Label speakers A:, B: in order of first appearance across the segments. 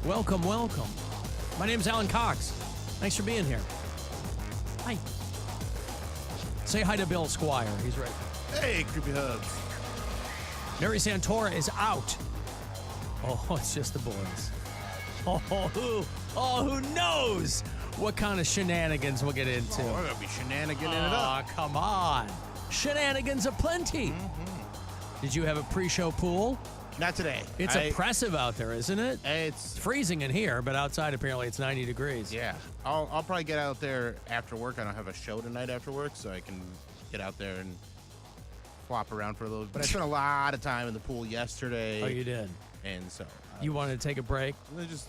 A: Welcome, welcome. My name's Alan Cox. Thanks for being here. Hi. Say hi to Bill Squire. He's right.
B: Hey, creepy hugs.
A: Mary Santora is out. Oh, it's just the boys. Who knows what kind of shenanigans we'll get into.
B: Oh, we're going to be shenaniganing it up.
A: Oh, come on. Shenanigans aplenty. Did you have a pre-show pool?
B: Not today.
A: It's oppressive out there, isn't it?
B: It's
A: freezing in here, but outside apparently it's 90 degrees.
B: Yeah. I'll probably get out there after work. I don't have a show tonight after work, so I can get out there and flop around for a little bit. But I spent a lot of time in the pool yesterday.
A: Oh, you did?
B: And so
A: you wanted to take a break?
B: I was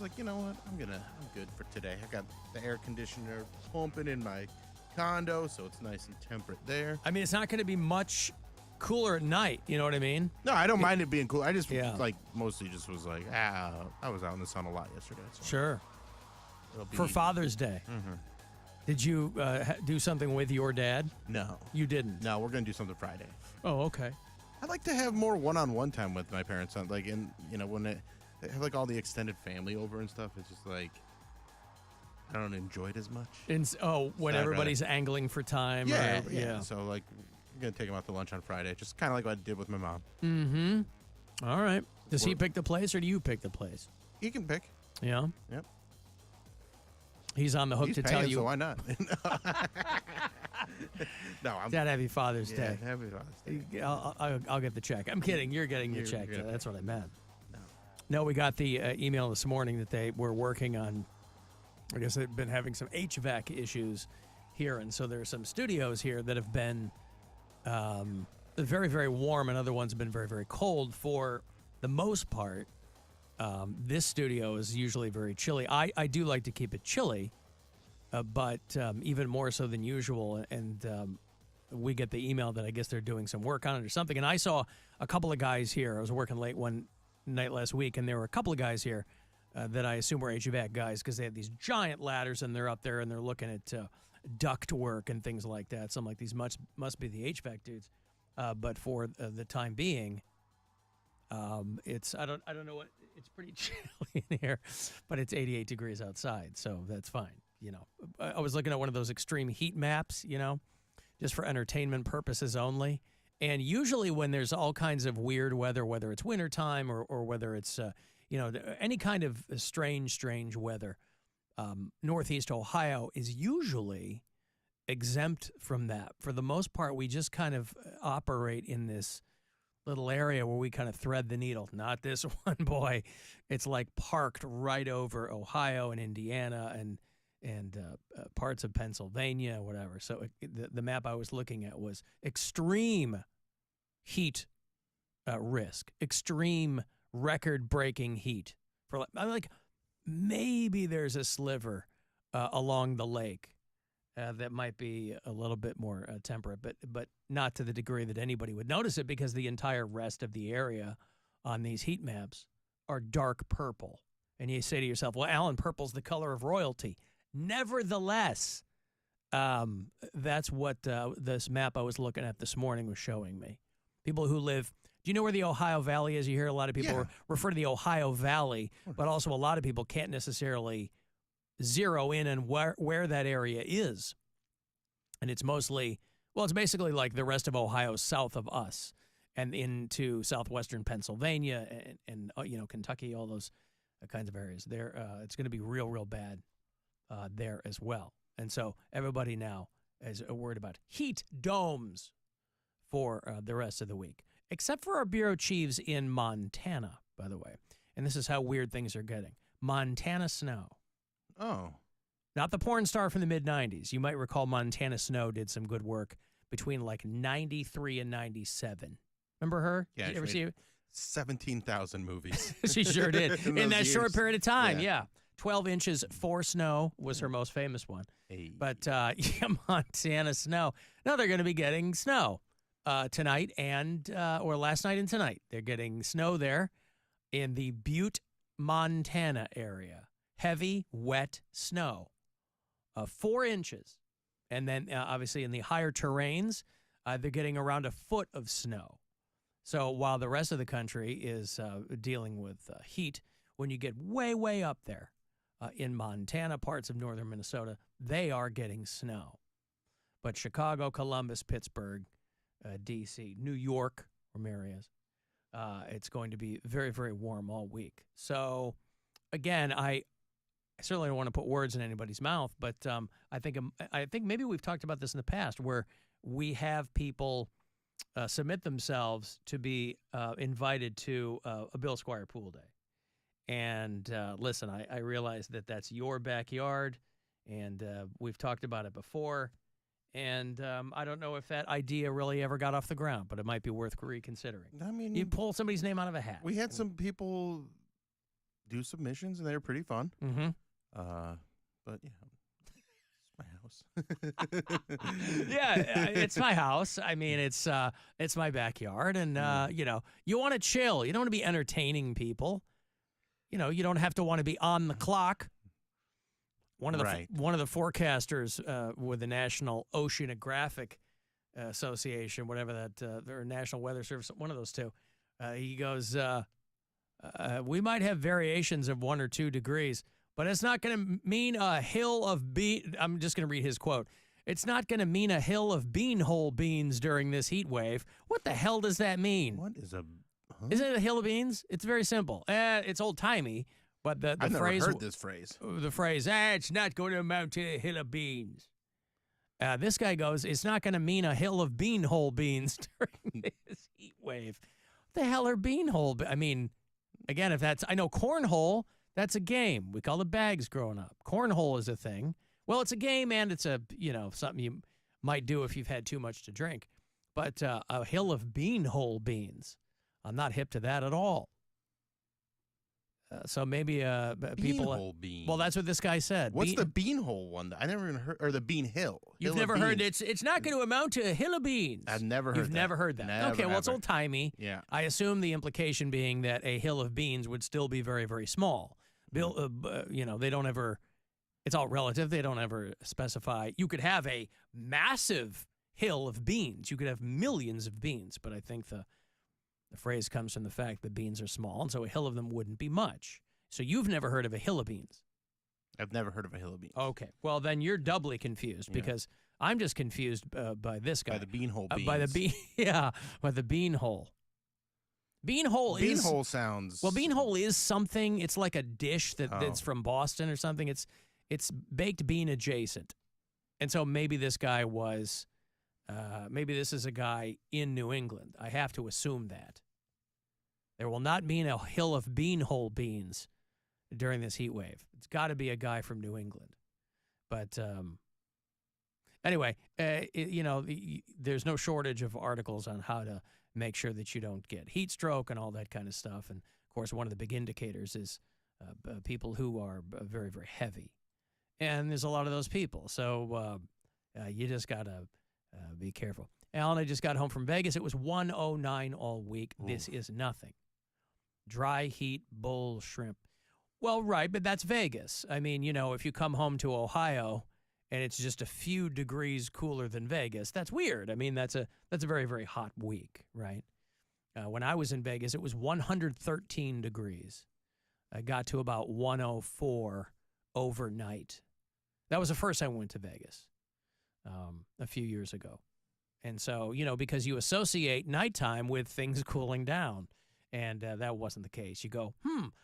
B: like, you know what? I'm good for today. I got the air conditioner pumping in my condo, so it's nice and temperate there.
A: I mean, it's not going to be much cooler at night, you know what I mean?
B: No, I don't mind it being cool. I just mostly just was like, I was out in the sun a lot yesterday. So
A: sure. For Father's Day.
B: Mm-hmm.
A: Did you do something with your dad?
B: No.
A: You didn't?
B: No, we're going to do something Friday.
A: Oh, okay.
B: I'd like to have more one-on-one time with my parents. Like, when they have like all the extended family over and stuff, it's just like I don't enjoy it as much.
A: When everybody's angling for time.
B: Yeah. So like, I'm gonna take him out to lunch on Friday, just kind of like what I did with my mom.
A: Mm-hmm. All right. Does he pick the place or do you pick the place?
B: He can pick.
A: Yeah.
B: Yep.
A: He's on the hook to
B: paying,
A: tell you.
B: So why not? No, I'm.
A: Dad, happy Father's Day.
B: Happy Father's Day.
A: I'll get the check. I'm kidding. You're getting your check. That's what I meant. No, we got the email this morning that they were working on. I guess they've been having some HVAC issues here, and so there are some studios here that have been very, very warm, and other ones have been very, very cold for the most part. This studio is usually very chilly. I do like to keep it chilly, but even more so than usual. And we get the email that I guess they're doing some work on it or something. And I saw a couple of guys here. I was working late one night last week, and there were a couple of guys here that I assume were HVAC guys because they have these giant ladders, and they're up there, and they're looking at duct work and things like that. So I'm like, these must be the HVAC dudes. But for the time being, it's I don't know what, it's pretty chilly in here, but it's 88 degrees outside, so that's fine. You know, I was looking at one of those extreme heat maps, just for entertainment purposes only. And usually when there's all kinds of weird weather, whether it's wintertime or whether it's any kind of strange weather, Northeast Ohio is usually exempt from that. For the most part, we just kind of operate in this little area where we kind of thread the needle. Not this one, boy. It's like parked right over Ohio and Indiana and parts of Pennsylvania, whatever. So the map I was looking at was extreme heat risk, extreme record-breaking heat. Maybe there's a sliver along the lake that might be a little bit more temperate, but not to the degree that anybody would notice it, because the entire rest of the area on these heat maps are dark purple. And you say to yourself, well, Alan, purple's the color of royalty. Nevertheless, that's what this map I was looking at this morning was showing me. People who live, do you know where the Ohio Valley is? You hear a lot of people refer to the Ohio Valley, but also a lot of people can't necessarily zero in on where that area is. And it's mostly, it's basically like the rest of Ohio south of us and into southwestern Pennsylvania and Kentucky, all those kinds of areas. There, it's going to be real bad there as well. And so everybody now is worried about heat domes for the rest of the week, except for our bureau chiefs in Montana, by the way. And this is how weird things are getting. Montana snow.
B: Oh.
A: Not the porn star from the mid-'90s. You might recall Montana Snow did some good work between like 93 and 97. Remember her?
B: Yeah.
A: Did you ever see it?
B: 17,000 movies.
A: She sure did. in that
B: years.
A: Short period of time, yeah. 12 inches for snow was her most famous one.
B: Hey.
A: But Montana Snow. Now they're going to be getting snow tonight or last night and tonight. They're getting snow there in the Butte, Montana area. Heavy, wet snow. 4 inches. And then obviously in the higher terrains, they're getting around a foot of snow. So while the rest of the country is dealing with heat, When you get way, way up there in Montana, parts of northern Minnesota, they are getting snow. But Chicago, Columbus, Pittsburgh, D.C., New York, where Mary is, it's going to be very, very warm all week. So, again, I certainly don't want to put words in anybody's mouth, but I think maybe we've talked about this in the past where we have people submit themselves to be invited to a Bill Squire pool day. And listen, I realize that that's your backyard, and we've talked about it before. And I don't know if that idea really ever got off the ground, but it might be worth reconsidering. I mean, you pull somebody's name out of a hat.
B: We had some people do submissions, and they were pretty fun.
A: Mm-hmm.
B: But yeah, it's my house.
A: Yeah, it's my house. I mean, it's my backyard, and you want to chill. You don't want to be entertaining people. You don't have to want to be on the clock. One of the forecasters with the National Oceanographic Association, whatever that, or National Weather Service, one of those two, he goes, we might have variations of 1 or 2 degrees, but it's not going to mean a hill of I'm just going to read his quote. It's not going to mean a hill of beanhole beans during this heat wave. What the hell does that mean?
B: What is a... Huh?
A: Isn't it a hill of beans? It's very simple. It's old-timey, but the
B: I've
A: phrase...
B: never heard this phrase.
A: The phrase, it's not going to amount to a hill of beans. This guy goes, it's not going to mean a hill of beanhole beans during this heat wave. What the hell are beanhole? I mean, again, if that's... I know cornhole... That's a game. We called it bags growing up. Cornhole is a thing. Well, it's a game and it's a, something you might do if you've had too much to drink. But a hill of beanhole beans. I'm not hip to that at all. So maybe people...
B: Beanhole beans.
A: Well, that's what this guy said.
B: What's the beanhole one? I never even heard... Or the bean hill.
A: You've never heard it's not going to amount to a hill of beans.
B: I've never heard that.
A: You've never heard that.
B: Never,
A: okay, well, it's old-timey.
B: Yeah.
A: I assume the implication being that a hill of beans would still be very, very small. Bill, they don't ever, it's all relative. They don't ever specify. You could have a massive hill of beans. You could have millions of beans, but I think the phrase comes from the fact that beans are small, and so a hill of them wouldn't be much. So you've never heard of a hill of beans?
B: I've never heard of a hill of beans.
A: Okay. Well, then you're doubly confused because I'm just confused by this guy.
B: By the beanhole beans.
A: By the beanhole. Beanhole
B: sounds...
A: Well, beanhole is something. It's like a dish that's from Boston or something. It's baked bean adjacent. And so maybe this guy was... maybe this is a guy in New England. I have to assume that. There will not be a hill of beanhole beans during this heat wave. It's got to be a guy from New England. But anyway, there's no shortage of articles on how to make sure that you don't get heat stroke and all that kind of stuff. And, of course, one of the big indicators is people who are very, very heavy. And there's a lot of those people. So you just got to be careful. Alan, I just got home from Vegas. It was 109 all week. Ooh. This is nothing. Dry heat, bull shrimp. Well, right, but that's Vegas. I mean, if you come home to Ohio and it's just a few degrees cooler than Vegas, that's weird. I mean, that's a very, very hot week, right? When I was in Vegas, it was 113 degrees. I got to about 104 overnight. That was the first time I went to Vegas a few years ago. And so, because you associate nighttime with things cooling down, and that wasn't the case. You go,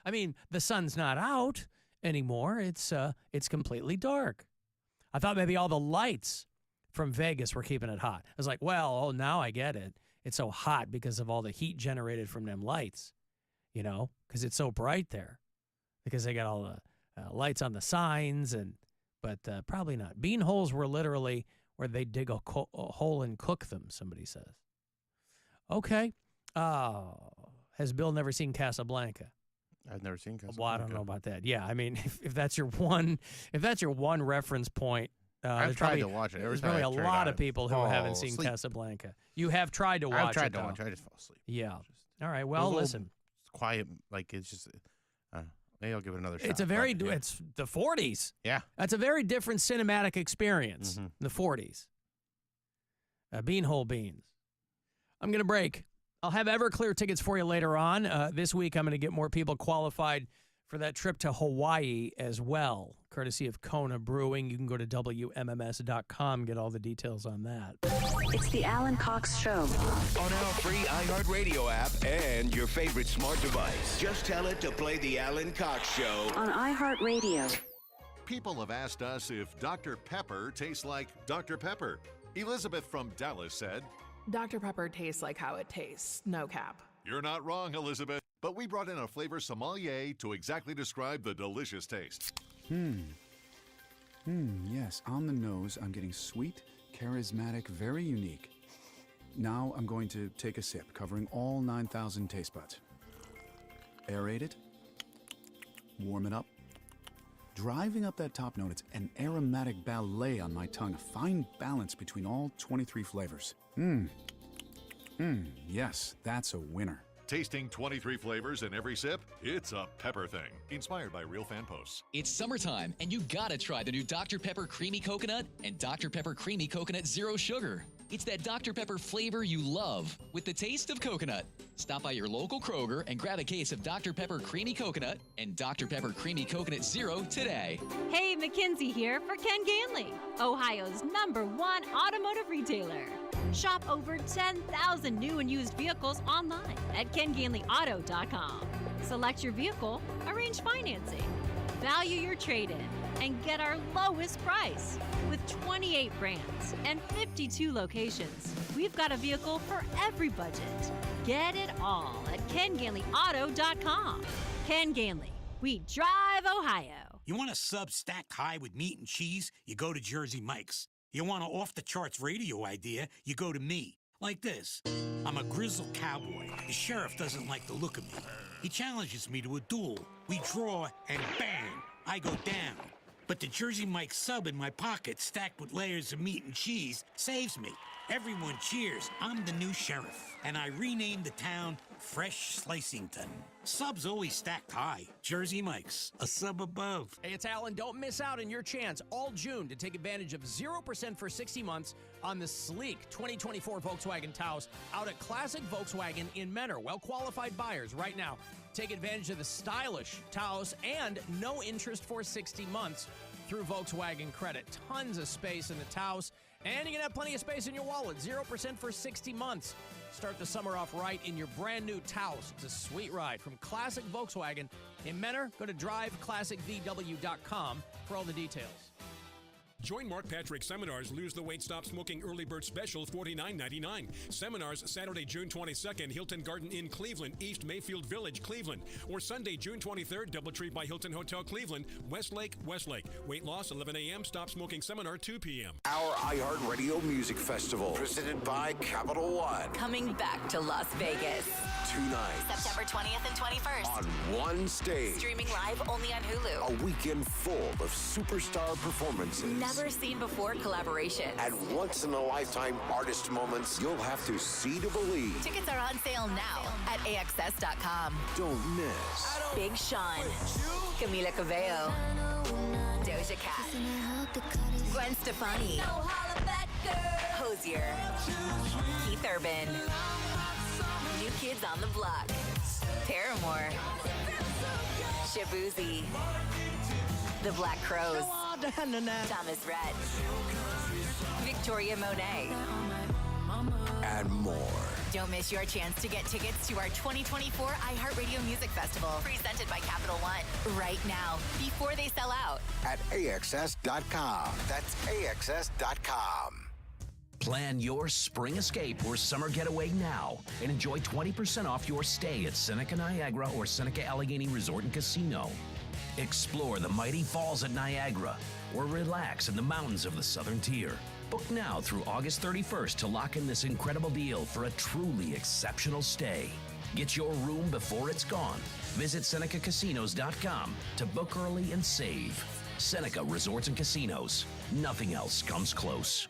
A: I mean, the sun's not out anymore. It's completely dark. I thought maybe all the lights from Vegas were keeping it hot. I was like, now I get it. It's so hot because of all the heat generated from them lights, because it's so bright there, because they got all the lights on the signs, but probably not. Bean holes were literally where they dig a hole and cook them, somebody says. Okay. Has Bill never seen Casablanca?
B: I've never seen Casablanca.
A: Well, I don't know about that. Yeah, I mean, if that's your one reference point,
B: I've tried to watch it.
A: There's probably a lot of people who haven't seen Casablanca. You have tried to watch it.
B: I've tried to watch it. I just fall asleep.
A: Yeah. All right. Well, listen.
B: It's quiet. Like, it's just... maybe I'll give it another shot.
A: It's it's the 40s.
B: Yeah.
A: That's a very different cinematic experience in the 40s. Beanhole beans. I'm going to break. I'll have Everclear tickets for you later on. This week, I'm going to get more people qualified for that trip to Hawaii as well, courtesy of Kona Brewing. You can go to WMMS.com, get all the details on that.
C: It's the Alan Cox Show.
D: On our free iHeartRadio app and your favorite smart device. Just tell it to play the Alan Cox Show.
C: On iHeartRadio.
E: People have asked us if Dr. Pepper tastes like Dr. Pepper. Elizabeth from Dallas said,
F: Dr. Pepper tastes like how it tastes, no cap.
E: "You're not wrong, Elizabeth, but we brought in a flavor sommelier to exactly describe the delicious taste."
G: Yes, on the nose, I'm getting sweet, charismatic, very unique. Now I'm going to take a sip, covering all 9,000 taste buds. Aerate it, warm it up. Driving up that top note, it's an aromatic ballet on my tongue, a fine balance between all 23 flavors. Yes, that's a winner.
E: Tasting 23 flavors in every sip? It's a pepper thing. Inspired by real fan posts.
H: It's summertime, and you gotta try the new Dr. Pepper Creamy Coconut and Dr. Pepper Creamy Coconut Zero Sugar. It's that Dr. Pepper flavor you love with the taste of coconut. Stop by your local Kroger and grab a case of Dr. Pepper Creamy Coconut and Dr. Pepper Creamy Coconut Zero today.
I: Hey, Mackenzie here for Ken Ganley, Ohio's #1 automotive retailer. Shop over 10,000 new and used vehicles online at KenGanleyAuto.com. Select your vehicle, arrange financing, value your trade-in, and get our lowest price. With 28 brands and 52 locations, we've got a vehicle for every budget. Get it all at KenGanleyAuto.com. Ken Ganley, we drive Ohio.
J: You want a sub stacked high with meat and cheese? You go to Jersey Mike's. You want an off-the-charts radio idea? You go to me. Like this. I'm a grizzled cowboy. The sheriff doesn't like the look of me. He challenges me to a duel. We draw, and bang, I go down. But the Jersey Mike sub in my pocket, stacked with layers of meat and cheese, saves me. Everyone cheers. I'm the new sheriff. And I renamed the town Fresh Slicington. Subs always stacked high. Jersey Mike's, a sub above.
A: Hey, it's Alan. Don't miss out on your chance all June to take advantage of 0% for 60 months on the sleek 2024 Volkswagen Taos out at Classic Volkswagen in Menor. Well-qualified buyers right now. Take advantage of the stylish Taos and no interest for 60 months through Volkswagen Credit. Tons of space in the Taos, and you can have plenty of space in your wallet. 0% for 60 months. Start the summer off right in your brand new Taos. It's a sweet ride from Classic Volkswagen in Menor. Go to driveclassicvw.com for all the details.
K: Join Mark Patrick Seminars Lose the Weight Stop Smoking Early Bird Special $49.99. Seminars Saturday, June 22nd, Hilton Garden Inn, Cleveland, East Mayfield Village, Cleveland. Or Sunday, June 23rd, Doubletree by Hilton Hotel, Cleveland, Westlake. Weight loss 11 a.m. Stop smoking seminar 2 p.m.
D: Our iHeartRadio Music Festival, presented by Capital One.
L: Coming back to Las Vegas.
D: 2 nights.
L: September 20th and 21st.
D: On one stage.
L: Streaming live only on Hulu.
D: A weekend full of superstar performances.
L: Never seen before collaborations.
D: And once-in-a-lifetime artist moments you'll have to see to believe.
L: Tickets are on sale now at AXS.com.
D: Don't miss
L: Big Sean, Camila Cabello, Doja Cat, Gwen Stefani, Hozier, Keith Urban, New Kids on the Block, Paramore, Shabuzi, The Black Crowes, Thomas Rhett, Victoria Monet,
D: and more.
L: Don't miss your chance to get tickets to our 2024 iHeartRadio Music Festival, presented by Capital One, right now, before they sell out.
D: At AXS.com. That's AXS.com.
M: Plan your spring escape or summer getaway now and enjoy 20% off your stay at Seneca Niagara or Seneca Allegheny Resort and Casino. Explore the mighty falls at Niagara or relax in the mountains of the Southern Tier. Book now through August 31st to lock in this incredible deal for a truly exceptional stay. Get your room before it's gone. Visit SenecaCasinos.com to book early and save. Seneca Resorts and Casinos. Nothing else comes close.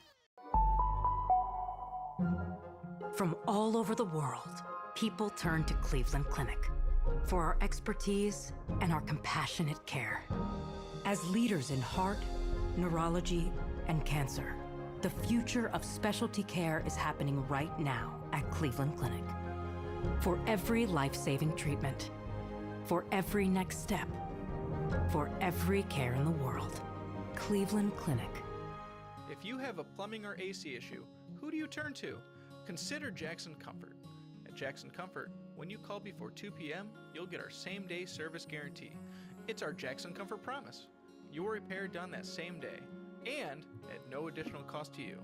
N: From all over the world, people turn to Cleveland Clinic for our expertise and our compassionate care. As leaders in heart, neurology, and cancer, the future of specialty care is happening right now at Cleveland Clinic. For every life-saving treatment, for every next step, for every care in the world. Cleveland Clinic.
O: If you have a plumbing or AC issue, who do you turn to? Consider Jackson Comfort. At Jackson Comfort, when you call before 2 p.m., you'll get our same-day service guarantee. It's our Jackson Comfort promise. Your repair done that same day, and at no additional cost to you.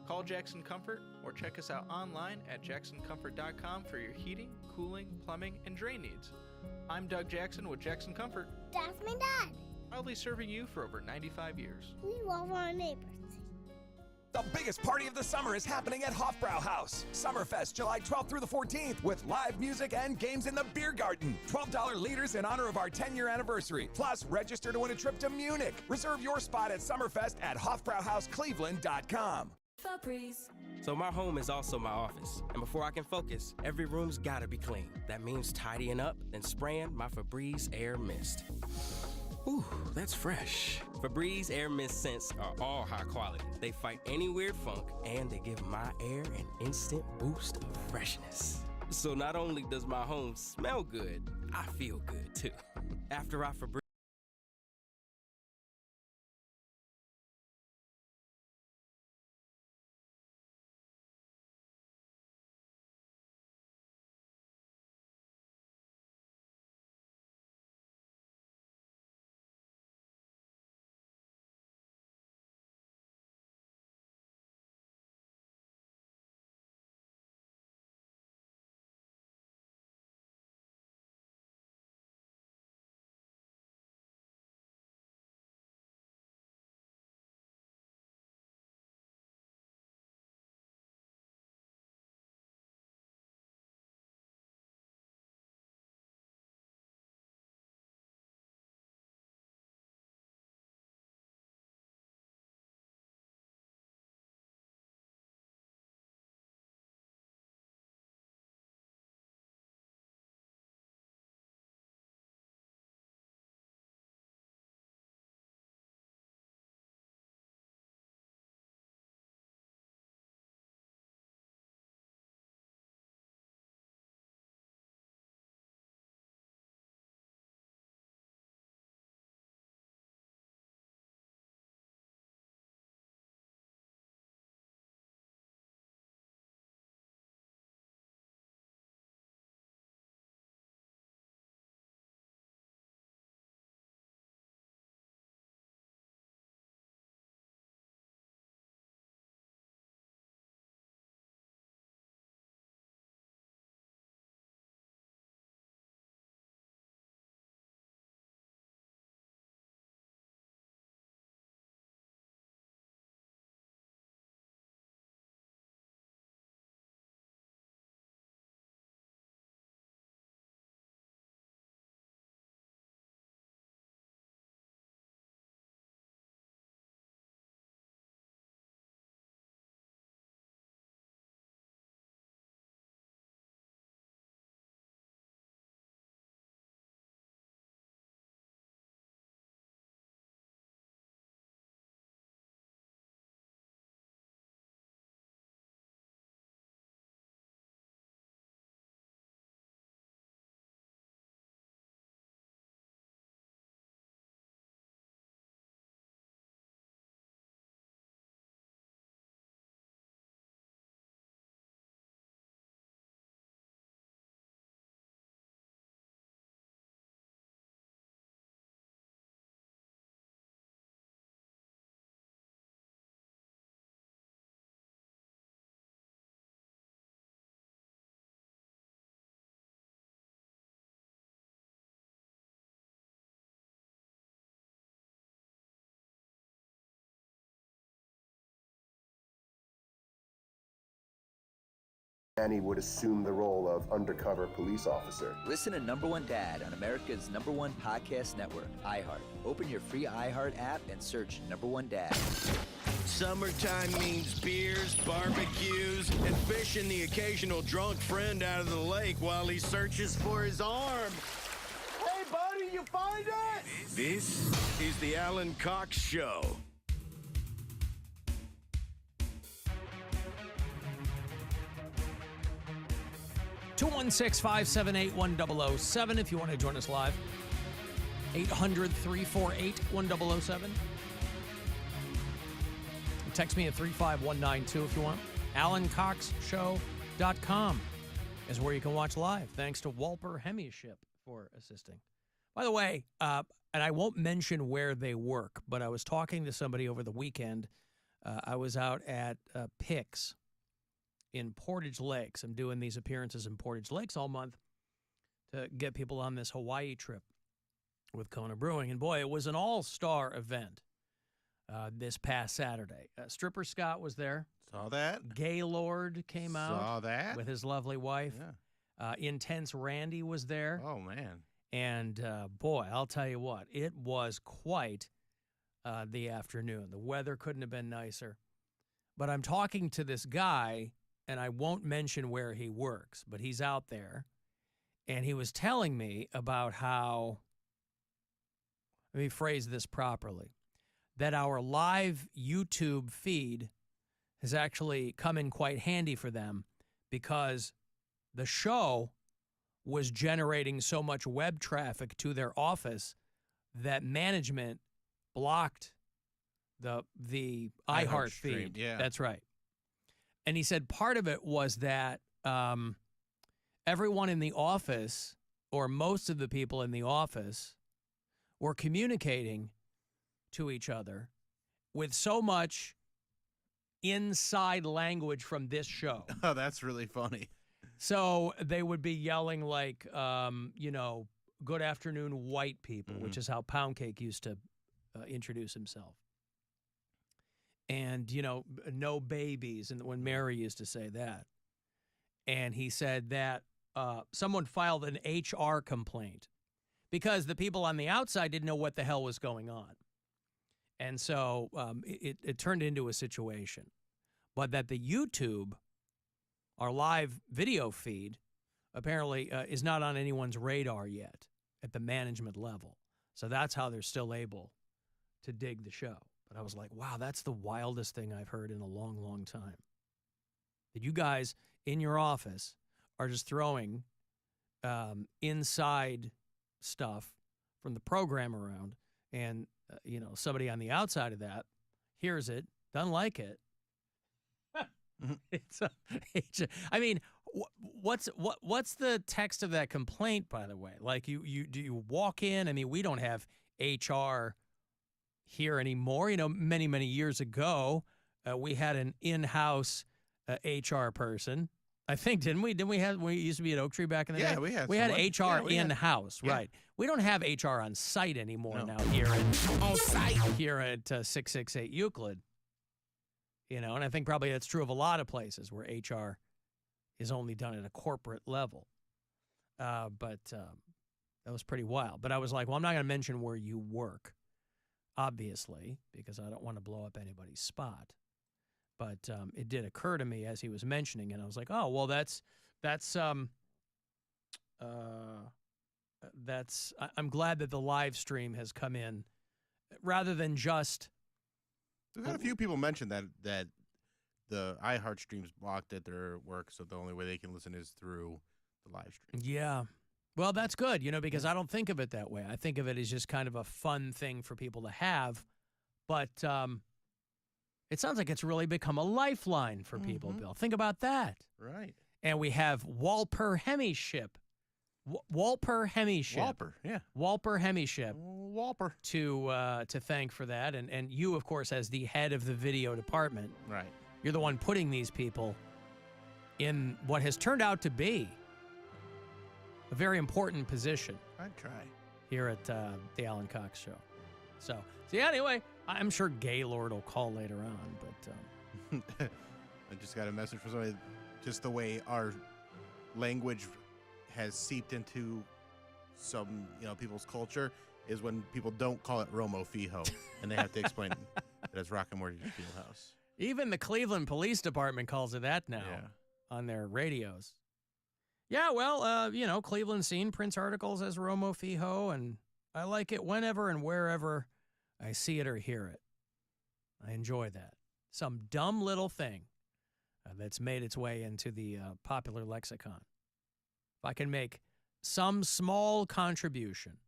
O: Call Jackson Comfort or check us out online at jacksoncomfort.com for your heating, cooling, plumbing, and drain needs. I'm Doug Jackson with Jackson Comfort.
P: That's my dad.
O: Proudly serving you for over 95 years.
P: We love our neighbors.
Q: The biggest party of the summer is happening at Hofbrauhaus. Summerfest, July 12th through the 14th, with live music and games in the beer garden. $12 liters in honor of our 10-year anniversary. Plus, register to win a trip to Munich. Reserve your spot at Summerfest at HofbrauhausCleveland.com.
R: Febreze. So my home is also my office. And before I can focus, every room's gotta be clean. That means tidying up, then spraying my Febreze Air Mist. Ooh, that's fresh. Febreze Air Mist scents are all high quality. They fight any weird funk, and they give my air an instant boost of freshness. So not only does my home smell good, I feel good too. After I Febreze.
S: Annie would assume the role of undercover police officer.
T: Listen to Number One Dad on America's #1 podcast network, iHeart. Open your free iHeart app and search Number One Dad.
U: Summertime means beers, barbecues, and fishing the occasional drunk friend out of the lake while he searches for his arm.
V: Hey, buddy, you find it?
U: This is the Alan Cox Show.
A: 216-578-1007 if you want to join us live. 800-348-1007. Text me at 35192 if you want. AlanCoxShow.com is where you can watch live. Thanks to Walper Hemieship for assisting. By the way, and I won't mention where they work, but I was talking to somebody over the weekend. I was out at Pix in Portage Lakes. I'm doing these appearances in Portage Lakes all month to get people on this Hawaii trip with Kona Brewing. And boy, it was an all-star event this past Saturday. Stripper Scott was there.
B: Saw that.
A: Gaylord came out.
B: Saw that.
A: With his lovely wife.
B: Yeah.
A: Intense Randy was there.
B: Oh, man.
A: And, boy, I'll tell you what, it was quite the afternoon. The weather couldn't have been nicer. But I'm talking to this guy, and I won't mention where he works, but he's out there. And he was telling me about how, let me phrase this properly, that our live YouTube feed has actually come in quite handy for them because the show was generating so much web traffic to their office that management blocked the iHeart feed.
B: Yeah.
A: That's right. And he said part of it was that everyone in the office, or most of the people in the office, were communicating to each other with so much inside language from this show.
B: Oh, that's really funny.
A: So they would be yelling like, good afternoon, white people, which is how Pound Cake used to introduce himself. And, no babies, and when Mary used to say that. And he said that someone filed an HR complaint because the people on the outside didn't know what the hell was going on. And so it turned into a situation. But that the YouTube, our live video feed, apparently is not on anyone's radar yet at the management level. So that's how they're still able to dig the show. But I was like, wow, that's the wildest thing I've heard in a long, long time. That you guys in your office are just throwing inside stuff from the program around, and somebody on the outside of that hears it, doesn't like it. I mean, what's the text of that complaint, by the way? Like, do you walk in? I mean, we don't have HR here anymore. Many, many years ago, we had an in-house HR person. I think, didn't we? We used to be at Oak Tree back in the day?
B: Yeah,
A: we had HR in-house, right? We don't have HR on site anymore now here at 668 Euclid. And I think probably that's true of a lot of places where HR is only done at a corporate level. But that was pretty wild. But I was like, well, I'm not going to mention where you work, obviously, because I don't want to blow up anybody's spot. But it did occur to me as he was mentioning, and I was like, oh, well, I'm glad that the live stream has come in rather than just.
B: We've had a few people mention that the iHeart stream's blocked at their work, so the only way they can listen is through the live stream.
A: Yeah. Well, that's good, because I don't think of it that way. I think of it as just kind of a fun thing for people to have. But it sounds like it's really become a lifeline for people, Bill. Think about that.
B: Right.
A: And we have Walper Hemieship. Walper Hemieship.
B: Walper, yeah.
A: Walper Hemieship.
B: Walper.
A: To thank for that. And you, of course, as the head of the video department.
B: Right.
A: You're the one putting these people in what has turned out to be a very important position.
B: I'd try.
A: Here at the Alan Cox Show. So yeah, anyway, I'm sure Gaylord will call later on. But
B: I just got a message from somebody, just the way our language has seeped into some, people's culture is when people don't call it Romo Fijo, and they have to explain it as Rock and Morty Fieldhouse.
A: Even the Cleveland Police Department calls it that now on their radios. Yeah, well, Cleveland Scene prints articles as Romo Fijo, and I like it whenever and wherever I see it or hear it. I enjoy that. Some dumb little thing that's made its way into the popular lexicon. If I can make some small contribution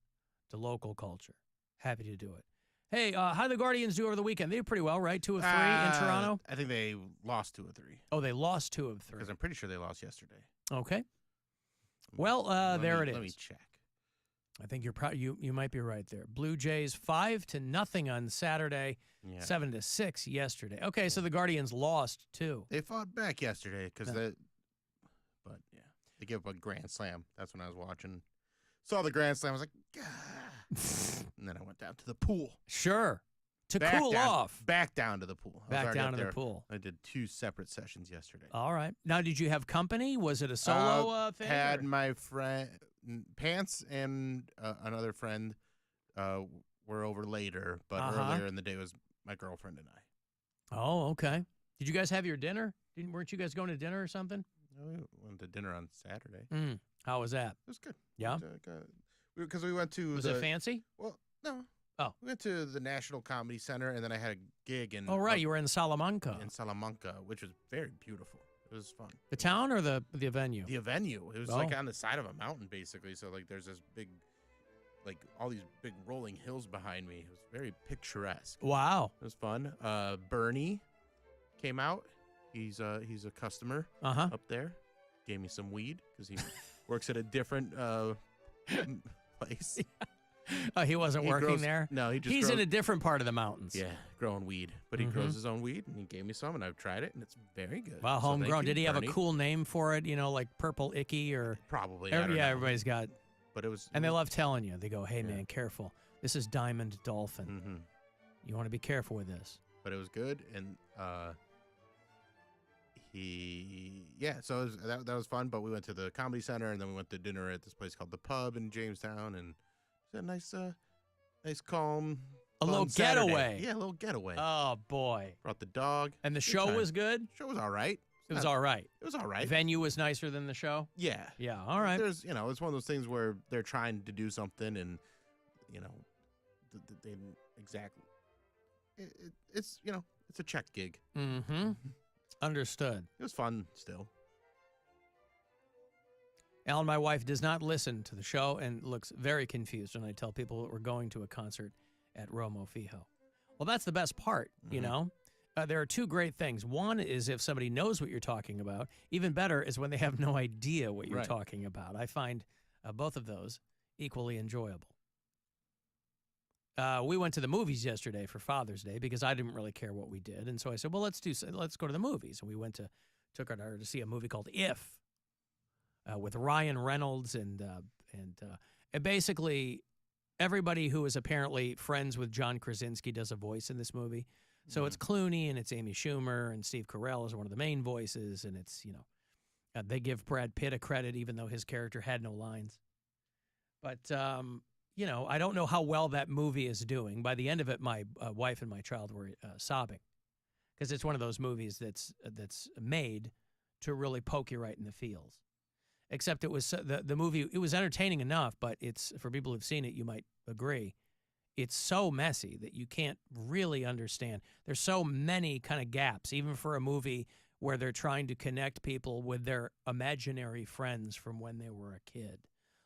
A: the local culture. Happy to do it. Hey, how did the Guardians do over the weekend? They did pretty well, right? 2 of 3 in Toronto?
B: I think they lost 2 of 3.
A: Oh, they lost 2 of 3.
B: Because I'm pretty sure they lost yesterday.
A: Okay. Well, there it is.
B: Let me check.
A: I think you might be right there. Blue Jays 5-0 on Saturday, 7-6 yesterday. Okay, so the Guardians lost 2.
B: They fought back yesterday but yeah, they gave up a grand slam. That's when I was watching. Saw the grand slam. I was like, God. And then I went down to the pool.
A: Sure. To cool off.
B: Back down to the pool.
A: Back down to the pool.
B: I did 2 separate sessions yesterday.
A: All right. Now, did you have company? Was it a solo thing?
B: Had my friend Pants and another friend were over later, but earlier in the day was my girlfriend and I.
A: Oh, okay. Did you guys have your dinner? Weren't you guys going to dinner or something?
B: No, we went to dinner on Saturday.
A: How was that?
B: It was good.
A: Yeah?
B: Because we went to
A: Was it fancy?
B: Well, no.
A: Oh.
B: We went to the National Comedy Center, and then I had a gig in...
A: Oh, right. You were in Salamanca.
B: In Salamanca, which was very beautiful. It was fun.
A: The town or the venue?
B: The venue. It was like on the side of a mountain, basically. So, like, there's this big... Like, all these big rolling hills behind me. It was very picturesque.
A: Wow.
B: It was fun. Bernie came out. He's a customer up there. Gave me some weed because he works at a different place.
A: He wasn't working there?
B: No,
A: he's in a different part of the mountains.
B: Yeah, growing weed. But he grows his own weed, and he gave me some, and I've tried it, and it's very good.
A: Wow,
B: So
A: homegrown. Did he have a
B: Bernie.
A: cool name for it? You know, like Purple Icky or...
B: Probably. I don't know.
A: Everybody's got...
B: But it was...
A: And they love telling you. They go, hey, man, careful. This is Diamond Dolphin. You want to be careful with this.
B: But it was good, and so it was, that was fun. But we went to the Comedy Center, and then we went to dinner at this place called The Pub in Jamestown, and it was a nice calm...
A: A little
B: Saturday.
A: getaway.
B: Yeah, a little getaway.
A: Oh, boy.
B: Brought the dog.
A: And the show was good?
B: Show was all right.
A: It was all right.
B: It was all right.
A: Venue was nicer than the show?
B: Yeah.
A: Yeah, all right.
B: There's, it's one of those things where they're trying to do something and, they didn't exactly. It's, it's a check gig.
A: Mm-hmm. Understood.
B: It was fun still.
A: Alan, my wife, does not listen to the show and looks very confused when I tell people that we're going to a concert at Romo Fijo. Well, that's the best part, you know? There are 2 great things. One is if somebody knows what you're talking about. Even better is when they have no idea what you're talking about. I find both of those equally enjoyable. We went to the movies yesterday for Father's Day because I didn't really care what we did. And so I said, well, let's go to the movies. And we took her to see a movie called If with Ryan Reynolds and basically everybody who is apparently friends with John Krasinski does a voice in this movie. So it's Clooney and it's Amy Schumer and Steve Carell is one of the main voices. And it's, they give Brad Pitt a credit even though his character had no lines. But, I don't know how well that movie is doing. By the end of it, my wife and my child were sobbing because it's one of those movies that's made to really poke you right in the feels. Except it was the movie, it was entertaining enough, but it's, for people who've seen it, you might agree, it's so messy that you can't really understand. There's so many kind of gaps, even for a movie where they're trying to connect people with their imaginary friends from when they were a kid.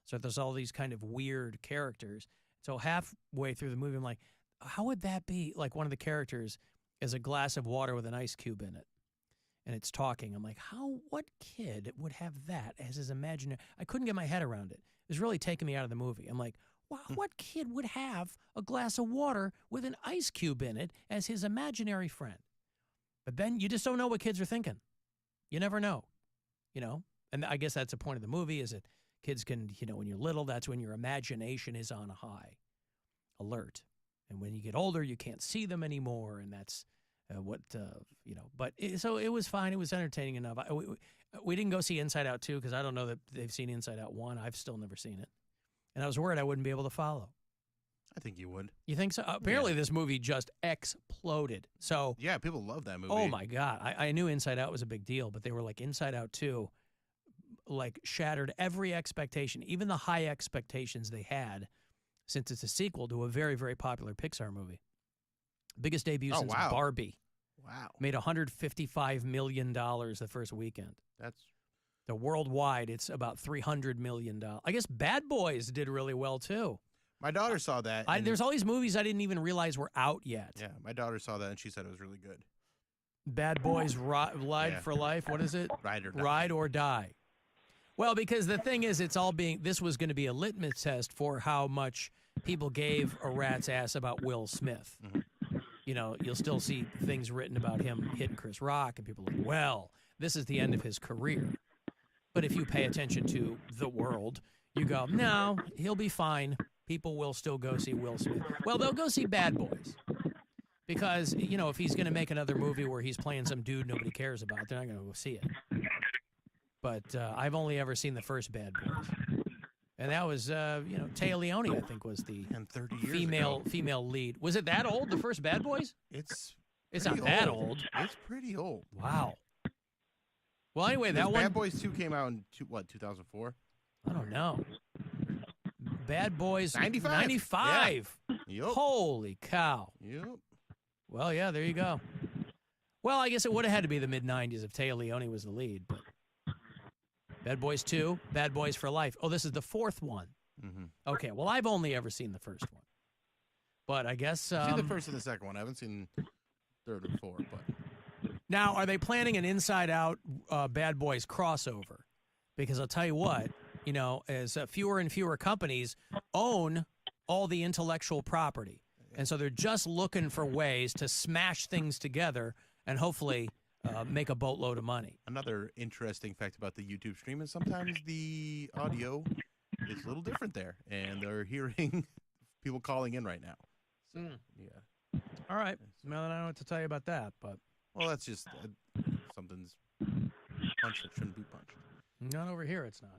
A: So there's all these kind of weird characters. So halfway through the movie, I'm like, how would that be? Like one of the characters is a glass of water with an ice cube in it. And it's talking. I'm like, what kid would have that as his imaginary? I couldn't get my head around it. It was really taking me out of the movie. I'm like, wow, what kid would have a glass of water with an ice cube in it as his imaginary friend? But then you just don't know what kids are thinking. You never know, And I guess that's the point of the movie is that kids can, when you're little, that's when your imagination is on a high alert. And when you get older, you can't see them anymore. And that's so it was fine. It was entertaining enough. We didn't go see Inside Out 2 because I don't know that they've seen Inside Out 1. I've still never seen it. And I was worried I wouldn't be able to follow.
B: I think you would.
A: You think so? Apparently this movie just exploded. So
B: yeah, people love that movie.
A: Oh my God. I knew Inside Out was a big deal, but they were like Inside Out 2 like shattered every expectation, even the high expectations they had since it's a sequel to a very, very popular Pixar movie. Biggest debut since Barbie.
B: Wow.
A: Made $155 million the first weekend.
B: That's
A: worldwide, it's about $300 million. I guess Bad Boys did really well too.
B: My daughter saw that.
A: There's all these movies I didn't even realize were out yet.
B: Yeah, my daughter saw that and she said it was really good.
A: Bad Boys Ride for Life. What is it?
B: Ride or Die.
A: Ride or Die. Well, because the thing is, this was going to be a litmus test for how much people gave a rat's ass about Will Smith.
B: Mm-hmm.
A: You know, you'll still see things written about him hitting Chris Rock, and people are like, well, this is the end of his career. But if you pay attention to the world, you go, no, he'll be fine. People will still go see Will Smith. Well, they'll go see Bad Boys. Because, you know, if he's going to make another movie where he's playing some dude nobody cares about, they're not going to go see it. But I've only ever seen the first Bad Boys. And that was, Taya Leone, I think, was the
B: 30 years
A: female lead. Was it that old, the first Bad Boys?
B: It's
A: not that old.
B: It's pretty old.
A: Wow. Well, anyway, that one...
B: Bad Boys 2 came out in, 2004?
A: I don't know. Bad Boys...
B: 95.
A: 95.
B: Yeah. Yep.
A: Holy cow.
B: Yep.
A: Well, yeah, there you go. Well, I guess it would have had to be the mid-'90s if Taya Leone was the lead. But Bad Boys 2, Bad Boys for Life. Oh, this is the fourth one.
B: Mm-hmm.
A: Okay, well, I've only ever seen the first one. But I guess...
B: I've seen the first and the second one. I haven't seen third or fourth, but...
A: Now, are they planning an Inside-Out Bad Boys crossover? Because I'll tell you what, you know, as fewer and fewer companies own all the intellectual property. And so they're just looking for ways to smash things together and hopefully make a boatload of money.
B: Another interesting fact about the YouTube stream is sometimes the audio is a little different there. And they're hearing people calling in right now. So, yeah.
A: All right. Now that I know what to tell you about that, but...
B: Well, that's just something's punched that shouldn't be punched.
A: Not over here, it's not.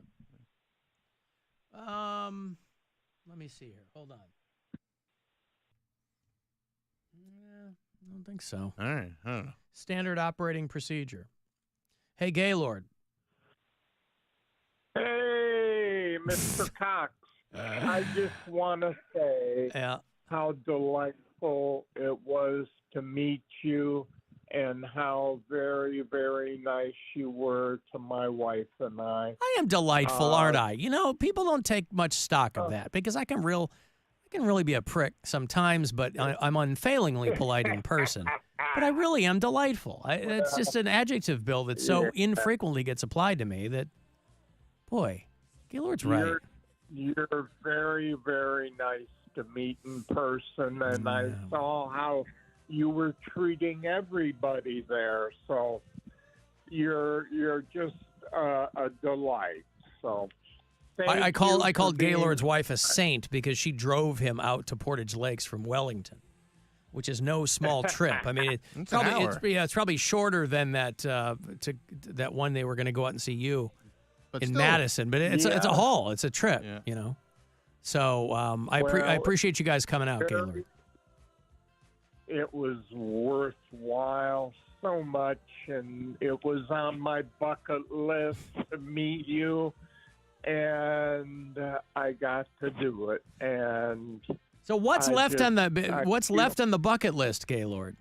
A: Let me see here. Hold on. I don't think so.
B: All right. I don't know.
A: Standard operating procedure. Hey, Gaylord.
C: Hey, Mr. Cox. I just want to say how delightful it was to meet you and how very, very nice you were to my wife and I.
A: I am delightful, aren't I? You know, people don't take much stock of that because I can really be a prick sometimes, but I'm unfailingly polite in person. But I really am delightful. It's just an adjective, Bill, that so infrequently gets applied to me that, boy, Gaylord's right.
C: You're very, very nice to meet in person, and I saw how you were treating everybody there. So you're just a delight. So.
A: I called Gaylord's wife a saint because she drove him out to Portage Lakes from Wellington, which is no small trip. I mean, it's probably shorter than that one they were going to go out and see you in Madison, but it's a haul. It's a trip, you know. So I appreciate you guys coming out, Gaylord.
C: It was worthwhile so much, and it was on my bucket list to meet you. And I got to do it. And
A: so, what's left on the bucket list, Gaylord?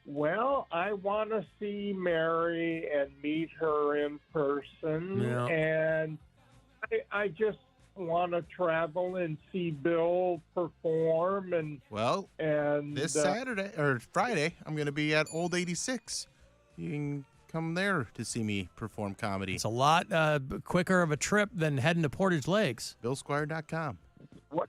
C: Well, I want to see Mary and meet her in person, and I just want to travel and see Bill perform. And
B: this Saturday or Friday, I'm going to be at Old 86. You can come there to see me perform comedy.
A: It's a lot quicker of a trip than heading to Portage Lakes.
B: BillSquire.com.
C: What?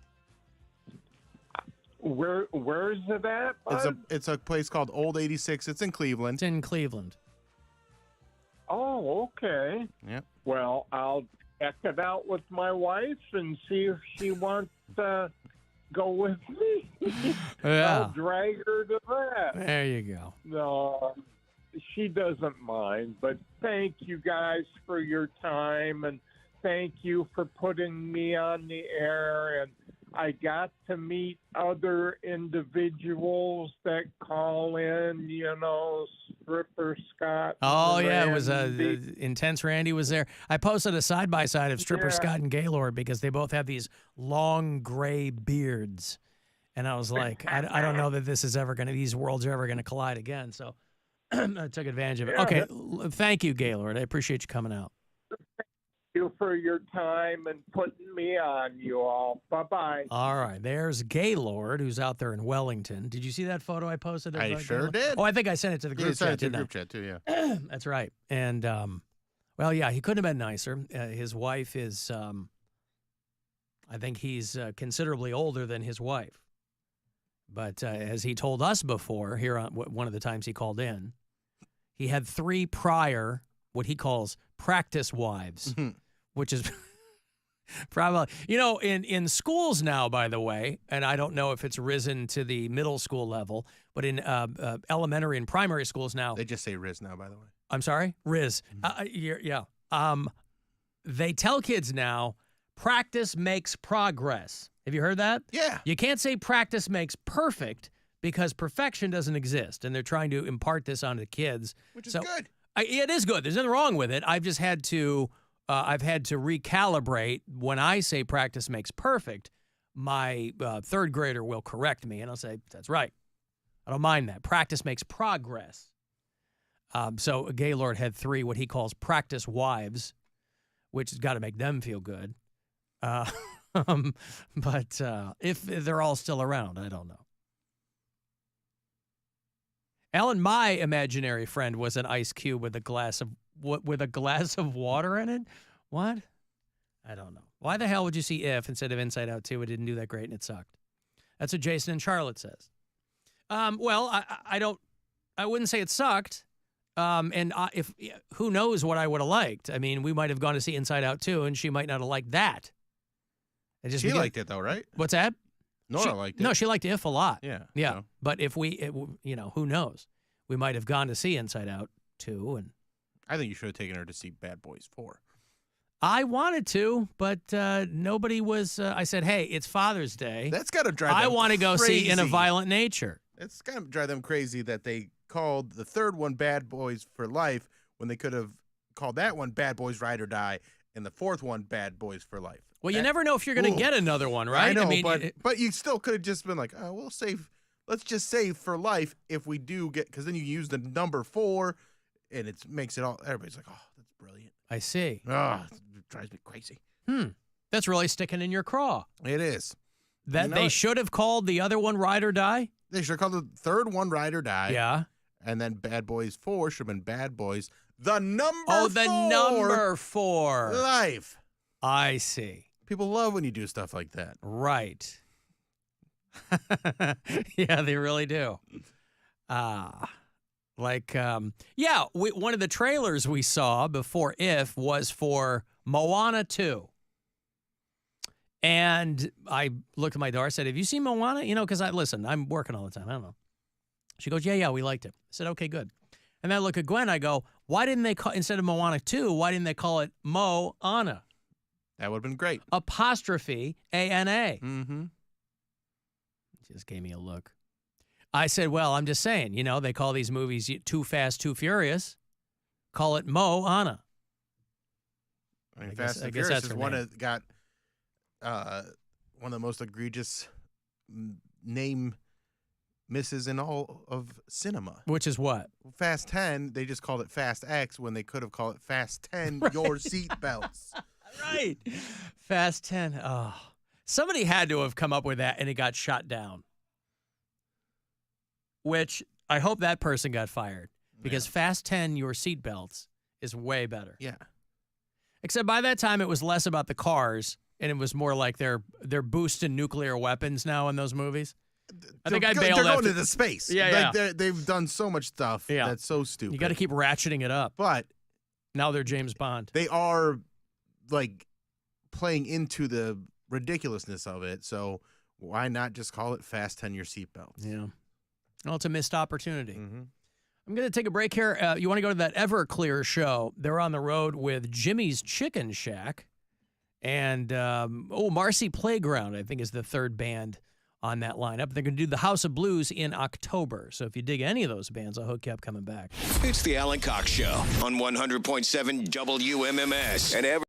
C: Where is it at, bud?
B: It's a place called Old 86. It's in Cleveland.
A: It's in Cleveland.
C: Oh, okay.
B: Yep.
C: Well, I'll check it out with my wife and see if she wants to go with me. I'll drag her to that.
A: There you go.
C: No. She doesn't mind, but thank you guys for your time, and thank you for putting me on the air. And I got to meet other individuals that call in, you know, Stripper Scott.
A: Oh, yeah, it was Intense Randy was there. I posted a side-by-side of Stripper Scott and Gaylord because they both have these long gray beards. And I was like, I don't know that these worlds are ever going to collide again, so I took advantage of it. Okay, thank you, Gaylord. I appreciate you coming out.
C: you for your time and putting me on, you all. Bye-bye.
A: All right, there's Gaylord, who's out there in Wellington. Did you see that photo I posted? Of,
B: I sure
A: Gaylord?
B: did.
A: Oh, I think I sent it to the group chat,
B: to the
A: didn't I?
B: group chat, too, yeah.
A: That's right. And, well, yeah, he couldn't have been nicer. His wife is, I think he's considerably older than his wife. But as he told us before, here on one of the times he called in, he had 3 prior, what he calls practice wives, which is probably, in schools now, by the way, and I don't know if it's risen to the middle school level, but in elementary and primary schools now.
B: They just say Riz now, by the way.
A: I'm sorry? Riz. Yeah. They tell kids now, practice makes progress. Have you heard that?
B: Yeah.
A: You can't say practice makes perfect because perfection doesn't exist, and they're trying to impart this onto kids.
B: Which is good.
A: It is good. There's nothing wrong with it. I've just had to recalibrate. When I say practice makes perfect, my third grader will correct me, and I'll say, that's right. I don't mind that. Practice makes progress. So Gaylord had 3 what he calls practice wives, which has got to make them feel good. But if they're all still around, I don't know. Alan, my imaginary friend was an ice cube with a glass of water in it. What? I don't know. Why the hell would you see If instead of Inside Out 2? It didn't do that great and it sucked. That's what Jason in Charlotte says. Well, I wouldn't say it sucked. If who knows what I would have liked? I mean, we might have gone to see Inside Out 2, and she might not have liked that.
B: She liked it though, right?
A: What's that?
B: Nora liked it.
A: No, she liked If a lot.
B: Yeah.
A: Yeah.
B: So.
A: But if who knows? We might have gone to see Inside Out 2, and
B: I think you should have taken her to see Bad Boys 4.
A: I wanted to, but nobody was. I said, "Hey, it's Father's Day.
B: That's got to drive them
A: I want to go
B: crazy.
A: see In a Violent Nature."
B: It's got to drive them crazy that they called the third one Bad Boys for Life when they could have called that one Bad Boys Ride or Die and the fourth one Bad Boys for Life.
A: Well, you never know if you're going to get another one, right?
B: I know,
A: mean,
B: but you still could have just been like, "Oh, we'll save. Let's just save for life if we do get," because then you use the number 4, and it makes it all. Everybody's like, "Oh, that's brilliant."
A: I see.
B: Oh, it drives me crazy.
A: That's really sticking in your craw.
B: It is.
A: That they should have called the other one Ride or Die?
B: They should have called the third one Ride or Die.
A: Yeah.
B: And then Bad Boys 4 should have been Bad Boys. The number 4.
A: The number 4.
B: Life.
A: I see.
B: People love when you do stuff like that.
A: Right. Yeah, they really do. One of the trailers we saw before If was for Moana 2. And I looked at my daughter, said, "Have you seen Moana?" Because I'm working all the time. I don't know. She goes, yeah, we liked it. I said, okay, good. And then I look at Gwen, I go, why didn't they call, instead of Moana 2, why didn't they call it Mo-Ana?
B: That would have been great.
A: Apostrophe A-N-A.
B: Mm-hmm.
A: Just gave me a look. I said, well, I'm just saying, they call these movies Too Fast, Too Furious. Call it Mo-Ana.
B: I mean, Fast and Furious is one that got one of the most egregious name misses in all of cinema.
A: Which is what?
B: Fast 10, they just called it Fast X when they could have called it Fast 10, your seatbelts.
A: Right. Fast 10. Oh. Somebody had to have come up with that, and it got shot down. Which I hope that person got fired. Because Fast 10, your seatbelts is way better.
B: Yeah.
A: Except by that time, it was less about the cars, and it was more like they're boosting nuclear weapons now in those movies. I think I bailed.
B: They're going to the space.
A: Yeah,
B: They've done so much stuff that's so stupid.
A: You got to keep ratcheting it up.
B: But
A: now they're James Bond.
B: They are playing into the ridiculousness of it. So why not just call it Fast 10 your seatbelts?
A: Yeah. Well, it's a missed opportunity.
B: Mm-hmm.
A: I'm going to take a break here. You want to go to that Everclear show? They're on the road with Jimmy's Chicken Shack. And, Marcy Playground, I think, is the third band on that lineup. They're going to do the House of Blues in October. So if you dig any of those bands, I'll hook you up coming back.
D: It's the Alan Cox Show on 100.7 WMMS and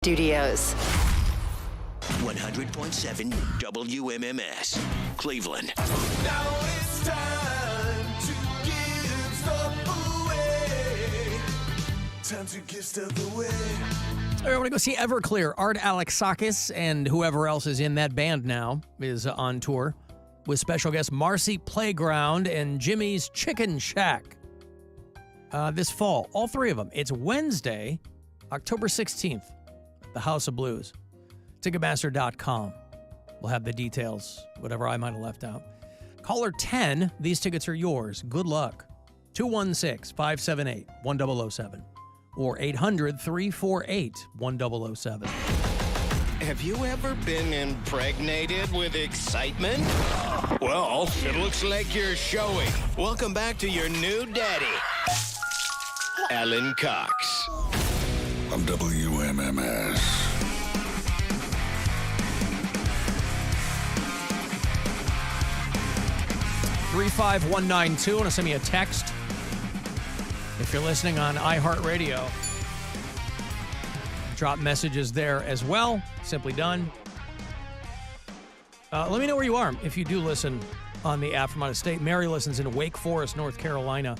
L: Studios.
D: 100.7 WMMS, Cleveland.
V: Now it's time to give stuff away. Time to give stuff away.
A: All right, I want to go see Everclear. Art Alexakis and whoever else is in that band now is on tour with special guest Marcy Playground and Jimmy's Chicken Shack this fall. All three of them. It's Wednesday, October 16th, the House of Blues. Ticketmaster.com. We'll have the details, whatever I might have left out. Caller 10, these tickets are yours. Good luck. 216-578-1007 or 800-348-1007.
U: Have you ever been impregnated with excitement? Well, it looks like you're showing. Welcome back to your new daddy, Alan Cox.
F: On WMMS.
A: 35192. Want to send me a text if you're listening on iHeartRadio. Drop messages there as well. Simply done. Let me know where you are if you do listen on the app from out of state. Mary listens in Wake Forest, North Carolina.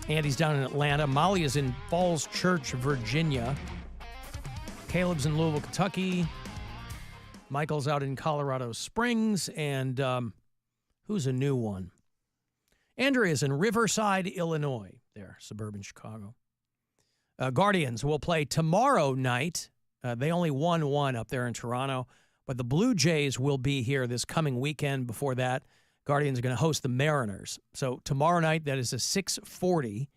A: Andy's down in Atlanta. Molly is in Falls Church, Virginia. Caleb's in Louisville, Kentucky. Michael's out in Colorado Springs. And who's a new one? Andrea's in Riverside, Illinois. There, suburban Chicago. Guardians will play tomorrow night. They only won one up there in Toronto. But the Blue Jays will be here this coming weekend. Before that, Guardians are going to host the Mariners. So tomorrow night, that is a 6:40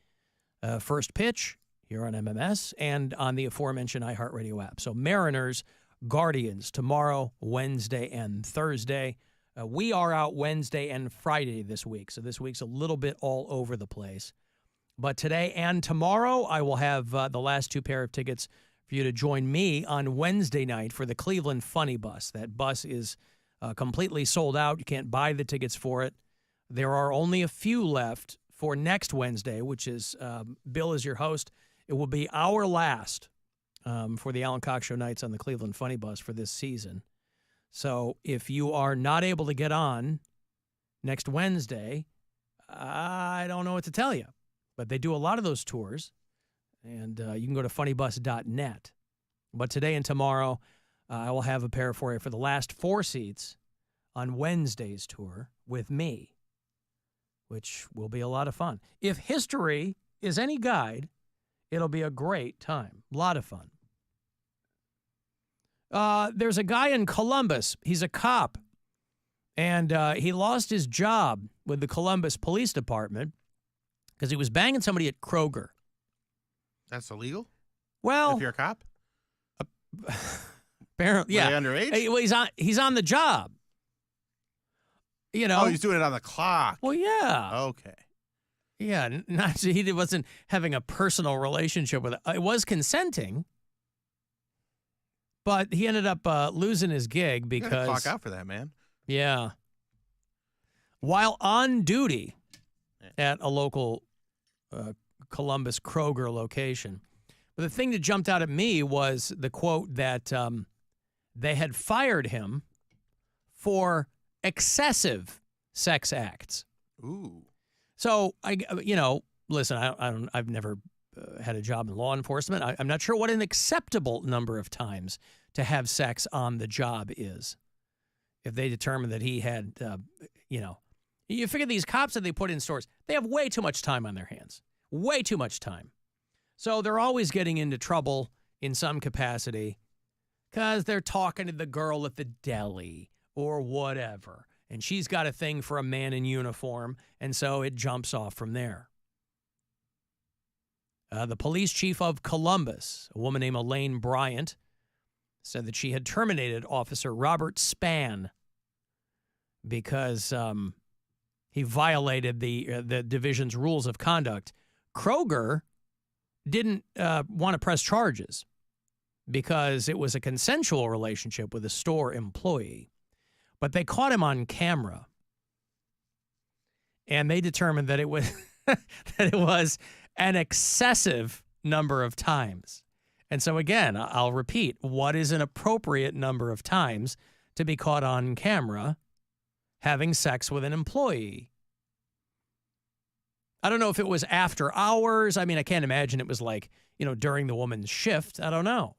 A: first pitch here on MMS and on the aforementioned iHeartRadio app. So Mariners, Guardians, tomorrow, Wednesday, and Thursday. We are out Wednesday and Friday this week. So this week's a little bit all over the place. But today and tomorrow, I will have the last two pair of tickets for you to join me on Wednesday night for the Cleveland Funny Bus. That bus is completely sold out. You can't buy the tickets for it. There are only a few left for next Wednesday, which is Bill is your host. It will be our last for the Alan Cox Show nights on the Cleveland Funny Bus for this season. So if you are not able to get on next Wednesday, I don't know what to tell you. But they do a lot of those tours, and you can go to funnybus.net. But today and tomorrow, I will have a pair for you for the last 4 seats on Wednesday's tour with me, which will be a lot of fun. If history is any guide, it'll be a great time. A lot of fun. There's a guy in Columbus. He's a cop, and he lost his job with the Columbus Police Department because he was banging somebody at Kroger.
B: That's illegal?
A: Well,
B: if you're a cop?
A: Apparently, yeah.
B: Are they underage?
A: Well, he's on the job. You know.
B: Oh, he's doing it on the clock.
A: Well, yeah.
B: Okay.
A: Yeah, he wasn't having a personal relationship with it. It was consenting, but he ended up losing his gig because...
B: You gotta clock out for that, man.
A: Yeah. While on duty at a local Columbus Kroger location. But the thing that jumped out at me was the quote that they had fired him for excessive sex acts.
B: Ooh.
A: So listen, I've never had a job in law enforcement. I'm not sure what an acceptable number of times to have sex on the job is. If they determine that he had, you figure these cops that they put in stores, they have way too much time on their hands. Way too much time. So they're always getting into trouble in some capacity because they're talking to the girl at the deli or whatever. And she's got a thing for a man in uniform, and so it jumps off from there. The police chief of Columbus, a woman named Elaine Bryant, said that she had terminated Officer Robert Spann because he violated the division's rules of conduct. Kroger didn't want to press charges because it was a consensual relationship with a store employee. But they caught him on camera, and they determined that it was that it was an excessive number of times. And so, again, I'll repeat, what is an appropriate number of times to be caught on camera having sex with an employee? I don't know if it was after hours. I mean, I can't imagine it was like, during the woman's shift. I don't know.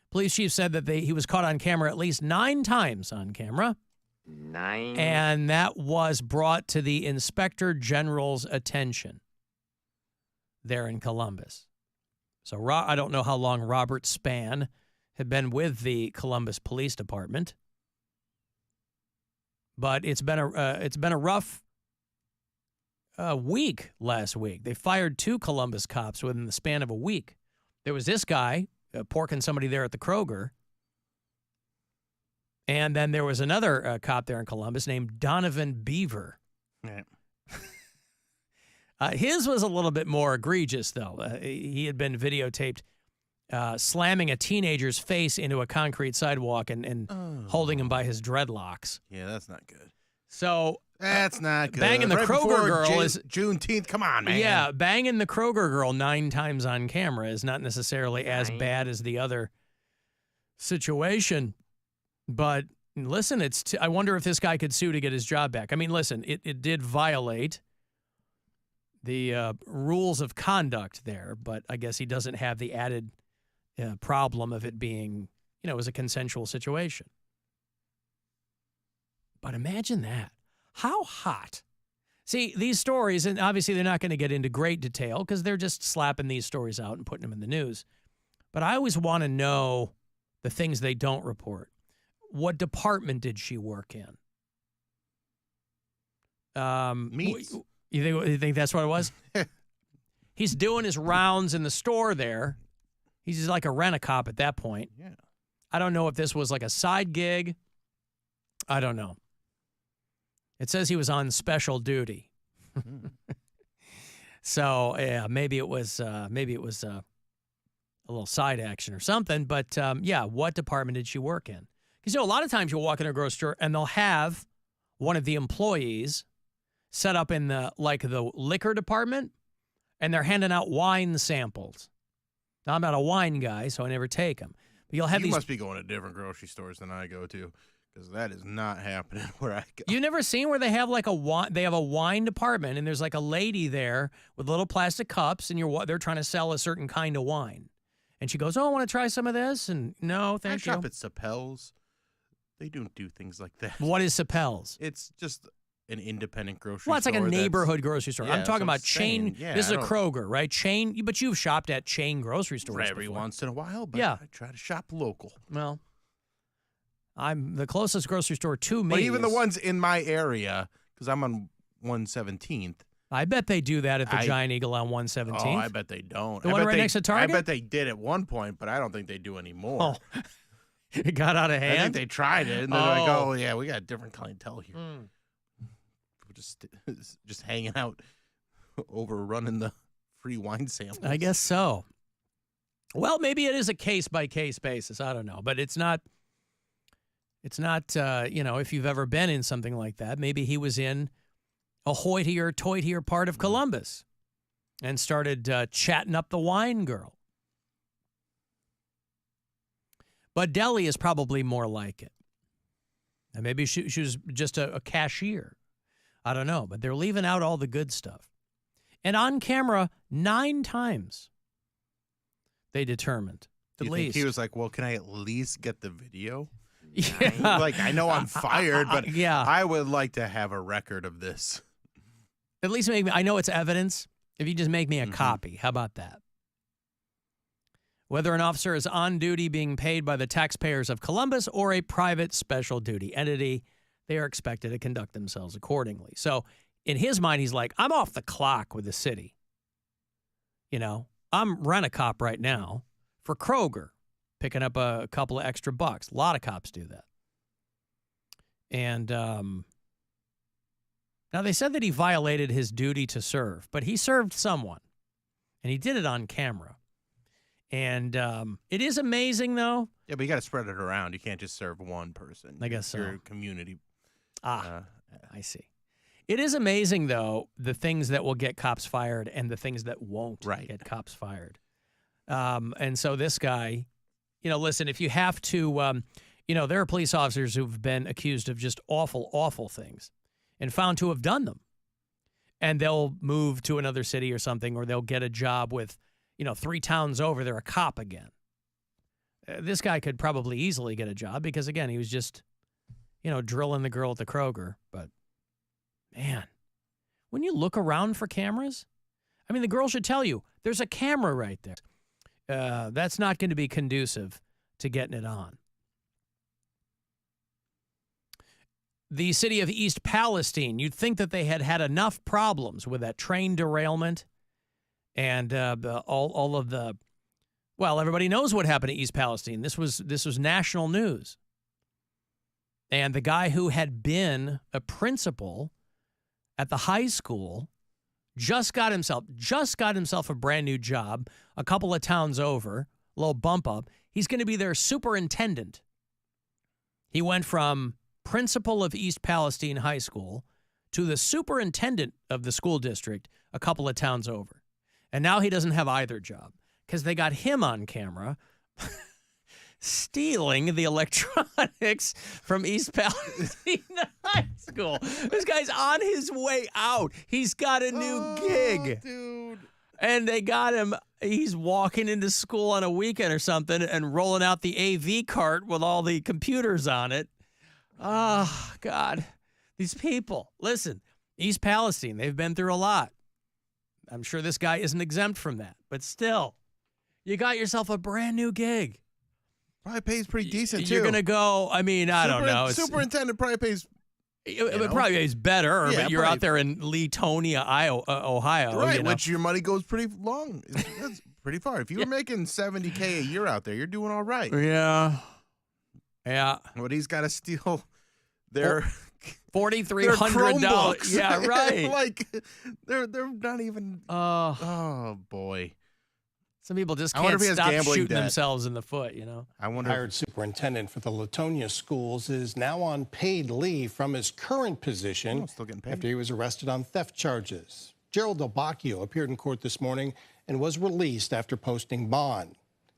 A: Police chief said that he was caught on camera at least 9 times on camera.
E: 9?
A: And that was brought to the Inspector General's attention there in Columbus. So I don't know how long Robert Spann had been with the Columbus Police Department, but it's been a rough week last week. They fired 2 Columbus cops within the span of a week. There was this guy porking somebody there at the Kroger. And then there was another cop there in Columbus named Donovan Beaver.
B: Right.
A: His was a little bit more egregious, though. He had been videotaped slamming a teenager's face into a concrete sidewalk and holding him by his dreadlocks.
B: Yeah, that's not good.
A: So
B: that's not good.
A: Banging the
B: Right
A: Kroger
B: before
A: girl is
B: Juneteenth. Come on, man.
A: Yeah, banging the Kroger girl 9 times on camera is not necessarily as bad as the other situation. But listen, I wonder if this guy could sue to get his job back. I mean, listen, it did violate the rules of conduct there, but I guess he doesn't have the added problem of it being, it was a consensual situation. But imagine that. How hot. See, these stories, and obviously they're not going to get into great detail because they're just slapping these stories out and putting them in the news. But I always want to know the things they don't report. What department did she work in?
B: Meats.
A: You think that's what it was? He's doing his rounds in the store there. He's like a rent-a-cop at that point.
B: Yeah.
A: I don't know if this was like a side gig. I don't know. It says he was on special duty. So, yeah, maybe it was a little side action or something. But, yeah, what department did she work in? Because, a lot of times you'll walk in a grocery store and they'll have one of the employees set up in the liquor department, and they're handing out wine samples. Now, I'm not a wine guy, so I never take them. But you'll have
B: you
A: these.
B: must be going to different grocery stores than I go to, because that is not happening where I go.
A: You never seen where they have they have a wine department, and there's like a lady there with little plastic cups, and they're trying to sell a certain kind of wine, and she goes, "Oh, I want to try some of this," and no, thank you.
B: I shop at Sapel's. They don't do things like that.
A: What is Sapel's?
B: It's just an independent grocery store.
A: Well, it's like a neighborhood grocery store.
B: Yeah,
A: I'm talking about chain.
B: Yeah,
A: this is a Kroger, right? Chain, but you've shopped at chain grocery stores
B: every
A: before.
B: once in a while, but
A: yeah.
B: I try to shop local.
A: Well, I'm the closest grocery store to me.
B: But even the ones in my area, because I'm on 117th.
A: I bet they do that at the Giant Eagle on 117th.
B: Oh, I bet they don't.
A: The one right next to Target?
B: I bet they did at one point, but I don't think they do anymore.
A: Oh. It got out of hand?
B: I think they tried it, and they're like, oh, yeah, we got a different clientele here. Just hanging out, overrunning the free wine samples.
A: I guess so. Well, maybe it is a case-by-case basis. I don't know. But it's not, if you've ever been in something like that, maybe he was in a hoitier part of Columbus and started chatting up the wine girl. But Delhi is probably more like it. And maybe she was just a cashier. I don't know. But they're leaving out all the good stuff. And on camera, 9 times they determined.
B: Do you think he was like, well, can I at least get the video?
A: Yeah.
B: Like, I know I'm fired, but
A: yeah.
B: I would like to have a record of this.
A: At least I know it's evidence. If you just make me a copy, how about that? Whether an officer is on duty being paid by the taxpayers of Columbus or a private special duty entity, they are expected to conduct themselves accordingly. So in his mind, he's like, I'm off the clock with the city. I'm rent-a-cop right now for Kroger, picking up a couple of extra bucks. A lot of cops do that. And now they said that he violated his duty to serve, but he served someone, and he did it on camera. And it is amazing, though.
B: Yeah, but you got to spread it around. You can't just serve one person.
A: I guess so.
B: Your community.
A: I see. It is amazing, though, the things that will get cops fired and the things that won't get cops fired. And so this guy, listen, if you have to, there are police officers who've been accused of just awful, awful things and found to have done them. And they'll move to another city or something, or they'll get a job with, 3 towns over, they're a cop again. This guy could probably easily get a job because, again, he was just, drilling the girl at the Kroger. But, man, when you look around for cameras, I mean, the girl should tell you, there's a camera right there. That's not going to be conducive to getting it on. The city of East Palestine, you'd think that they had enough problems with that train derailment and all of the, well, everybody knows what happened to East Palestine. This was national news. And the guy who had been a principal at the high school just got himself a brand new job a couple of towns over, a little bump up. He's going to be their superintendent. He went from principal of East Palestine High School to the superintendent of the school district a couple of towns over. And now he doesn't have either job because they got him on camera stealing the electronics from East Palestine High School. This guy's on his way out. He's got a new gig.
B: Dude.
A: And they got him. He's walking into school on a weekend or something and rolling out the AV cart with all the computers on it. Oh, God. These people. Listen, East Palestine, they've been through a lot. I'm sure this guy isn't exempt from that. But still, you got yourself a brand new gig.
B: Probably pays pretty decent, too.
A: You're going to go, I mean, I don't know.
B: Superintendent probably pays...
A: It probably pays better, but you're out there in Leetonia, Ohio.
B: Right, which your money goes pretty long. That's pretty far. If you were making $70K a year out there, you're doing all right.
A: Yeah. Yeah.
B: But he's got to steal their
A: $4,300. Yeah, right.
B: Like they're not even. Oh boy.
A: Some people just can't stop shooting themselves in the foot.
B: I wonder.
E: Hired superintendent for the Latonia schools is now on paid leave from his current position
B: still getting paid.
E: after he was arrested on theft charges. Gerald Del Bacchio appeared in court this morning and was released after posting bond.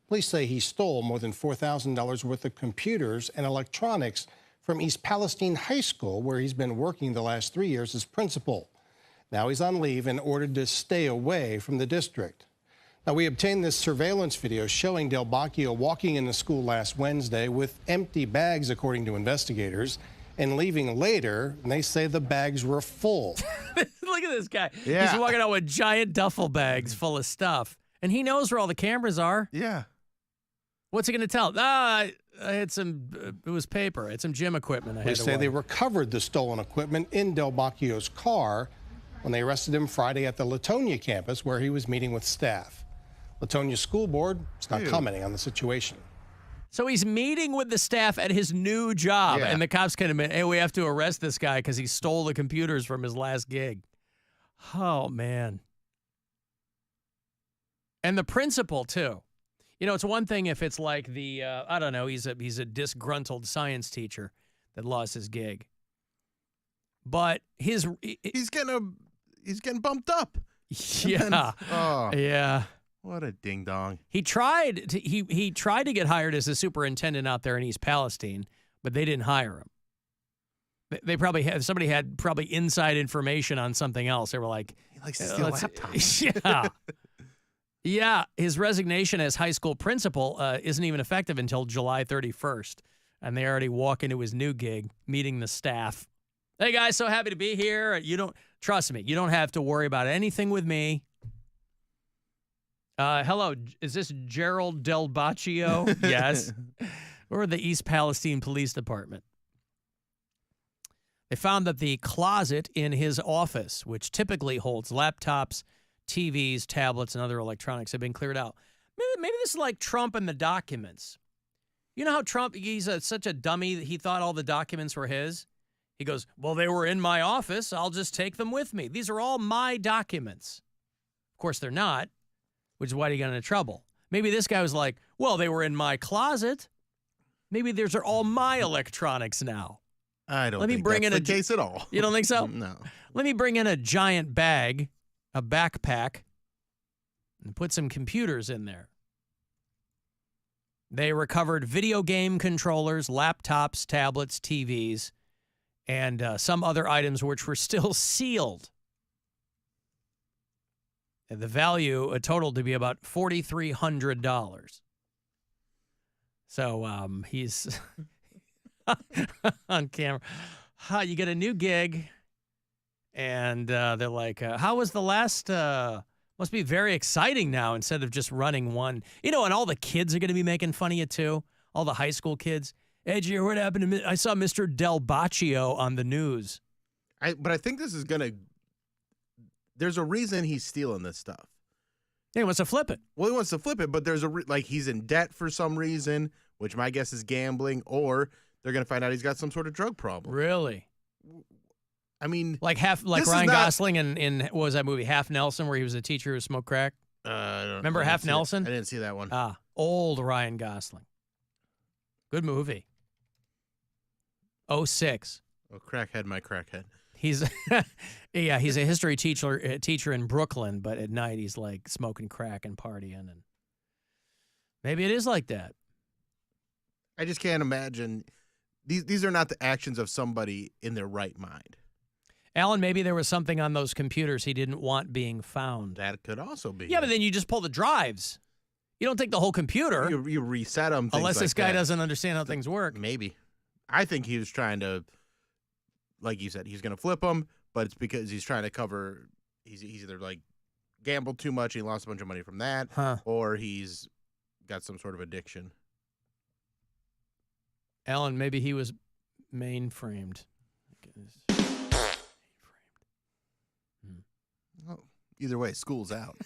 E: Police say he stole more than $4,000 worth of computers and electronics from East Palestine High School, where he's been working the last 3 years as principal. Now he's on leave and ordered to stay away from the district. Now, we obtained this surveillance video showing Del Bacchio walking into school last Wednesday with empty bags, according to investigators, and leaving later, and they say the bags were full.
A: Look at this guy.
B: Yeah.
A: He's walking out with giant duffel bags full of stuff, and he knows where all the cameras are.
B: Yeah.
A: What's he going to tell? I had some, it was paper. I had some gym equipment.
E: They say they recovered the stolen equipment in Del Bacchio's car when they arrested him Friday at the Latonia campus, where he was meeting with staff. Latonia School Board is not commenting on the situation.
A: So he's meeting with the staff at his new job, and the cops kind of, hey, we have to arrest this guy because he stole the computers from his last gig. Oh, man. And the principal, too. It's one thing if it's like the, I don't know, he's a disgruntled science teacher that lost his gig. But he's
B: getting bumped up.
A: Yeah. Yeah.
B: What a ding dong.
A: He tried to get hired as a superintendent out there in East Palestine, but they didn't hire him. They probably had probably inside information on something else. They were like,
B: he likes to steal laptops.
A: Yeah. Yeah, his resignation as high school principal isn't even effective until July 31st. And they already walk into his new gig, meeting the staff. Hey, guys, so happy to be here. Trust me, you don't have to worry about anything with me. Hello, is this Gerald Del Bacchio? Yes. Or the East Palestine Police Department. They found that the closet in his office, which typically holds laptops, TVs, tablets, and other electronics, have been cleared out. Maybe this is like Trump and the documents. You know how Trump, he's such a dummy that he thought all the documents were his? He goes, well, they were in my office. I'll just take them with me. These are all my documents. Of course, they're not, which is why he got into trouble. Maybe this guy was like, well, they were in my closet. Maybe these are all my electronics now.
B: I don't think that's the case at all.
A: You don't think so?
B: No.
A: Let me bring in a giant bag, a backpack, and put some computers in there. They recovered video game controllers, laptops, tablets, TVs, and some other items which were still sealed. And the value totaled to be about $4,300. So he's on camera. You get a new gig, and they're like, how was the last... must be very exciting now instead of just running one. You know, and all the kids are going to be making fun of you, too. All the high school kids. Hey, did you hear what happened to me? I saw Mr. Del Baccio on the news.
B: But I think this is going to... There's a reason he's stealing this stuff.
A: Yeah, he wants to flip it.
B: Well, he wants to flip it, but there's he's in debt for some reason, which my guess is gambling, or they're going to find out he's got some sort of drug problem.
A: Really?
B: I mean,
A: like Ryan Gosling in what was that movie, Half Nelson, where he was a teacher who smoked crack? Remember Half Nelson?
B: I didn't see that one.
A: Old Ryan Gosling. Good movie. 06.
B: Oh, crackhead, my crackhead.
A: He's he's a history teacher in Brooklyn, but at night he's like smoking crack and partying, and maybe it is like that.
B: I just can't imagine. These are not the actions of somebody in their right mind.
A: Alan, maybe there was something on those computers he didn't want being found.
B: That could also be.
A: Yeah, but then you just pull the drives. You don't take the whole computer.
B: You reset them.
A: Unless this guy doesn't understand how things work.
B: Maybe. I think he was trying to, like you said, he's going to flip them, but it's because he's trying to cover, he's either like gambled too much and he lost a bunch of money from that, or he's got some sort of addiction.
A: Alan, maybe he was mainframed.
B: Well, either way, school's out.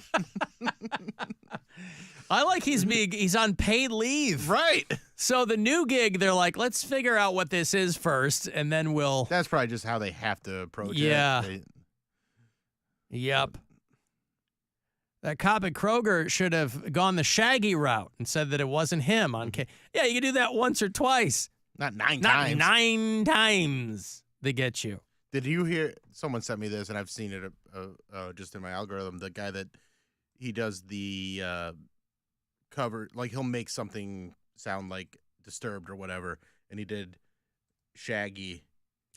A: I like he's on paid leave.
B: Right.
A: So the new gig, they're like, let's figure out what this is first, and then we'll...
B: That's probably just how they have to approach it.
A: Yeah. Yep. That cop at Kroger should have gone the Shaggy route and said that it wasn't him on Yeah, you can do that once or twice.
B: Not 9
A: times.
B: Not
A: 9 times they get you.
B: Did you hear, someone sent me this, and I've seen it just in my algorithm, the guy that he does the cover, like he'll make something sound like Disturbed or whatever, and he did Shaggy.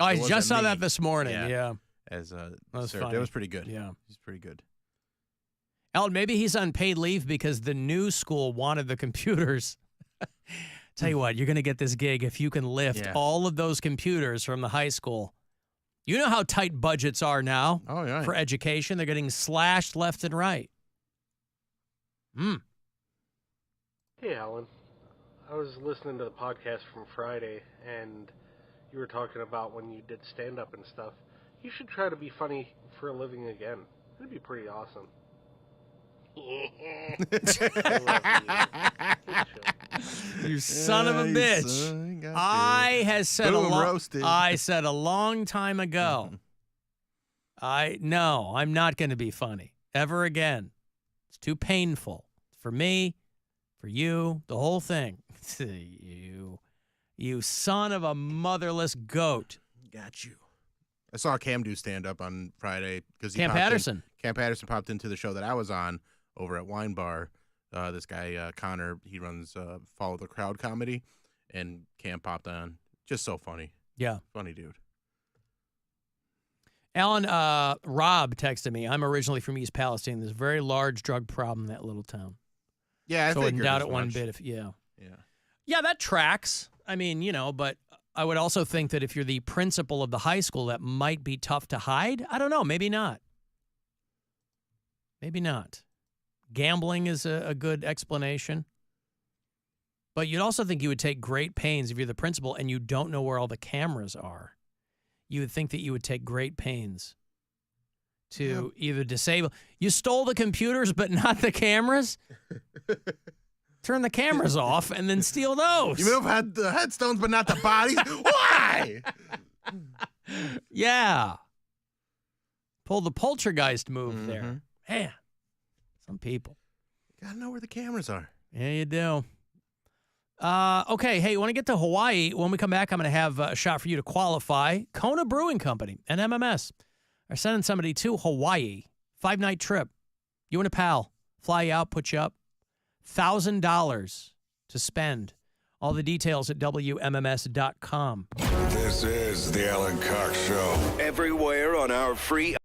A: Oh, I just saw that this morning, yeah.
B: As
A: that was
B: Disturbed.
A: funny.
B: It was pretty good.
A: Yeah.
B: He's pretty good.
A: Alan, maybe he's on paid leave because the new school wanted the computers. Tell you what, you're going to get this gig if you can lift all of those computers from the high school. You know how tight budgets are now for education? They're getting slashed left and right.
G: Hey, Alan. I was listening to the podcast from Friday, and you were talking about when you did stand-up and stuff. You should try to be funny for a living again. That'd be pretty awesome.
A: You son of a bitch. I said a long time ago. No, I'm not going to be funny ever again. It's too painful for me, for you, the whole thing. You son of a motherless goat.
B: Got you. I saw Cam do stand-up on Friday.
A: Cam Patterson.
B: Cam Patterson popped into the show that I was on over at Wine Bar. This guy, Connor, he runs Follow the Crowd comedy, and Cam popped on. Just so funny.
A: Yeah.
B: Funny dude.
A: Alan, Rob texted me. I'm originally from East Palestine. There's a very large drug problem in that little town.
B: Yeah, I
A: so I
B: figured
A: doubt
B: as
A: it one
B: much.
A: bit.
B: Yeah.
A: Yeah, that tracks. I mean, but I would also think that if you're the principal of the high school, that might be tough to hide. I don't know. Maybe not. Maybe not. Gambling is a good explanation. But you'd also think you would take great pains if you're the principal and you don't know where all the cameras are. You would think that you would take great pains to either disable. You stole the computers but not the cameras? Turn the cameras off and then steal those.
B: You move the headstones but not the bodies? Why?
A: Yeah. Pull the poltergeist move there. Man, some people.
B: You got to know where the cameras are.
A: Yeah, you do. Okay, hey, you want to get to Hawaii? When we come back, I'm going to have a shot for you to qualify. Kona Brewing Company and MMS are sending somebody to Hawaii. 5-night trip. You and a pal. Fly you out, put you up. $1,000 to spend. All the details at WMMS.com.
F: This is the Alan Cox Show.
D: Everywhere on our free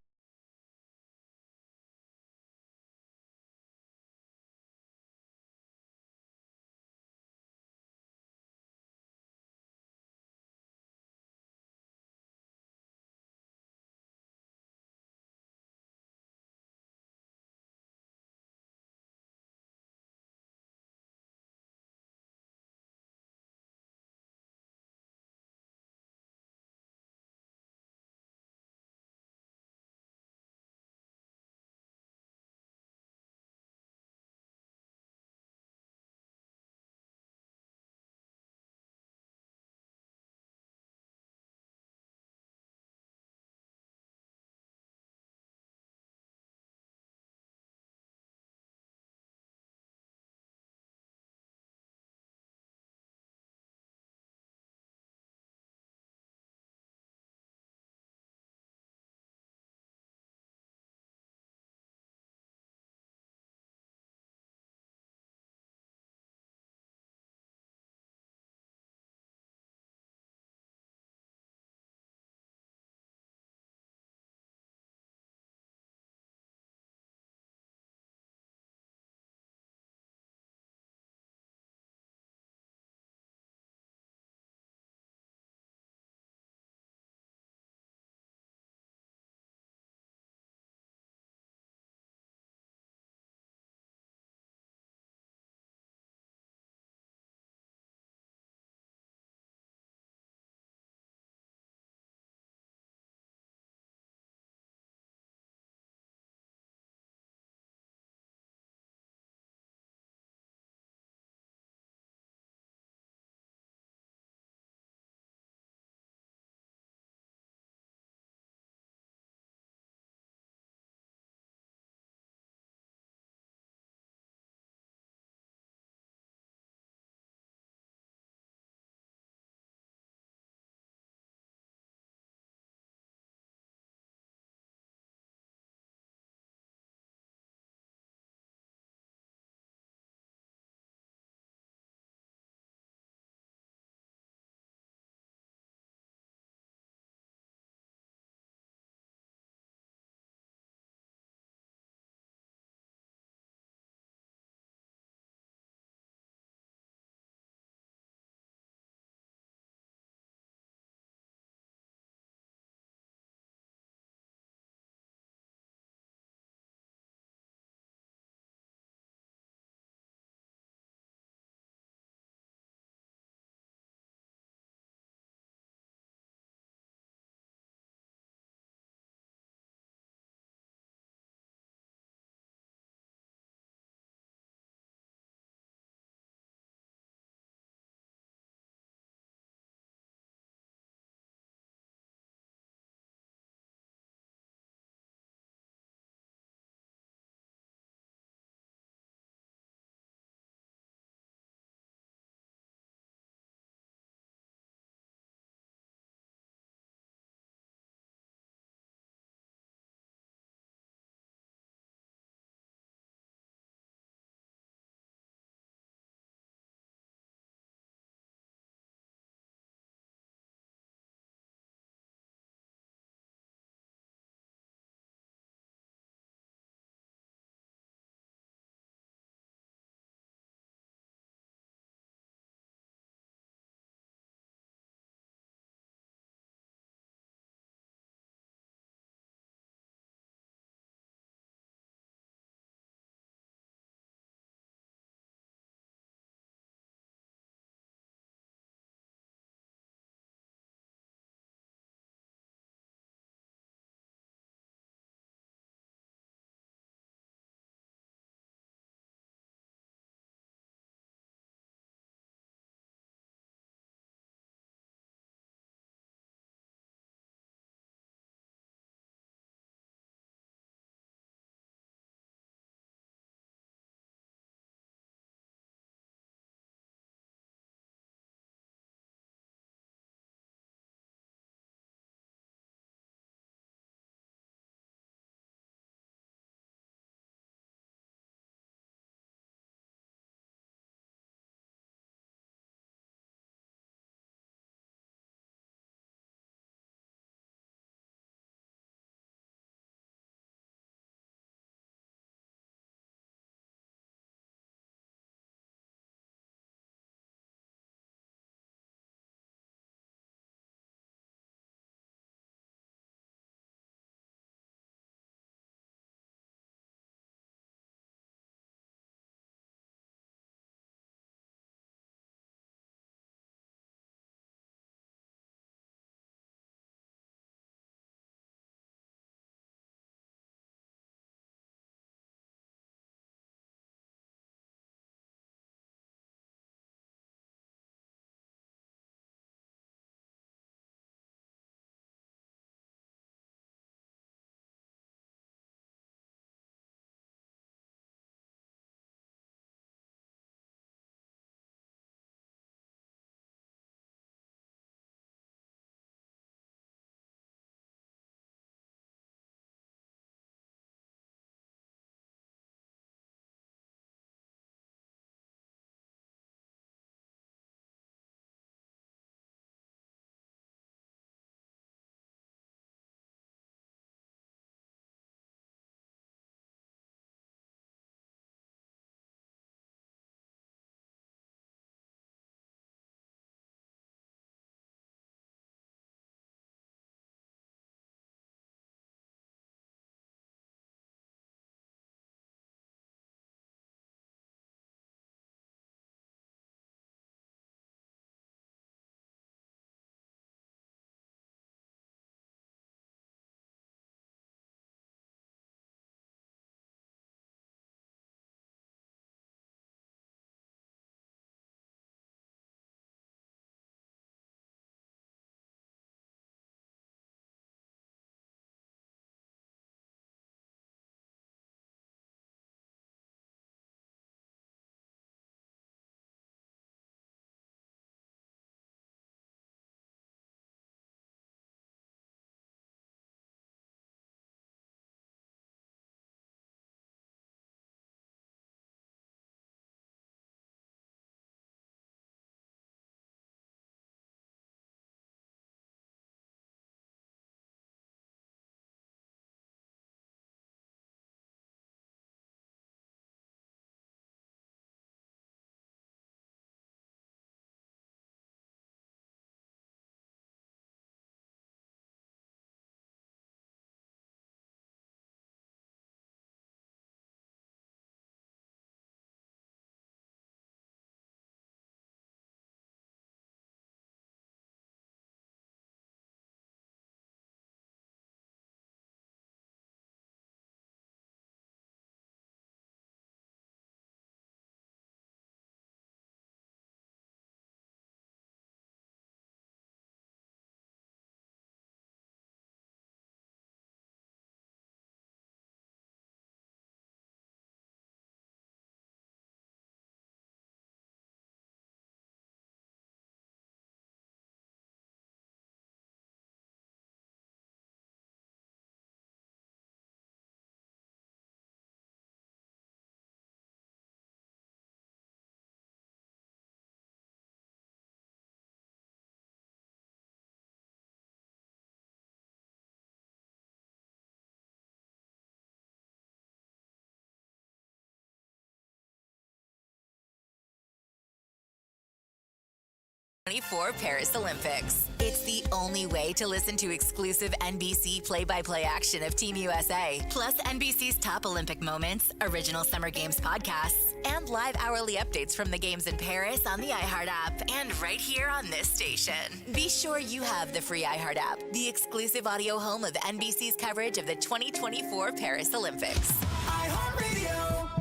L: 2024 Paris Olympics. It's the only way to listen to exclusive NBC play-by-play action of Team USA, plus NBC's top Olympic moments, original Summer Games podcasts, and live hourly updates from the games in Paris on the iHeart app and right here on this station. Be sure you have the free iHeart app, the exclusive audio home of NBC's coverage of the 2024 Paris Olympics.
V: iHeartRadio.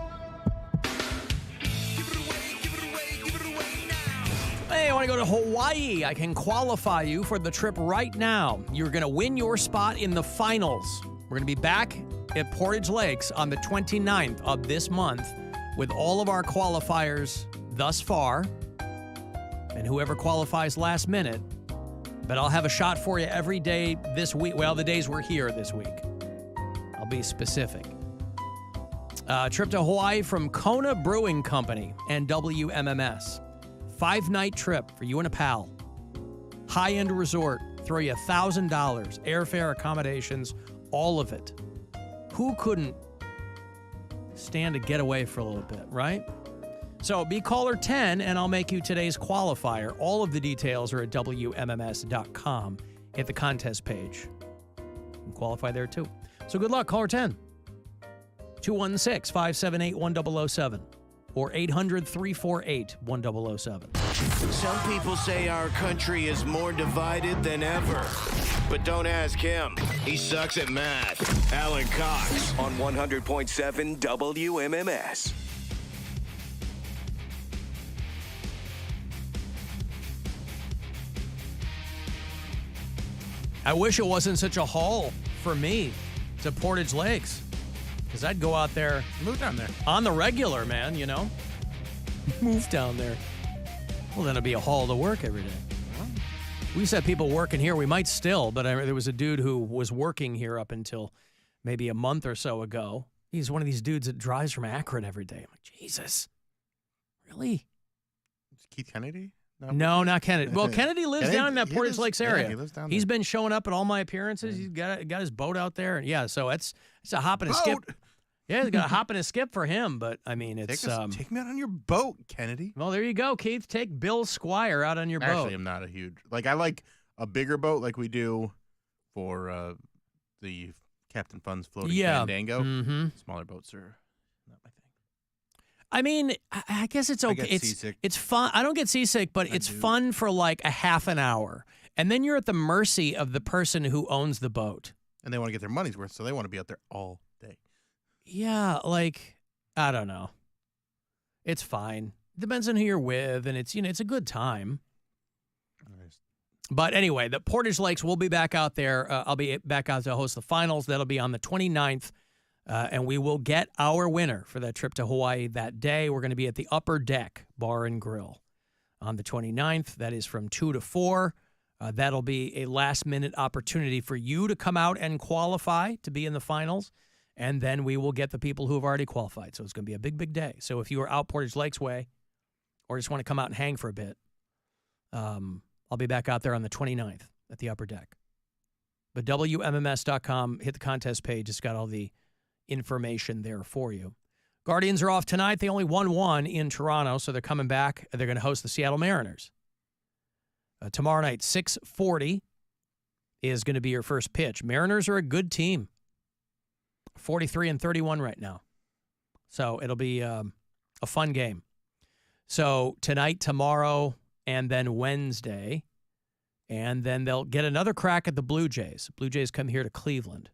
A: Hey, I want to go to Hawaii. I can qualify you for the trip right now. You're going to win your spot in the finals. We're going to be back at Portage Lakes on the 29th of this month with all of our qualifiers thus far. And whoever qualifies last minute. But I'll have a shot for you every day this week. Well, the days we're here this week. I'll be specific. Trip to Hawaii from Kona Brewing Company and WMMS. 5-night trip for you and a pal. High-end resort. Throw you $1,000. Airfare, accommodations, all of it. Who couldn't stand to get away for a little bit, right? So be caller 10 and I'll make you today's qualifier. All of the details are at WMMS.com. Hit the contest page. You can qualify there too. So good luck, caller 10. 216-578-1007. Or 800-348-1007.
U: Some people say our country is more divided than ever. But don't ask him. He sucks at math. Alan Cox
D: on 100.7 WMMS.
A: I wish it wasn't such a haul for me to Portage Lakes. Because I'd go out there.
B: Move down there.
A: On the regular, man, you know? Move down there. Well, then it'd be a haul to work every day. We used to have people working here. We might still, but there was a dude who was working here up until maybe a month or so ago. He's one of these dudes that drives from Akron every day. I'm like, Jesus. Really?
B: Keith Kennedy?
A: No, not Kennedy. Well, Kennedy lives down in that Portage Lakes area.
B: Yeah, he lives down there.
A: He's been showing up at all my appearances. He's got his boat out there. And yeah, so it's a hop and a skip. Yeah, he's got a hop and a skip for him, but I mean, it's
B: take me out on your boat, Kennedy.
A: Well, there you go, Keith. Take Bill Squire out on your boat.
B: Actually, I'm not a huge I like a bigger boat like we do for the Captain Fun's floating Fandango.
A: Mm-hmm.
B: Smaller boats are not my thing.
A: I mean, I guess it's okay.
B: I get seasick.
A: It's fun. I don't get seasick, but it's fun for like a half an hour. And then you're at the mercy of the person who owns the boat.
B: And they want to get their money's worth, so they want to be out there all day.
A: Yeah, like, I don't know. It's fine. Depends on who you're with, and it's a good time. But anyway, the Portage Lakes will be back out there. I'll be back out to host the finals. That'll be on the 29th. And we will get our winner for that trip to Hawaii that day. We're going to be at the Upper Deck Bar and Grill on the 29th. That is from 2 to 4. That'll be a last-minute opportunity for you to come out and qualify to be in the finals. And then we will get the people who have already qualified. So it's going to be a big, big day. So if you are out Portage Lakes way or just want to come out and hang for a bit, I'll be back out there on the 29th at the Upper Deck. But WMMS.com, hit the contest page. It's got all the information there for you. Guardians are off tonight. They only won one in Toronto, so they're coming back. They're going to host the Seattle Mariners. Tomorrow night, 6:40 is going to be your first pitch. Mariners are a good team. 43-31 right now. So it'll be a fun game. So tonight, tomorrow, and then Wednesday, and then they'll get another crack at the Blue Jays. Blue Jays come here to Cleveland.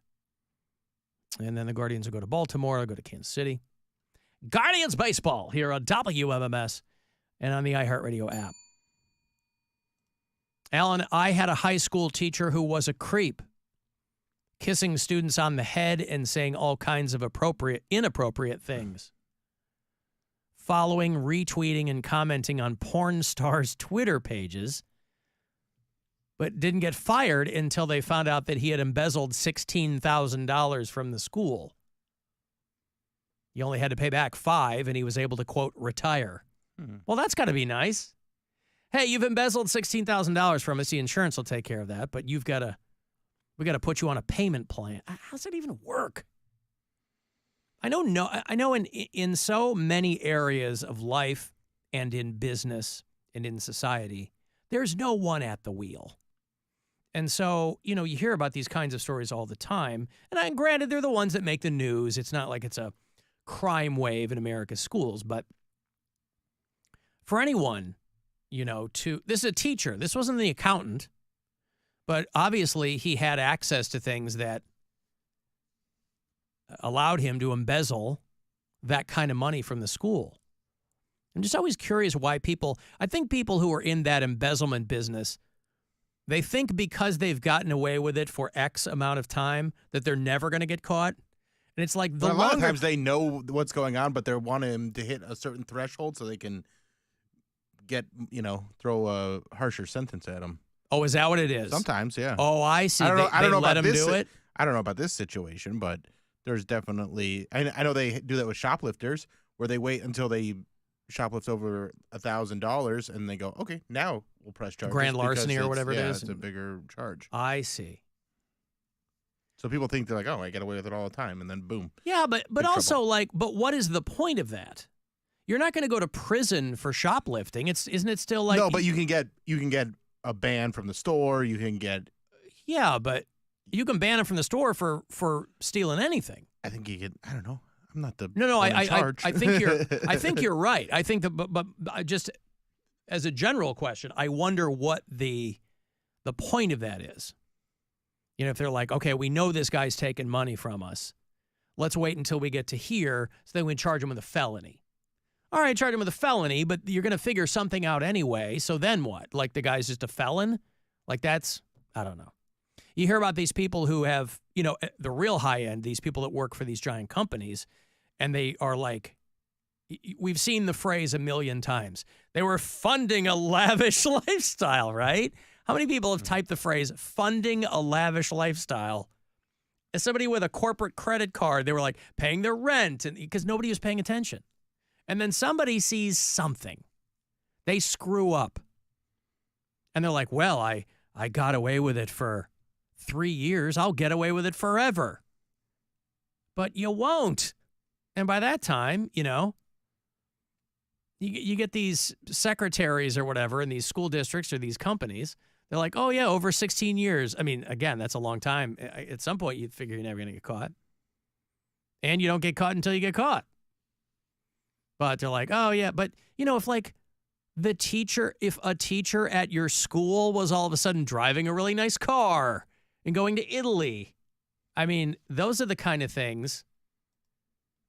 A: And then the Guardians will go to Baltimore. They'll go to Kansas City. Guardians baseball here on WMMS and on the iHeartRadio app. Alan, I had a high school teacher who was a creep, kissing students on the head and saying all kinds of inappropriate things. Following, retweeting, and commenting on porn stars' Twitter pages, but didn't get fired until they found out that he had embezzled $16,000 from the school. He only had to pay back $5,000, and he was able to, quote, retire. Well, that's got to be nice. Hey, you've embezzled $16,000 from us. The insurance will take care of that, but we got to put you on a payment plan. How's that even work? I know in so many areas of life and in business and in society, there's no one at the wheel. And so, you know, you hear about these kinds of stories all the time. And granted, they're the ones that make the news. It's not like it's a crime wave in America's schools. But for anyone, you know, this is a teacher. This wasn't the accountant. But obviously, he had access to things that allowed him to embezzle that kind of money from the school. I'm just always curious why I think people who are in that embezzlement business, they think because they've gotten away with it for X amount of time that they're never going to get caught. And it's like
B: a lot of times they know what's going on, but they want him to hit a certain threshold so they can throw a harsher sentence at him.
A: Oh, is that what it is?
B: Sometimes, yeah.
A: Oh, I see.
B: I don't know
A: let
B: about
A: him
B: this.
A: do it?
B: I don't know about this situation, but there's definitely. I know they do that with shoplifters, where they wait until they shoplift over $1,000, and they go, "Okay, now we'll press charges."
A: Grand larceny or whatever it is.
B: It's a bigger charge.
A: I see.
B: So people think they're like, "Oh, I get away with it all the time," and then boom.
A: Yeah, but also but what is the point of that? You're not going to go to prison for shoplifting. Isn't it still like
B: no? But you can get a ban from the store. You can get
A: but you can ban him from the store for stealing anything.
B: I think you could. I don't know. I'm not the
A: no.
B: in charge.
A: I think you're right. I think that, but I just as a general question, I wonder what the point of that is. You know, if they're like, okay, we know this guy's taking money from us, let's wait until we get to here so then we charge him with a felony. All right, charge him with a felony, but you're going to figure something out anyway. So then what? Like the guy's just a felon? Like that's, I don't know. You hear about these people who have, you know, the real high end, these people that work for these giant companies, and they are like, we've seen the phrase a million times. They were funding a lavish lifestyle, right? How many people have typed the phrase funding a lavish lifestyle? As somebody with a corporate credit card, they were like paying their rent because nobody was paying attention. And then somebody sees something. They screw up. And they're like, well, I got away with it for 3 years. I'll get away with it forever. But you won't. And by that time, you know, you get these secretaries or whatever in these school districts or these companies. They're like, oh, yeah, over 16 years. I mean, again, that's a long time. At some point, you'd figure you're never going to get caught. And you don't get caught until you get caught. But they're like, oh, yeah. But, you know, if a teacher at your school was all of a sudden driving a really nice car and going to Italy, I mean, those are the kind of things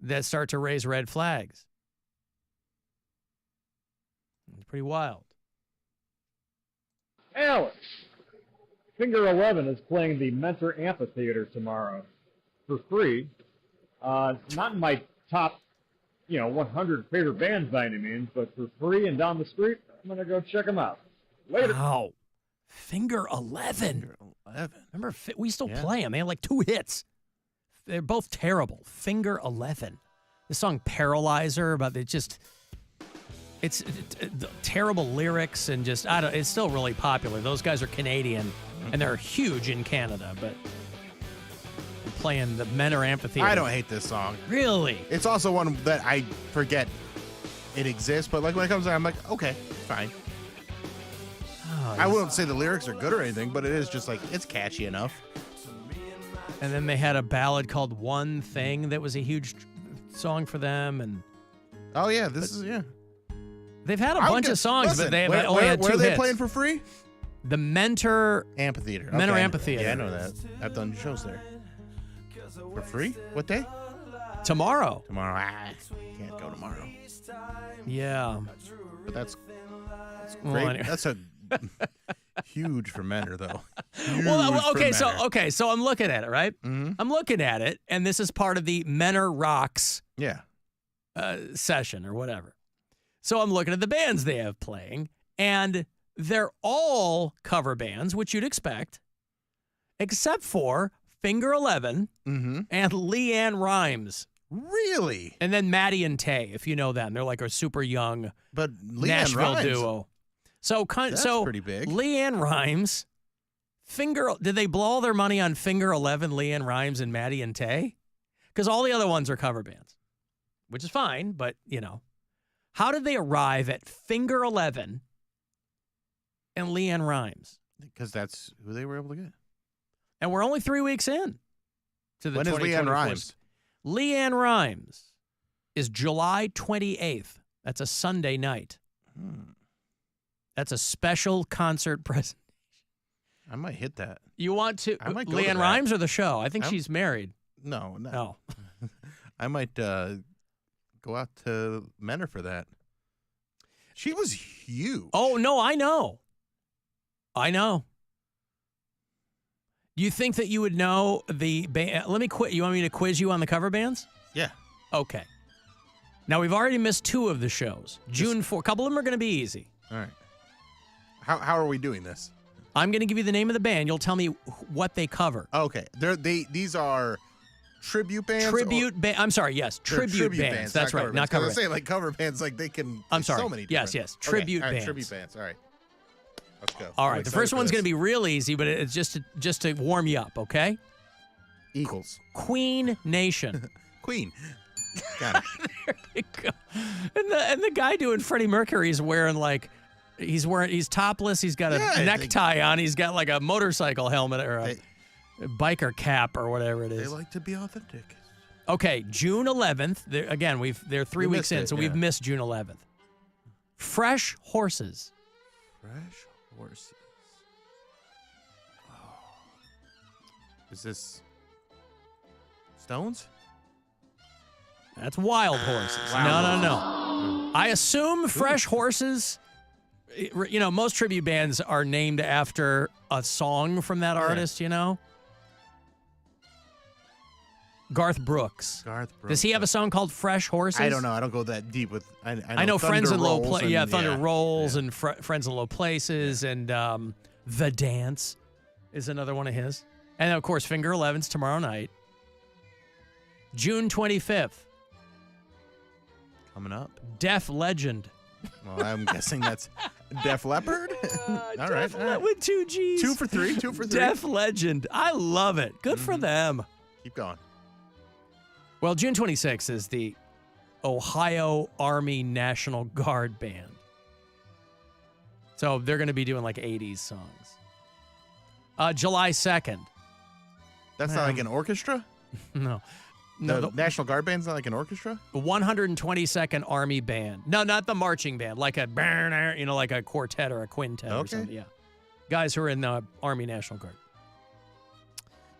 A: that start to raise red flags. It's pretty wild.
H: Alex, Finger 11 is playing the Mentor Amphitheater tomorrow for free. It's not in my top 100 favorite bands by any means, but for free and down the street, I'm going to go check them out. Later.
A: Wow. Finger 11.
B: Finger 11.
A: Remember, we still play them. They had like 2 hits. They're both terrible. Finger 11. The song Paralyzer, about it's terrible lyrics and just, it's still really popular. Those guys are Canadian and they're huge in Canada, but playing the Mentor Amphitheater.
B: I don't hate this song.
A: Really?
B: It's also one that I forget it exists, but like when it comes on, I'm like, okay, fine.
A: Oh,
B: I wouldn't say the lyrics are good or anything, but it is just like, it's catchy enough.
A: And then they had a ballad called One Thing that was a huge song for them. And
B: oh, yeah,
A: they've had a bunch of songs, but they've only had 2 hits.
B: Where are they playing for free?
A: The Mentor
B: Amphitheater.
A: Mentor
B: Okay.
A: Amphitheater.
B: Yeah, I know that. I've done shows there. For free? What day?
A: Tomorrow.
B: Can't go tomorrow.
A: Yeah.
B: But that's
A: Well,
B: great.
A: anyway.
B: That's a huge for Mentor, though.
A: Well, okay,
B: Huge for Mentor.
A: so I'm looking at it, right?
B: Mm-hmm.
A: I'm looking at it, and this is part of the Mentor Rocks session or whatever. So I'm looking at the bands they have playing, and they're all cover bands, which you'd expect, except for Finger 11 and Leanne Rimes.
B: Really?
A: And then Maddie and Tay, if you know them. They're like a super young
B: Leanne
A: Nashville
B: Rimes.
A: duo. So
B: That's pretty big.
A: Leanne Rimes, did they blow all their money on Finger 11, Leanne Rimes, and Maddie and Tay? Because all the other ones are cover bands, which is fine, but, how did they arrive at Finger 11 and Leanne Rimes.
B: Because that's who they were able to get.
A: And we're only 3 weeks in to the
B: When is Leanne
A: 2024
B: Rimes?
A: Leanne Rimes is July 28th. That's a Sunday night. That's a special concert present.
B: I might hit that.
A: You want to
B: I might go to
A: Leanne
B: that.
A: Rimes or the show? I think
B: I'm-
A: she's married.
B: No.
A: Oh.
B: I might go out to Menor for that. She was huge.
A: Oh, no, I know. Do you think that you would know the band? Let me quit. You want me to quiz you on the cover bands?
B: Yeah.
A: Okay. Now, we've already missed 2 of the shows. June 4. A couple of them are going to be easy.
B: All right. How are we doing this?
A: I'm going to give you the name of the band. You'll tell me what they cover.
B: Okay. These are tribute bands?
A: I'm sorry, yes.
B: They're
A: Tribute bands. That's right. Not cover
B: I
A: bands.
B: say like cover bands, like they can.
A: I'm sorry.
B: So many
A: Yes,
B: different-
A: yes. Tribute
B: all right,
A: bands.
B: Tribute bands. All right. Let's go.
A: All
B: I'm
A: right. The
B: excited
A: first
B: for
A: one's
B: this.
A: going to be real easy, but it's just to warm you up, okay?
B: Eagles.
A: Queen Nation.
B: Queen. Got it.
A: There you go. And the guy doing Freddie Mercury is wearing he's topless. He's got a necktie on. He's got like a motorcycle helmet or a biker cap or whatever it is.
B: They like to be authentic.
A: Okay, June 11th. They're 3
B: We
A: weeks
B: missed
A: in,
B: it,
A: so we've
B: yeah.
A: missed June 11th. Fresh Horses.
B: Fresh horses. Oh. Is this Stones?
A: That's Wild Horses. No. I assume Fresh Horses. You know, most tribute bands are named after a song from that artist. You know. Garth Brooks. Does he have a song called Fresh Horses?
B: I don't know. I don't go that deep with.
A: I know Friends in Low Places. Yeah, Thunder Rolls and Friends in Low Places and The Dance is another one of his. And of course, Finger 11's tomorrow night. June 25th.
B: Coming up.
A: Def Legend.
B: Well, I'm guessing that's Def Leppard. All right.
A: With 2 G's.
B: 2 for 3. 2 for 3.
A: Def Legend. I love it. Good for them.
B: Keep going.
A: Well, June 26th is the Ohio Army National Guard Band. So they're going to be doing like 80s songs. July 2nd.
B: That's not like an orchestra?
A: No.
B: The National Guard Band's not like an orchestra?
A: 122nd Army Band. No, not the marching band. Like a, like a quartet or a quintet or something. Yeah. Guys who are in the Army National Guard.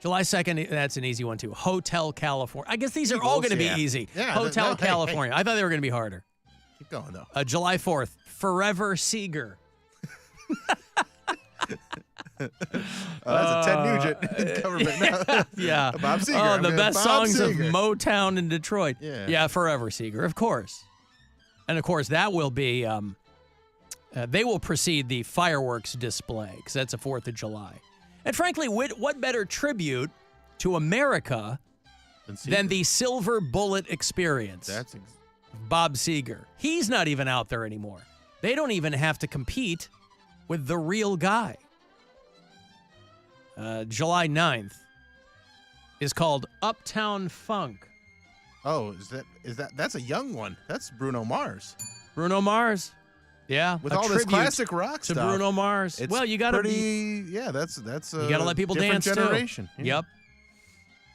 A: July 2nd, that's an easy one too. Hotel California. I guess these are all going to be easy.
B: Yeah,
A: Hotel California. I thought they were going to be harder.
B: Keep going, though.
A: July 4th, Forever Seeger.
B: That's a Ted Nugent cover band.
A: Yeah.
B: Bob Seger.
A: Oh, the best
B: Bob
A: songs
B: Seger.
A: of Motown in Detroit.
B: Yeah.
A: Forever Seeger, of course. And, of course, that will be, they will precede the fireworks display because that's the 4th of July. And, frankly, what better tribute to America than the Silver Bullet Experience?
B: That's
A: Bob Seger. He's not even out there anymore. They don't even have to compete with the real guy. July 9th is called Uptown Funk.
B: Oh, that's a young one. That's Bruno Mars.
A: Bruno Mars. Yeah.
B: With
A: a
B: all this
A: tribute
B: classic rock
A: to
B: stuff.
A: Bruno Mars.
B: It's
A: well, you got to
B: pretty. Yeah, that's
A: you got to let people
B: different
A: dance
B: generation.
A: too.
B: Yeah.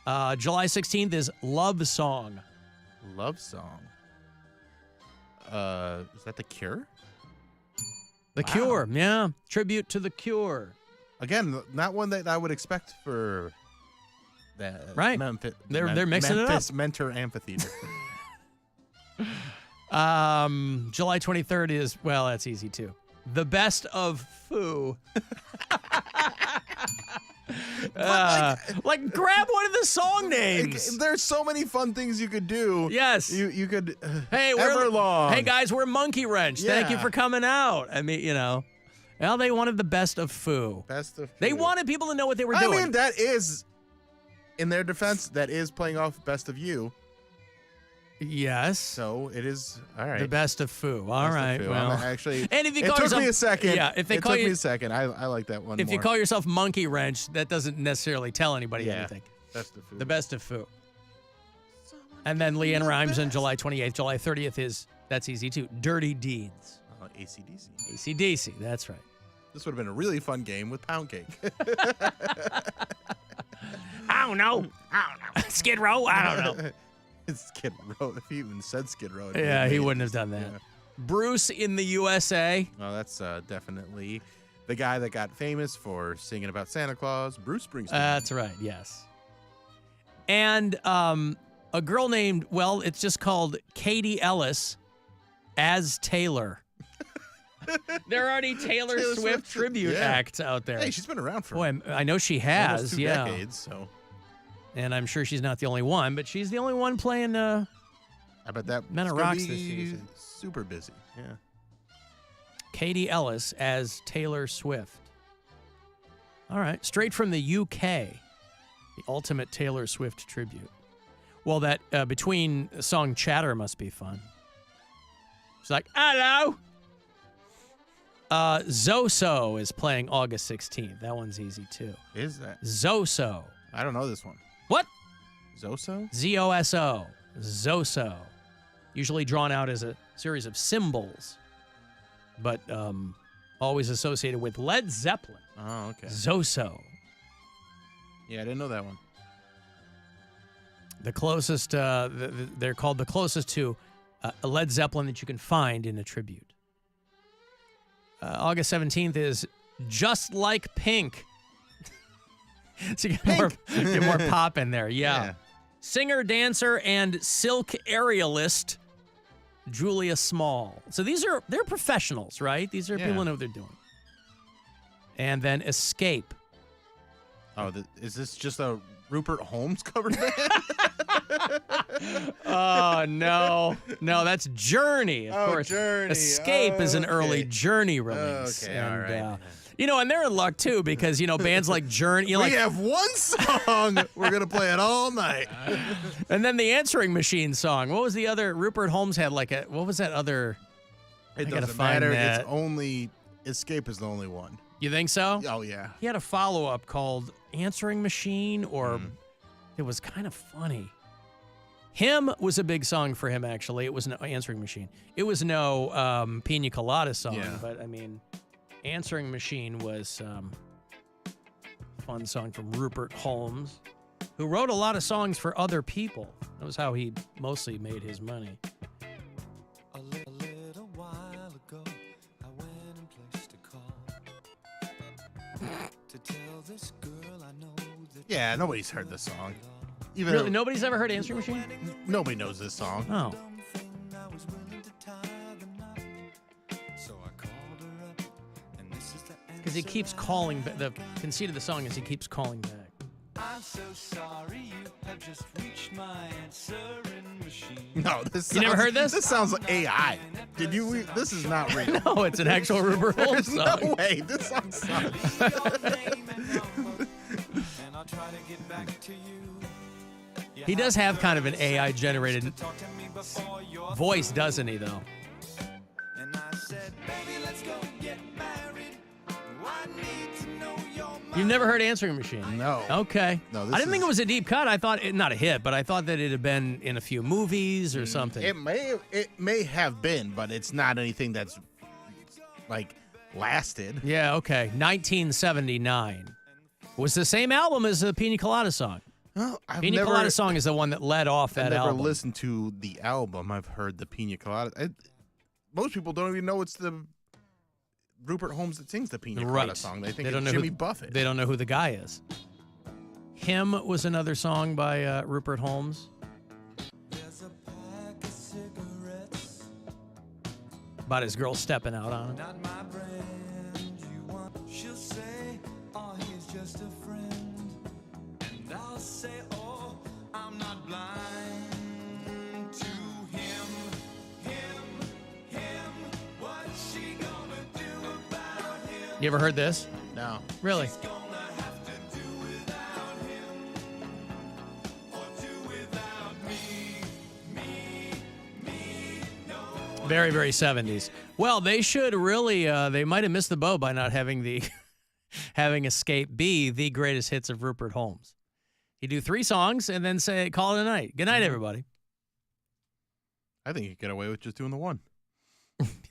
A: Yep. July 16th is Love Song.
B: Love Song. Is that The Cure?
A: The Cure, yeah. Tribute to The Cure.
B: Again, not one that I would expect for that.
A: Right. They're mixing it up.
B: Memphis Mentor Amphitheater.
A: July 23rd is, well, that's easy too. The Best of Foo. Like, grab one of the song names.
B: There's so many fun things you could do.
A: Yes.
B: You could.
A: Hey,
B: Everlong.
A: Hey, guys, we're Monkey Wrench. Thank you
B: Yeah.
A: for coming out. I mean, well, they wanted the Best of Foo.
B: Best of Foo.
A: They wanted people to know what they were doing.
B: I mean, that is, in their defense, that is playing off Best of You.
A: Yes.
B: So it is all right.
A: The Best of Foo. All
B: Best of
A: right.
B: Foo.
A: Well,
B: I'm actually,
A: and if you
B: it
A: call
B: took
A: yourself,
B: me a second.
A: Yeah. If they
B: it
A: call
B: took
A: you,
B: me a second. I like that one.
A: if
B: more.
A: you call yourself Monkey Wrench, that doesn't necessarily tell anybody anything.
B: Best of Foo.
A: The Best of Foo. And then Leanne Rimes on July 28th. July 30th is, that's easy too, Dirty Deeds.
B: AC/DC.
A: AC/DC, that's right.
B: This would have been a really fun game with Pound Cake.
A: I don't know. Skid Row? I don't know.
B: Skid Row. If he even said Skid Row.
A: Yeah, he wouldn't have done that.
B: Yeah.
A: Bruce in the USA.
B: Well, that's definitely the guy that got famous for singing about Santa Claus, Bruce Springsteen.
A: That's right, yes. And a girl named, well, it's just called Katie Ellis as Taylor. There are already Taylor Swift tribute acts out there.
B: Hey, she's been around for
A: Boy, I know she has,
B: almost 2 decades. So,
A: and I'm sure she's not the only one, but she's the only one playing.
B: I bet that
A: Men of Rocks this season.
B: Super busy. Yeah.
A: Katie Ellis as Taylor Swift. All right, straight from the UK, the ultimate Taylor Swift tribute. Well, that between song chatter must be fun. She's like, hello. Zoso is playing August 16th. That one's easy, too.
B: Is that?
A: Zoso.
B: I don't know this one.
A: What?
B: Zoso?
A: Z-O-S-O. Zoso. Usually drawn out as a series of symbols, but always associated with Led Zeppelin.
B: Oh, okay.
A: Zoso.
B: Yeah, I didn't know that one.
A: The closest, they're called the closest to a Led Zeppelin that you can find in a tribute. August 17th is Just Like Pink. So you get more pop in there. Yeah. Singer, dancer, and silk aerialist Julia Small. So they're professionals, right? These are people who know what they're doing. And then Escape.
B: Oh, is this just a Rupert Holmes cover band?
A: Oh, no. No, that's Journey, of course.
B: Journey.
A: Escape is an early Journey release.
B: Okay,
A: and,
B: all right.
A: And they're in luck, too, because, bands like Journey.
B: We have one song. We're going to play it all night.
A: And then the Answering Machine song. What was the other? Rupert Holmes had what was that other?
B: It doesn't matter. It's only, Escape is the only one.
A: You think so?
B: Oh, yeah.
A: He had a follow-up called Answering Machine, or it was kind of funny. Him was a big song for him, actually. It was no Answering Machine. It was no Pina Colada song, but, Answering Machine was a fun song from Rupert Holmes, who wrote a lot of songs for other people. That was how he mostly made his money.
V: A little while ago, I went and placed a call to tell this girl I know that.
B: Yeah, nobody's heard this song.
A: Really, nobody's ever heard Answering Machine?
B: Nobody knows this song.
A: Oh. Because he keeps calling. The conceit of the song is he keeps calling back.
V: I'm so sorry you have just reached my answering machine.
B: No, this.
A: You never heard this?
B: This sounds like AI. Did you? This is not real.
A: No, it's an actual Rupert Holmes
B: There's
A: song.
B: no way. This song sucks.
V: And I'll try to get back to you.
A: He does have kind of an AI-generated voice, doesn't he, though?
V: And I said, baby, let's go get married. I need to know your mind.
A: You've never heard Answering Machine?
B: No.
A: Okay.
B: No,
A: I didn't think it was a deep cut. I thought not a hit, but I thought that it had been in a few movies or something.
B: It may have been, but it's not anything that's like lasted.
A: Yeah. Okay. 1979 was the same album as the Pina Colada song.
B: Well,
A: Pina Colada song is the one that led off that
B: I've never
A: album.
B: listened to the album. I've heard the Pina Colada. Most people don't even know it's the Rupert Holmes that sings the Pina Colada song. They think it's Jimmy Buffett.
A: They don't know who the guy is. Him was another song by Rupert Holmes. About his girl stepping out on him.
V: Not my brand you want. She'll say, oh, he's just a friend. And I'll say, oh, I'm not blind to him. What's she gonna do about him?
A: You ever heard this?
B: No.
A: Really?
V: She's gonna have to do without him. Or do without me. No.
A: Very, very 70s. Well, they should really, they might have missed the boat by not having having Escape be the greatest hits of Rupert Holmes. You do 3 songs and then call it a night. Good night, everybody.
B: I think you get away with just doing the one.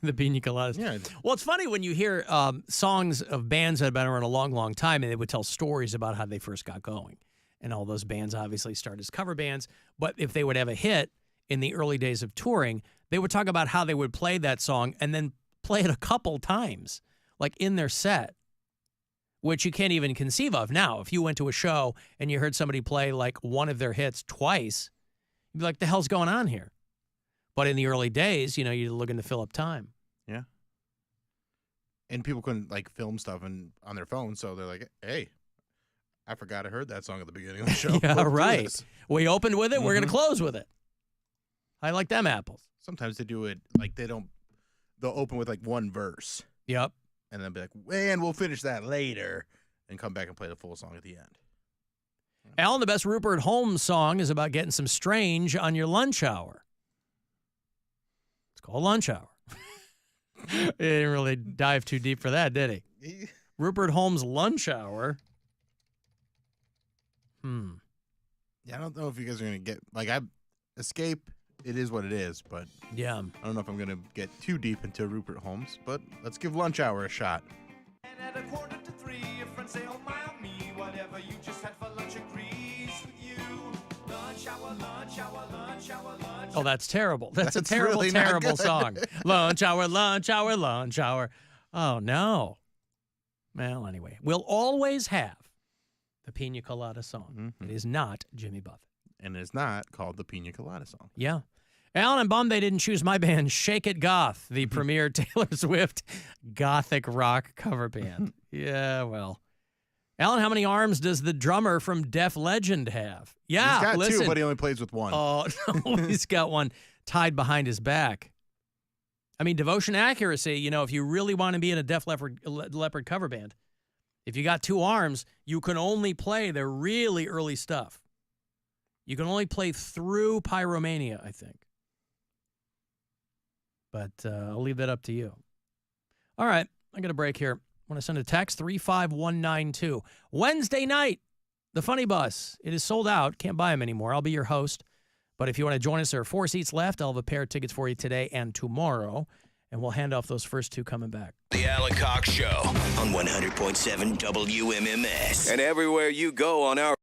A: The Pina Coladas.
B: Yeah.
A: Well, it's funny when you hear songs of bands that have been around a long, long time, and they would tell stories about how they first got going. And all those bands obviously start as cover bands. But if they would have a hit in the early days of touring, they would talk about how they would play that song and then play it a couple times, like in their set, which you can't even conceive of now. If you went to a show and you heard somebody play like one of their hits twice, you'd be like, the hell's going on here? But in the early days, you're looking to fill up time.
B: Yeah. And people couldn't like film stuff on their phone, so they're like, hey, I forgot I heard that song at the beginning of the show.
A: Yeah,
B: Let's do
A: right.
B: this.
A: We opened with it. We're going to close with it. I like them apples.
B: Sometimes they do it like they'll open with like one verse.
A: Yep.
B: And then be like, and we'll finish that later and come back and play the full song at the end.
A: Alan, the best Rupert Holmes song is about getting some strange on your lunch hour. It's called Lunch Hour. He didn't really dive too deep for that, did he? Rupert Holmes' Lunch Hour.
B: Yeah, I don't know if you guys are going to get, Escape, it is what it is, but
A: yeah,
B: I don't know if I'm going to get too deep into Rupert Holmes, but let's give Lunch Hour a shot.
V: And at 2:45, your friends say, oh, my, me, whatever you just had for lunch agrees with you. Lunch hour, lunch hour, lunch hour, lunch.
A: Oh, that's terrible. That's a
B: That's
A: terrible,
B: really not
A: terrible
B: good.
A: song. Lunch hour, lunch hour, lunch hour. Oh, no. Well, anyway, we'll always have the Pina Colada song. It is not Jimmy Buffett.
B: And it's not called the Pina Colada song.
A: Yeah. Alan, I'm bummed they didn't choose my band, Shake It Goth, the premier Taylor Swift gothic rock cover band. Yeah, well. Alan, how many arms does the drummer from Def Legend have? Yeah,
B: He's got
A: listen.
B: two, but he only plays with one.
A: Oh, no, he's got one tied behind his back. I mean, devotion accuracy, if you really want to be in a Def Leppard cover band, if you got two arms, you can only play their really early stuff. You can only play through Pyromania, I think. But I'll leave that up to you. All right, I got a break here. I want to send a text, 35192. Wednesday night, the Funny Bus. It is sold out. Can't buy them anymore. I'll be your host. But if you want to join us, there are 4 seats left. I'll have a pair of tickets for you today and tomorrow. And we'll hand off those first two coming back.
D: The Alan Cox Show on 100.7 WMMS. And everywhere you go on our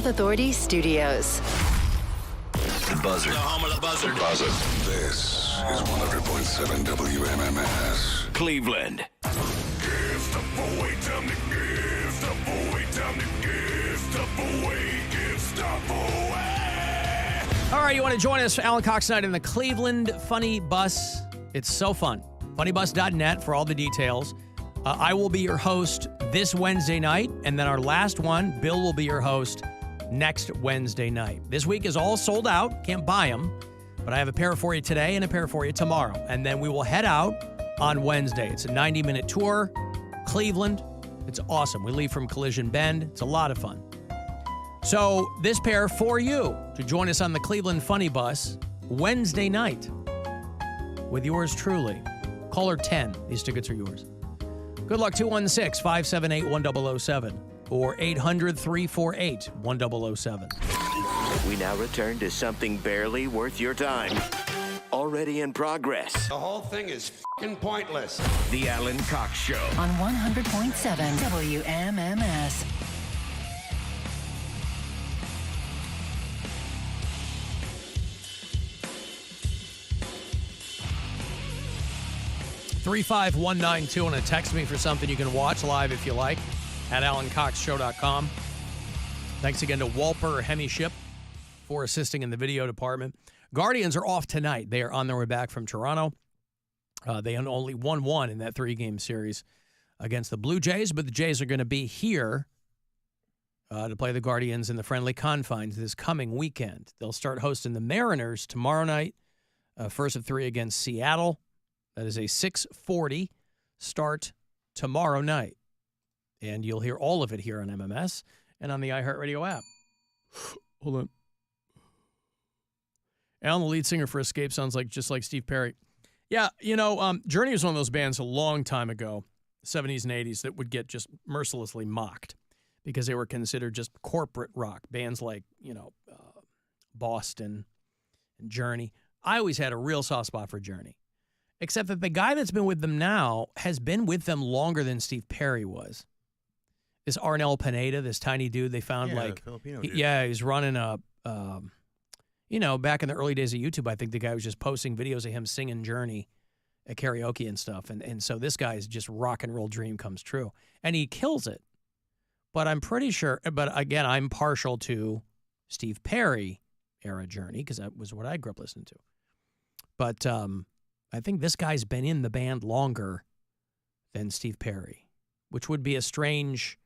I: South Authority Studios.
F: The Buzzard.
U: The home of the Buzzard.
F: Buzzard. This is 100.7 WMMS.
D: Cleveland.
F: Give stuff away, time to give stuff away, time to give stuff away, give stuff away.
A: All right, you want to join us, Alan Cox Night in the Cleveland Funny Bus. It's so fun. Funnybus.net for all the details. I will be your host this Wednesday night, and then our last one, Bill will be your host next Wednesday night. This week is all sold out. Can't buy them, but I have a pair for you today and a pair for you tomorrow. And then we will head out on Wednesday. It's a 90-minute tour, Cleveland. It's awesome. We leave from Collision Bend. It's a lot of fun. So this pair for you to join us on the Cleveland Funny Bus Wednesday night with yours truly. Caller 10. These tickets are yours. Good luck, 216-578-1007 or 800-348-1007.
D: We now return to something barely worth your time. Already in progress.
U: The whole thing is f***ing pointless.
D: The Alan Cox Show.
I: On 100.7 WMMS.
A: $35192 and text me for something you can watch live if you like at AlanCoxShow.com. Thanks again to Walper Hemiship for assisting in the video department. Guardians are off tonight. They are on their way back from Toronto. They only won one in that 3-game series against the Blue Jays, but the Jays are going to be here to play the Guardians in the friendly confines this coming weekend. They'll start hosting the Mariners tomorrow night, first of 3 against Seattle. That is a 6:40 start tomorrow night. And you'll hear all of it here on MMS and on the iHeartRadio app. Hold on. Alan, the lead singer for Escape, sounds like just like Steve Perry. Yeah, Journey was one of those bands a long time ago, 70s and 80s, that would get just mercilessly mocked because they were considered just corporate rock. Bands like, Boston and Journey. I always had a real soft spot for Journey. Except that the guy that's been with them now has been with them longer than Steve Perry was. This Arnel Pineda, this tiny dude they found
B: Filipino dude.
A: he's running a, back in the early days of YouTube, I think the guy was just posting videos of him singing Journey at karaoke and stuff. And so this guy's just rock and roll dream comes true. And he kills it. But I'm pretty sure, but again, I'm partial to Steve Perry era Journey because that was what I grew up listening to. But, I think this guy's been in the band longer than Steve Perry, which would be a strange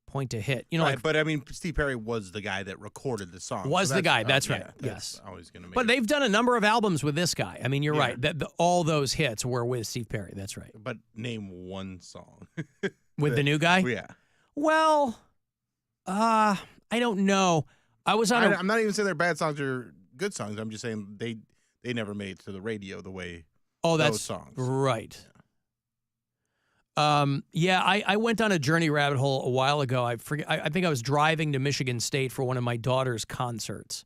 A: point to hit.
B: Right, but I mean, Steve Perry was the guy that recorded the song.
A: Was the guy, that's right.
B: That's
A: yes.
B: always going to make
A: But they've done a number of albums with this guy. I mean, you're
B: Yeah.
A: right. All those hits were with Steve Perry. That's right.
B: But name one song.
A: With the new guy?
B: Yeah.
A: Well, I don't know. I'm
B: not even saying they're bad songs or good songs. I'm just saying they never made it to the radio the way those songs.
A: Right. I went down a Journey rabbit hole a while ago. I think I was driving to Michigan State for one of my daughter's concerts.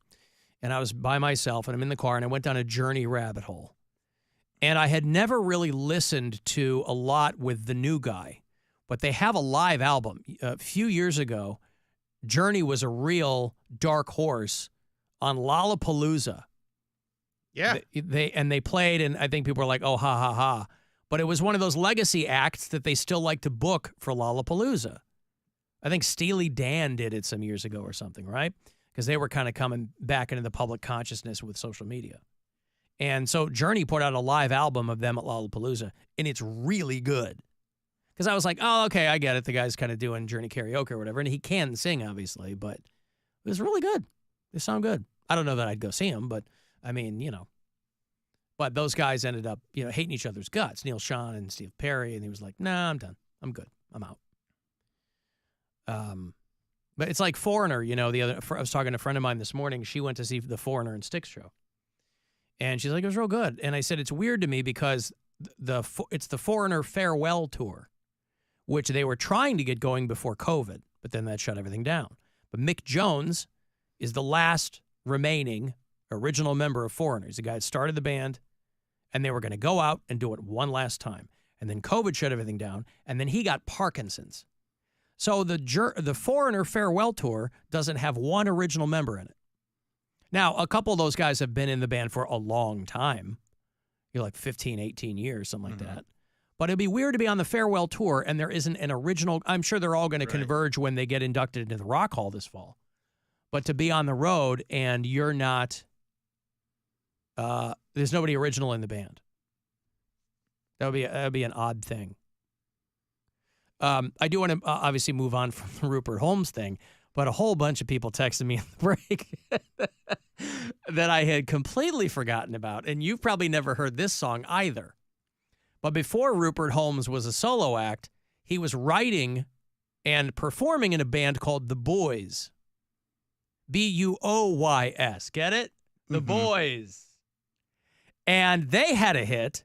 A: And I was by myself, and I'm in the car, and I went down a Journey rabbit hole. And I had never really listened to a lot with the new guy. But they have a live album. A few years ago, Journey was a real dark horse on Lollapalooza.
B: Yeah.
A: They played, and I think people were like, oh, ha, ha, ha. But it was one of those legacy acts that they still like to book for Lollapalooza. I think Steely Dan did it some years ago or something, right? Because they were kind of coming back into the public consciousness with social media. And so Journey put out a live album of them at Lollapalooza, and it's really good. Because I was like, oh, okay, I get it. The guy's kind of doing Journey karaoke or whatever, and he can sing, obviously, but it was really good. They sound good. I don't know that I'd go see him, but I mean, But those guys ended up, hating each other's guts, Neil Schon and Steve Perry, and he was like, nah, I'm done. I'm good. I'm out. But it's like Foreigner, I was talking to a friend of mine this morning. She went to see the Foreigner and Styx show. And she's like, it was real good. And I said, it's weird to me because it's the Foreigner farewell tour, which they were trying to get going before COVID, but then that shut everything down. But Mick Jones is the last remaining original member of Foreigner. He's the guy that started the band, and they were going to go out and do it one last time. And then COVID shut everything down, and then he got Parkinson's. So the Foreigner farewell tour doesn't have one original member in it. Now, a couple of those guys have been in the band for a long time. Like 15, 18 years, something like that. But it'd be weird to be on the farewell tour and there isn't an original. I'm sure they're all going to converge when they get inducted into the Rock Hall this fall. But to be on the road and you're not, there's nobody original in the band. That would be an odd thing. I do want to obviously move on from the Rupert Holmes thing, but a whole bunch of people texted me in the break that I had completely forgotten about. And you've probably never heard this song either. But before Rupert Holmes was a solo act, he was writing and performing in a band called The Boys. Buoys. Get it? The Boys. And they had a hit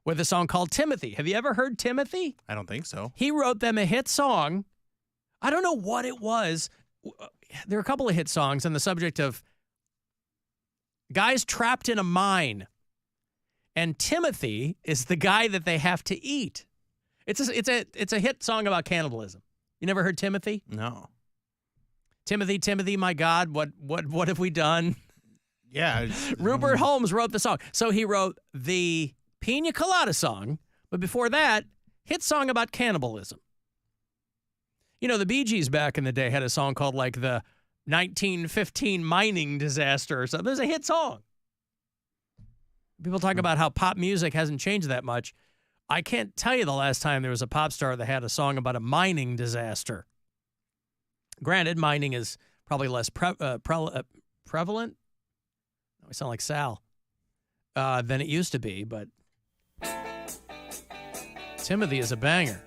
A: with a song called Timothy. Have you ever heard Timothy?
B: I don't think so.
A: He wrote them a hit song. I don't know what it was. There are a couple of hit songs on the subject of guys trapped in a mine. And Timothy is the guy that they have to eat. It's a hit song about cannibalism. You never heard Timothy?
B: No.
A: Timothy, Timothy, my God, what have we done?
B: Yeah.
A: Rupert Holmes wrote the song. So he wrote the Pina Colada song, but before that, hit song about cannibalism. You know, the Bee Gees back in the day had a song called like the 1915 mining disaster or something. It was a hit song. People talk about how pop music hasn't changed that much. I can't tell you the last time there was a pop star that had a song about a mining disaster. Granted, mining is probably less prevalent. I sound like Sal. Than it used to be, but Timothy is a banger.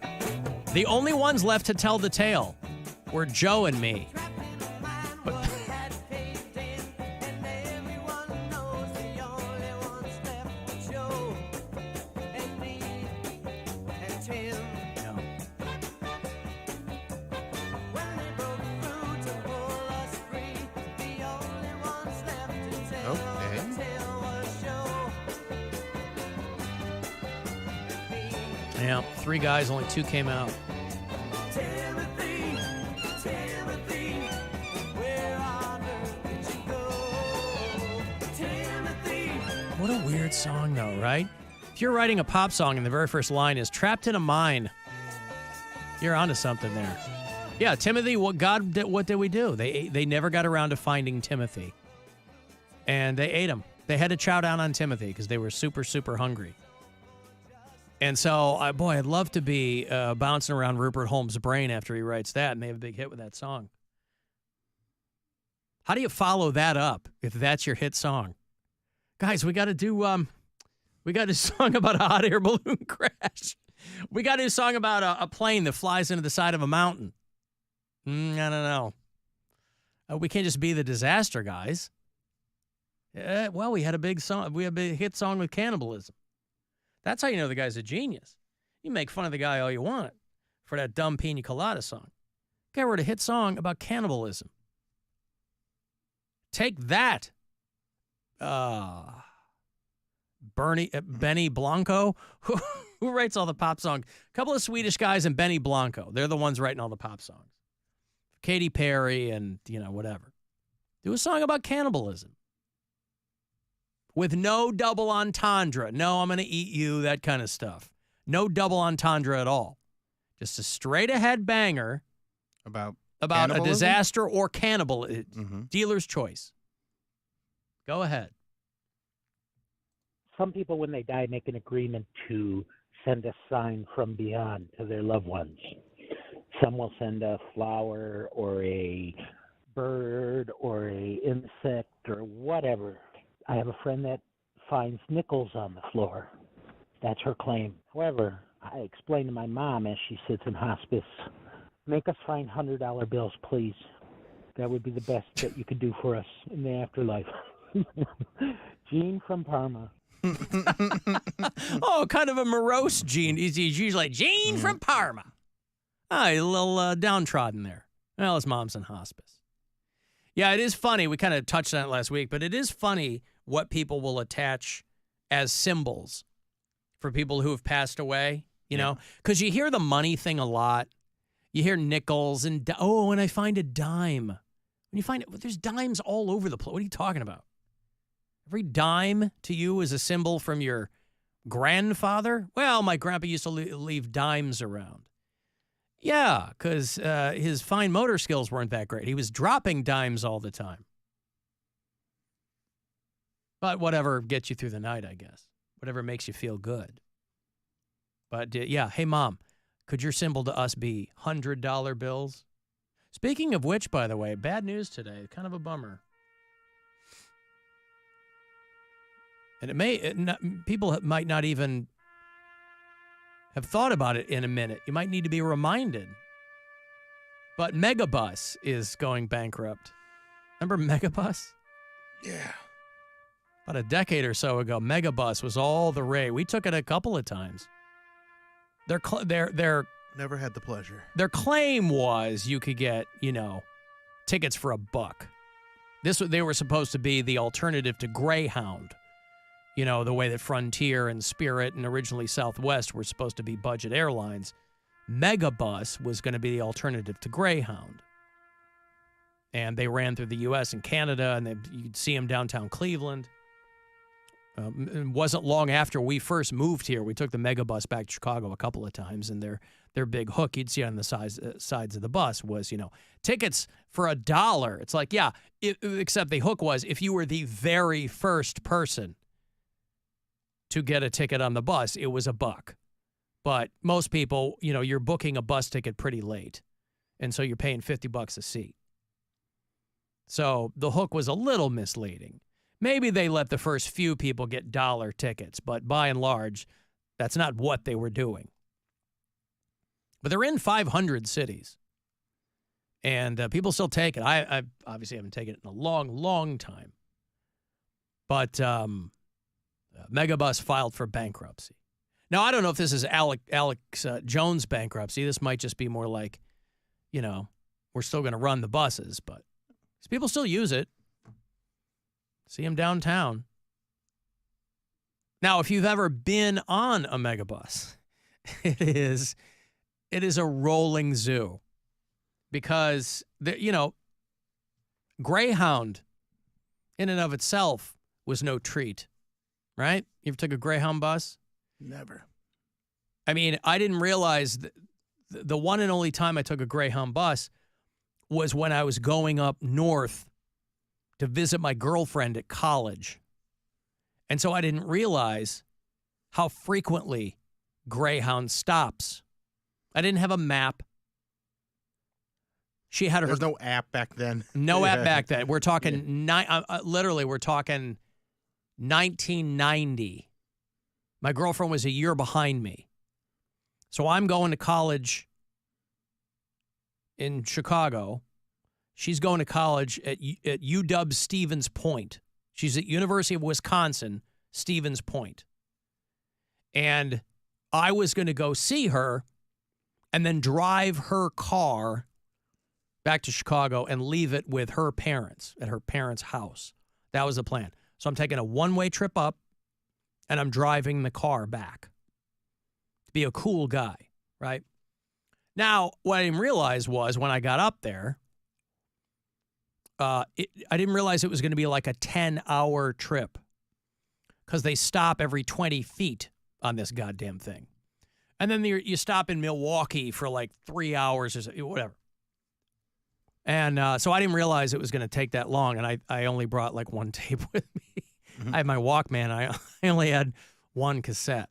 A: The only ones left to tell the tale were Joe and me. Yeah, 3 guys, only 2 came out.
V: Timothy, Timothy, where on earth did you go? Timothy.
A: What a weird song, though, right? If you're writing a pop song and the very first line is trapped in a mine, you're onto something there. Yeah, Timothy, what did we do? They never got around to finding Timothy. And they ate him. They had to chow down on Timothy because they were super, super hungry. And so, I'd love to be bouncing around Rupert Holmes' brain after he writes that, and they have a big hit with that song. How do you follow that up if that's your hit song? Guys, we got to do a song about a hot air balloon crash. We got to do a song about a plane that flies into the side of a mountain. I don't know. We can't just be the disaster guys. Well, we had a big song. We had a big hit song with cannibalism. That's how you know the guy's a genius. You make fun of the guy all you want for that dumb Pina Colada song. The guy wrote a hit song about cannibalism. Take that, Benny Blanco, who writes all the pop songs. A couple of Swedish guys and Benny Blanco. They're the ones writing all the pop songs. Katy Perry and, whatever. Do a song about cannibalism. With no double entendre. No, I'm going to eat you, that kind of stuff. No double entendre at all. Just a straight-ahead banger
B: about
A: a disaster or cannibal. Dealer's choice. Go ahead.
J: Some people, when they die, make an agreement to send a sign from beyond to their loved ones. Some will send a flower or a bird or a insect or whatever. I have a friend that finds nickels on the floor. That's her claim. However, I explained to my mom as she sits in hospice, make us find $100 bills, please. That would be the best that you could do for us in the afterlife. Gene from Parma.
A: Oh, kind of a morose Gene. He's usually like, Gene from Parma. Oh, he's a little downtrodden there. Well, his mom's in hospice. Yeah, it is funny. We kind of touched on it last week, but it is funny what people will attach as symbols for people who have passed away, you know? Because you hear the money thing a lot. You hear nickels and when I find a dime. When you find it, there's dimes all over the place. What are you talking about? Every dime to you is a symbol from your grandfather? Well, my grandpa used to leave dimes around. Yeah, because his fine motor skills weren't that great. He was dropping dimes all the time. But whatever gets you through the night, I guess. Whatever makes you feel good. But yeah, hey, Mom, could your symbol to us be $100 bills? Speaking of which, by the way, bad news today. Kind of a bummer. And people might not even have thought about it in a minute. You might need to be reminded. But Megabus is going bankrupt. Remember Megabus?
B: Yeah.
A: About a decade or so ago, Megabus was all the rage. We took it a couple of times. Their
B: never had the pleasure.
A: Their claim was you could get, tickets for $1. They were supposed to be the alternative to Greyhound. The way that Frontier and Spirit and originally Southwest were supposed to be budget airlines. Megabus was going to be the alternative to Greyhound. And they ran through the U.S. and Canada, and you'd see them downtown Cleveland. It wasn't long after we first moved here. We took the Megabus back to Chicago a couple of times, and their big hook you'd see on the sides of the bus was, tickets for $1. It's like, yeah, except the hook was if you were the very first person to get a ticket on the bus, it was $1. But most people, you're booking a bus ticket pretty late, and so you're paying $50 a seat. So the hook was a little misleading. Maybe they let the first few people get dollar tickets, but by and large, that's not what they were doing. But they're in 500 cities, and people still take it. I obviously haven't taken it in a long, long time. But Megabus filed for bankruptcy. Now, I don't know if this is Alex Jones' bankruptcy. This might just be more like, we're still going to run the buses, but people still use it. See them downtown. Now, if you've ever been on a Megabus, it is a rolling zoo because, Greyhound in and of itself was no treat, right? You ever took a Greyhound bus?
B: Never.
A: I mean, I didn't realize the one and only time I took a Greyhound bus was when I was going up north to visit my girlfriend at college. And so I didn't realize how frequently Greyhound stops. I didn't have a map. She had
B: There's no app back then.
A: No app back then. We're talking, literally, we're talking 1990. My girlfriend was a year behind me. So I'm going to college in Chicago. She's going to college at UW Stevens Point. She's at University of Wisconsin, Stevens Point. And I was going to go see her and then drive her car back to Chicago and leave it with her parents at her parents' house. That was the plan. So I'm taking a one-way trip up, and I'm driving the car back. To be a cool guy, right? Now, what I didn't realize was when I got up there, I didn't realize it was going to be like a 10-hour trip because they stop every 20 feet on this goddamn thing. And then you stop in Milwaukee for like 3 hours or whatever. And so I didn't realize it was going to take that long, and I only brought like one tape with me. Mm-hmm. I had my Walkman. I only had one cassette.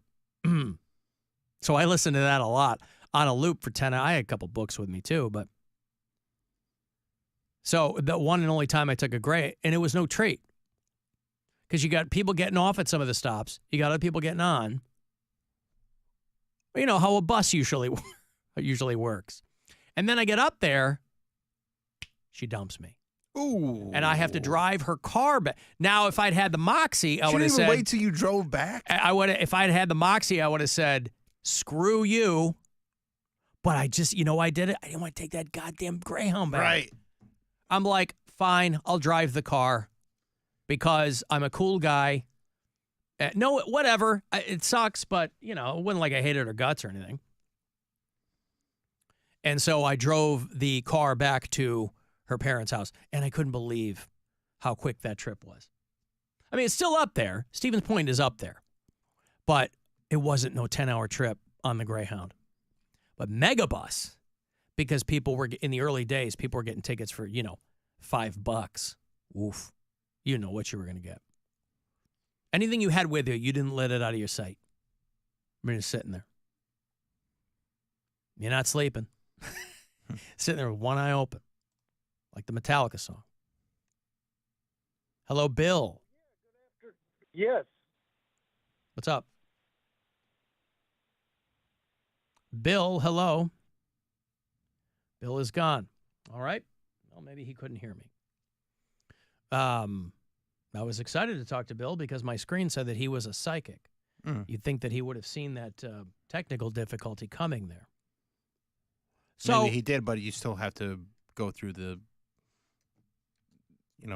A: So I listened to that a lot on a loop for 10 hours. I had a couple books with me too, but so the one and only time I took a Grey, and it was no treat. Because you got people getting off at some of the stops. You got other people getting on. You know how a bus usually works. And then I get up there, she dumps me.
B: Ooh.
A: And I have to drive her car back. Now, if I'd had the Moxie, I would have said...
B: She didn't even wait till you drove back?
A: If I'd had the Moxie, I would have said, screw you. But I just, I did it. I didn't want to take that goddamn Greyhound back.
B: Right.
A: I'm like, fine, I'll drive the car because I'm a cool guy. No, whatever. It sucks, but, it wasn't like I hated her guts or anything. And so I drove the car back to her parents' house, and I couldn't believe how quick that trip was. I mean, it's still up there. Stevens Point is up there. But it wasn't no 10-hour trip on the Greyhound. But Megabus, because people were, in the early days, people were getting tickets for, $5. Oof. You know what you were going to get. Anything you had with you, you didn't let it out of your sight. You're just sitting there. You're not sleeping. Sitting there with one eye open. Like the Metallica song. Hello, Bill.
C: Yes.
A: What's up? Bill, hello. Bill is gone. All right. Well, maybe he couldn't hear me. I was excited to talk to Bill because my screen said that he was a psychic. You'd think that he would have seen that technical difficulty coming there. So
B: maybe he did, but you still have to go through the,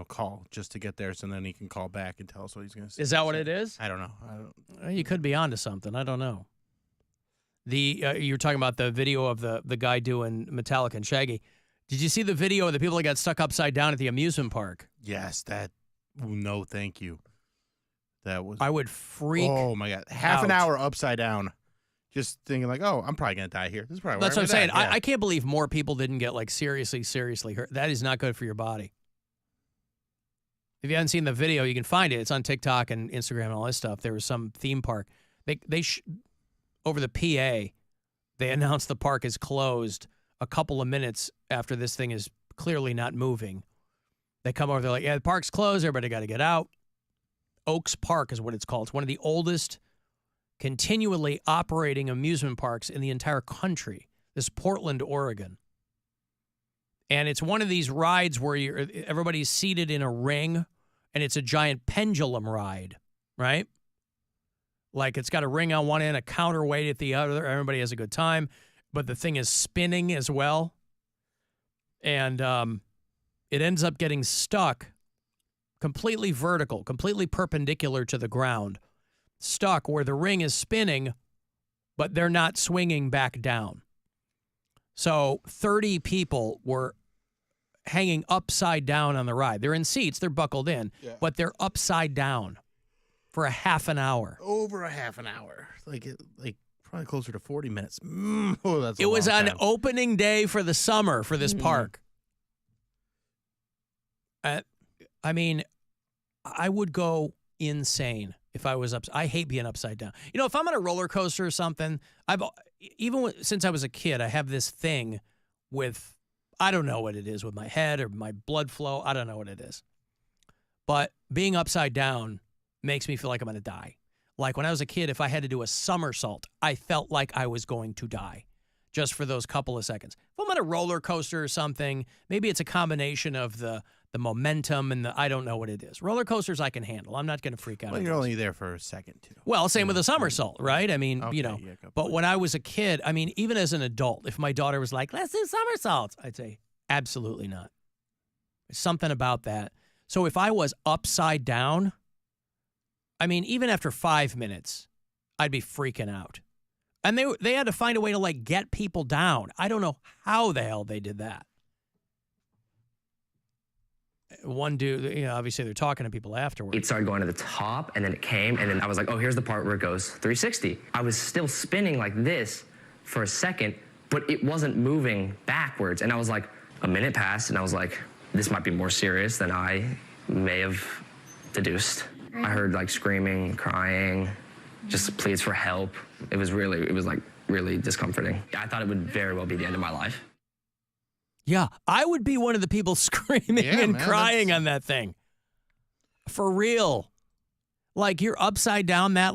B: call just to get there, so then he can call back and tell us what he's going to say.
A: Is that what it is?
B: I don't know.
A: You could be onto something. I don't know. You were talking about the video of the guy doing Metallica and Shaggy. Did you see the video of the people that got stuck upside down at the amusement park?
B: Yes, no, thank you. That was.
A: I would freak.
B: Oh my God, half an hour upside down, just thinking like, oh, I'm probably gonna die here. This is probably.
A: That's what I'm saying.
B: Yeah.
A: I can't believe more people didn't get like seriously hurt. That is not good for your body. If you haven't seen the video, you can find it. It's on TikTok and Instagram and all this stuff. There was some theme park. They over the PA, they announced the park is closed a couple of minutes after this thing is clearly not moving. They come over, they're like, yeah, the park's closed, everybody got to get out. Oaks Park is what it's called. It's one of the oldest continually operating amusement parks in the entire country. This is Portland, Oregon. And it's one of these rides where everybody's seated in a ring, and it's a giant pendulum ride, right? Like it's got a ring on one end, a counterweight at the other. Everybody has a good time. But the thing is spinning as well. And it ends up getting stuck completely vertical, completely perpendicular to the ground. Stuck where the ring is spinning, but they're not swinging back down. So 30 people were hanging upside down on the ride. They're in seats, they're buckled in, but they're upside down for a half an hour.
B: Over a half an hour. Like probably closer to 40 minutes.
A: It was on opening day for the summer for this park. I mean, I would go insane if I was I hate being upside down. If I'm on a roller coaster or something, since I was a kid, I have this thing with, I don't know what it is with my head or my blood flow. I don't know what it is. But being upside down makes me feel like I'm going to die. Like when I was a kid, if I had to do a somersault, I felt like I was going to die just for those couple of seconds. If I'm on a roller coaster or something, maybe it's a combination of the momentum and I don't know what it is. Roller coasters I can handle. I'm not going to freak out.
B: Well, you're only there for a second, too.
A: Well, same with a somersault, right? I mean,
B: Okay,
A: but when I was a kid, I mean, even as an adult, if my daughter was like, let's do somersaults, I'd say, absolutely not. There's something about that. So if I was upside down, I mean, even after 5 minutes, I'd be freaking out. And they had to find a way to, like, get people down. I don't know how the hell they did that. One dude, obviously they're talking to people afterwards.
K: It started going to the top, and then it came, and then I was like, oh, here's the part where it goes 360. I was still spinning like this for a second, but it wasn't moving backwards. And I was like, a minute passed, and I was like, this might be more serious than I may have deduced. I heard like screaming, crying, just pleas for help. It was like really discomforting. I thought it would very well be the end of my life.
A: Yeah, I would be one of the people screaming and crying on that thing. For real. Like you're upside down that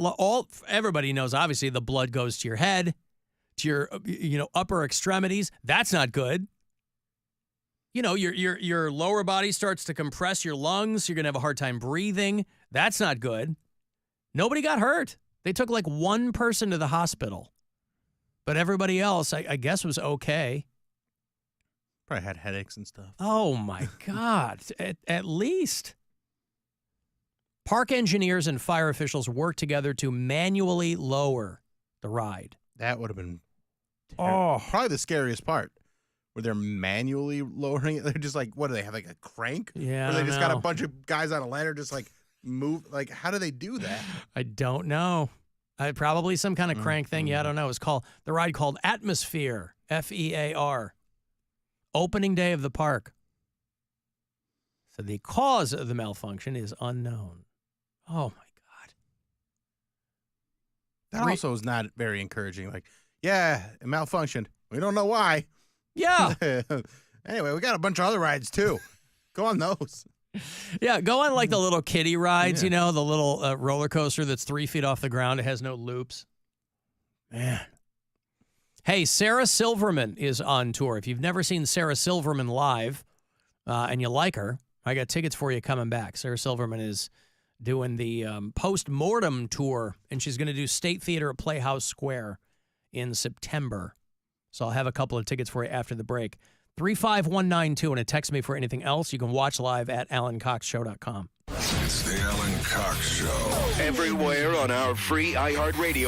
A: everybody knows obviously the blood goes to your head, to your upper extremities. That's not good. Your lower body starts to compress your lungs. You're going to have a hard time breathing. That's not good. Nobody got hurt. They took like one person to the hospital. But everybody else, I guess, was okay.
B: Probably had headaches and stuff.
A: Oh, my God. At least. Park engineers and fire officials worked together to manually lower the ride.
B: That would have been probably the scariest part. where they're manually lowering it. They're just like, what do they have, like a crank?
A: Yeah,
B: Or they
A: I
B: just got a
A: know.
B: bunch of guys on a ladder just like move. Like, how do they do that?
A: I don't know. Probably some kind of crank thing. Yeah, I don't know. It's called the ride called Atmosphere, FEAR. Opening day of the park. So the cause of the malfunction is unknown. Oh my God.
B: That also is not very encouraging. Like, yeah, it malfunctioned. We don't know why.
A: Yeah.
B: Anyway, we got a bunch of other rides too. Go on those.
A: Yeah, go on like the little kiddie rides, you know, the little roller coaster that's 3 feet off the ground. It has no loops. Man. Hey, Sarah Silverman is on tour. If you've never seen Sarah Silverman live and you like her, I got tickets for you coming back. Sarah Silverman is doing the post-mortem tour, and she's going to do State Theater at Playhouse Square in September. So I'll have a couple of tickets for you after the break. 35192, and text me for anything else. You can watch live at alancoxshow.com.
F: It's the Alan Cox Show.
D: Everywhere on our free iHeartRadio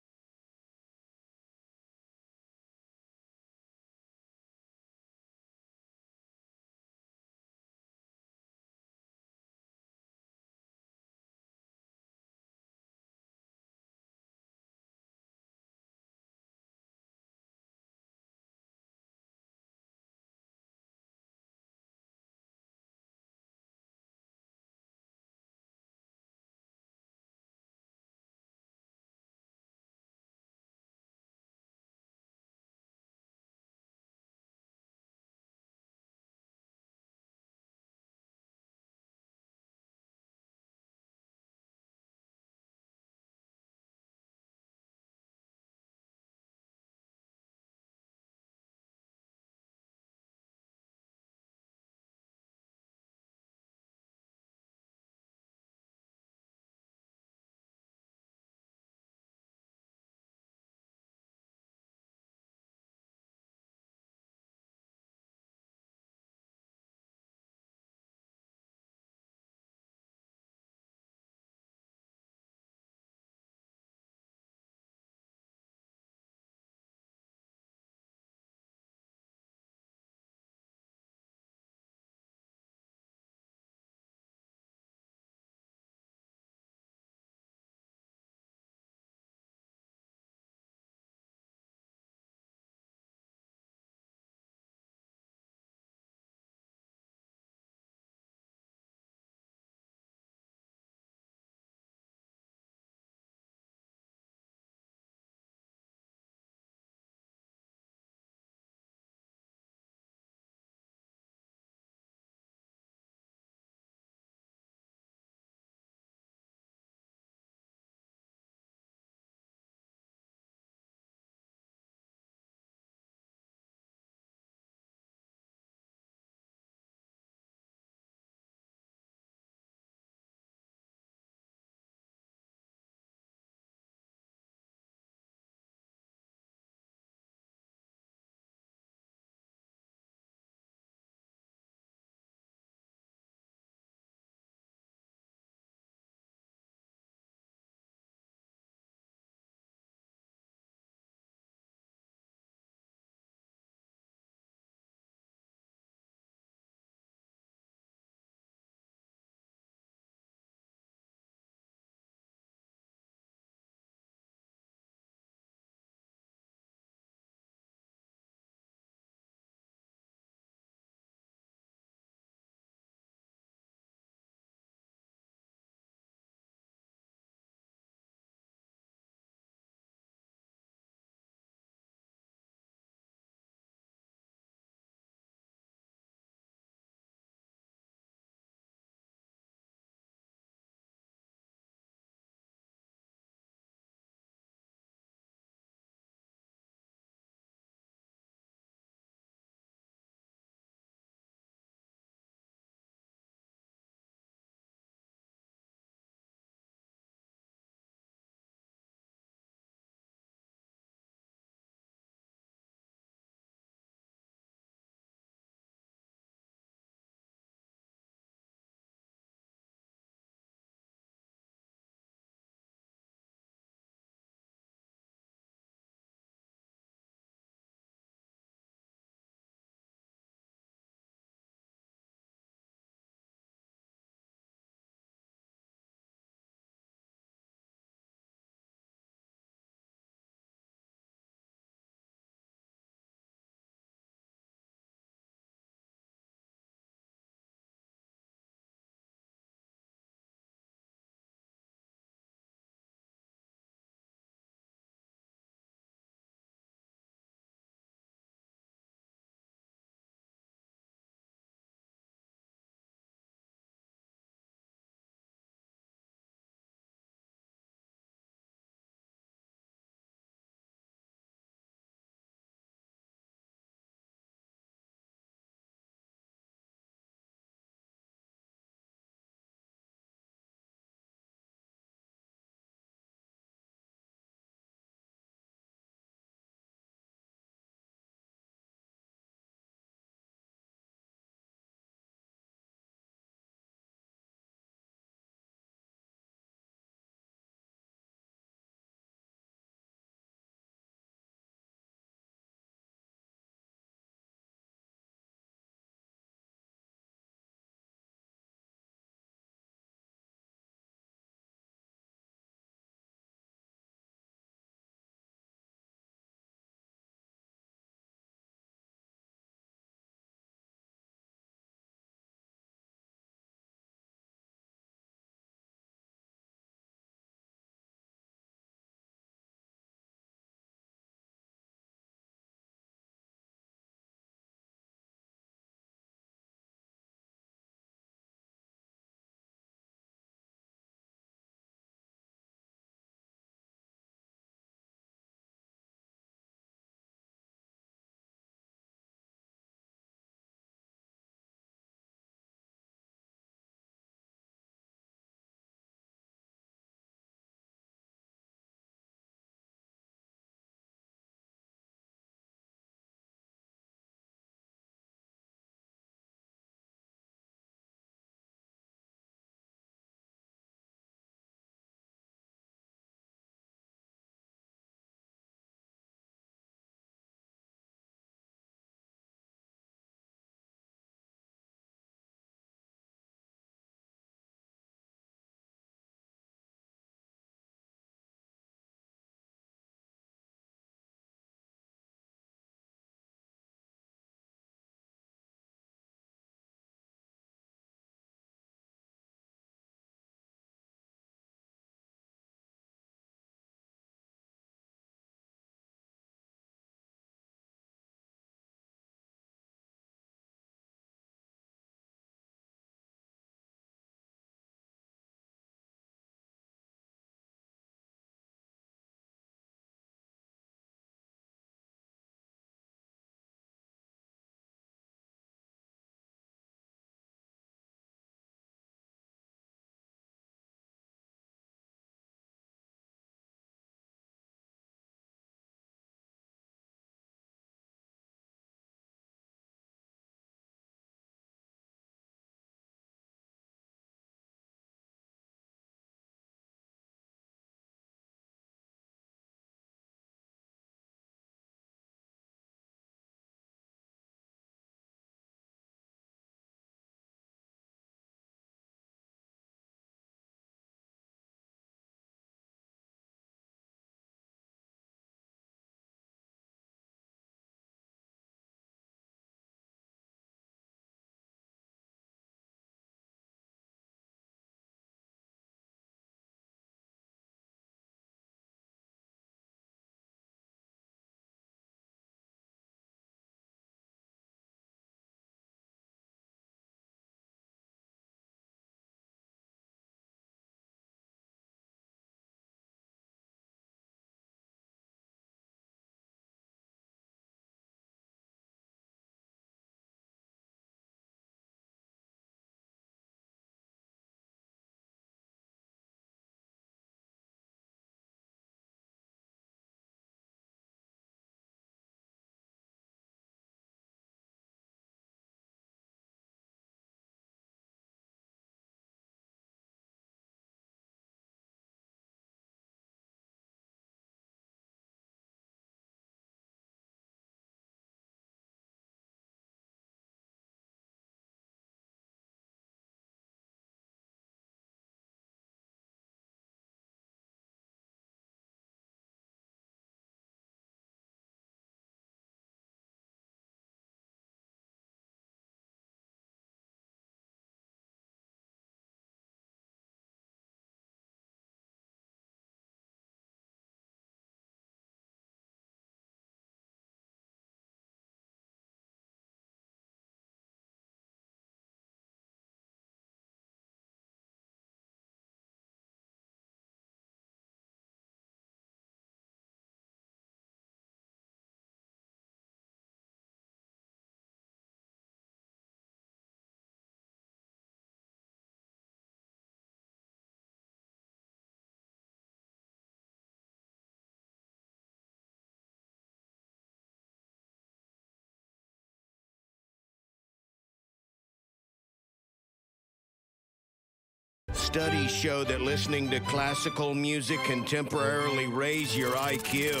U: Studies show that listening to classical music can temporarily raise your IQ.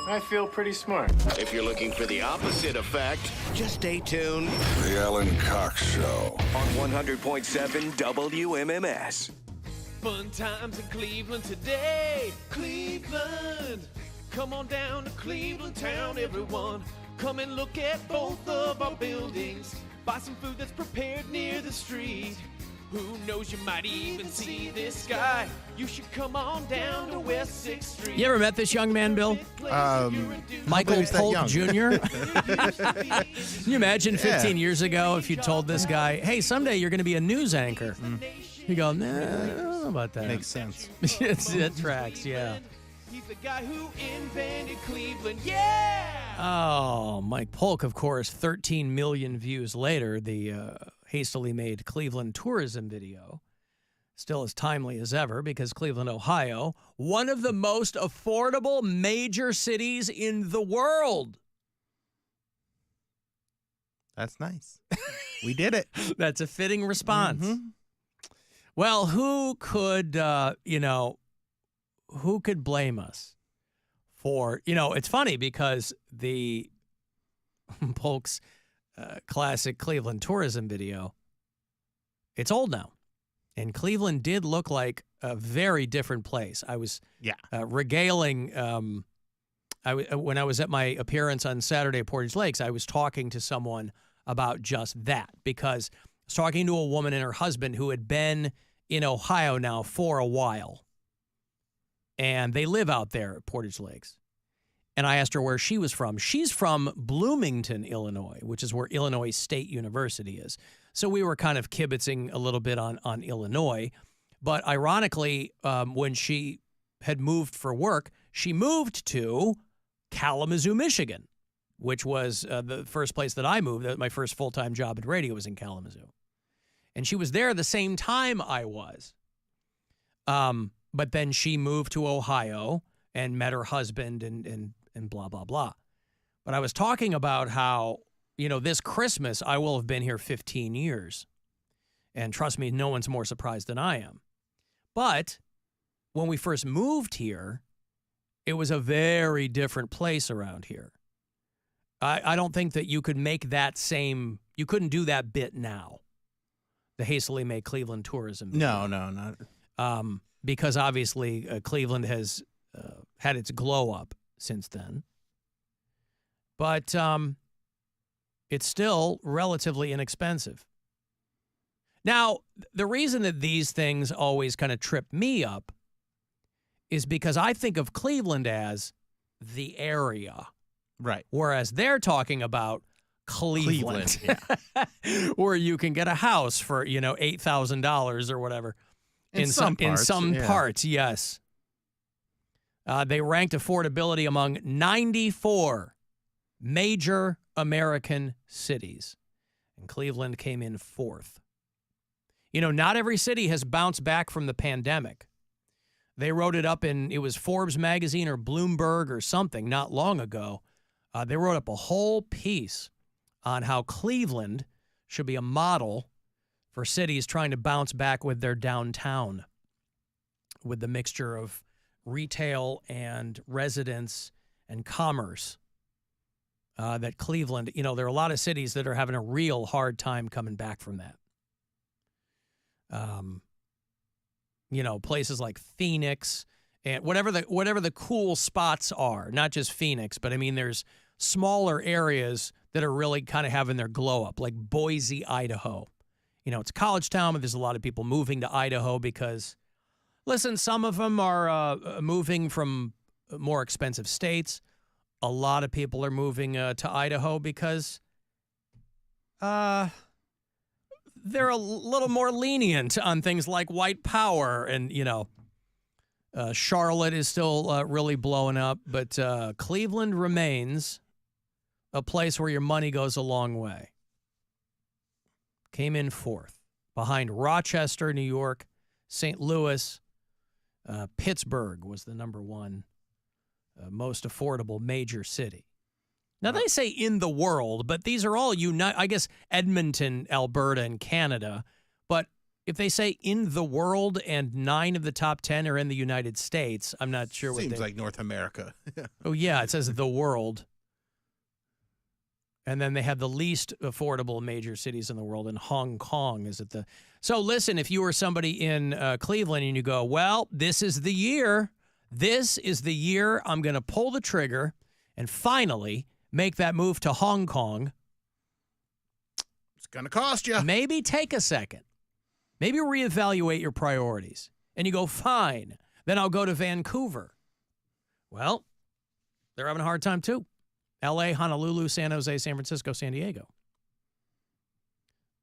M: I feel pretty smart.
U: If you're looking for the opposite effect, just stay tuned.
F: The Alan Cox Show.
D: On 100.7 WMMS.
N: Fun times in Cleveland today. Cleveland. Come on down to Cleveland town, everyone. Come and look at both of our buildings. Buy some food that's prepared near the street. Who knows, you might even see this guy. You should come on down to West 6th Street.
A: You ever met this young man, Bill? Michael Polk Jr.? Can you imagine 15 years ago if you told this guy, hey, someday you're going to be a news anchor? You go, nah, I don't know about that.
B: Makes sense.
A: It tracks, yeah.
N: He's the guy who invented Cleveland, yeah!
A: Oh, Mike Polk, of course, 13 million views later, the hastily made Cleveland tourism video, still as timely as ever because Cleveland, Ohio, one of the most affordable major cities in the world.
B: That's nice. We did it.
A: That's a fitting response.
B: Mm-hmm.
A: Well, who could, who could blame us for, it's funny because the Polk's classic Cleveland tourism video, it's old now. And Cleveland did look like a very different place. I was regaling, when I was at my appearance on Saturday at Portage Lakes, I was talking to someone about just that because I was talking to a woman and her husband who had been in Ohio now for a while. And they live out there at Portage Lakes. And I asked her where she was from. She's from Bloomington, Illinois, which is where Illinois State University is. So we were kind of kibitzing a little bit on Illinois. But ironically, when she had moved for work, she moved to Kalamazoo, Michigan, which was the first place that I moved. My first full-time job at radio was in Kalamazoo. And she was there the same time I was. But then she moved to Ohio and met her husband and blah, blah, blah. But I was talking about how, this Christmas, I will have been here 15 years. And trust me, no one's more surprised than I am. But when we first moved here, it was a very different place around here. I don't think that you could make you couldn't do that bit now. The hastily made Cleveland tourism.
B: No, not.
A: Because obviously Cleveland has had its glow up since then. But it's still relatively inexpensive. Now, the reason that these things always kind of trip me up is because I think of Cleveland as the area.
B: Right.
A: Whereas they're talking about Cleveland. Where you can get a house for, $8,000 or whatever. In some parts, yes. They ranked affordability among 94 major American cities. And Cleveland came in fourth. Not every city has bounced back from the pandemic. They wrote it up it was Forbes magazine or Bloomberg or something not long ago. They wrote up a whole piece on how Cleveland should be a model for cities trying to bounce back with their downtown, with the mixture of retail and residence and commerce. That Cleveland, there are a lot of cities that are having a real hard time coming back from that. Places like Phoenix and whatever the cool spots are, not just Phoenix, but there's smaller areas that are really kind of having their glow up, like Boise, Idaho. It's a college town, but there's a lot of people moving to Idaho because, listen, some of them are moving from more expensive states. A lot of people are moving to Idaho because they're a little more lenient on things like white power. And, Charlotte is still really blowing up, but Cleveland remains a place where your money goes a long way. Came in fourth, behind Rochester, New York, St. Louis. Pittsburgh was the number one most affordable major city. Now, they say in the world, but these are all I guess Edmonton, Alberta, and Canada. But if they say in the world and 9 of the top 10 are in the United States, I'm not sure what
B: Seems like North America.
A: Oh, yeah, it says the world. And then they have the least affordable major cities in the world, and Hong Kong is at the... So listen, if you were somebody in Cleveland and you go, well, this is the year. This is the year I'm going to pull the trigger and finally make that move to Hong Kong.
B: It's going to cost you.
A: Maybe take a second. Maybe reevaluate your priorities. And you go, fine, then I'll go to Vancouver. Well, they're having a hard time too. L.A., Honolulu, San Jose, San Francisco, San Diego.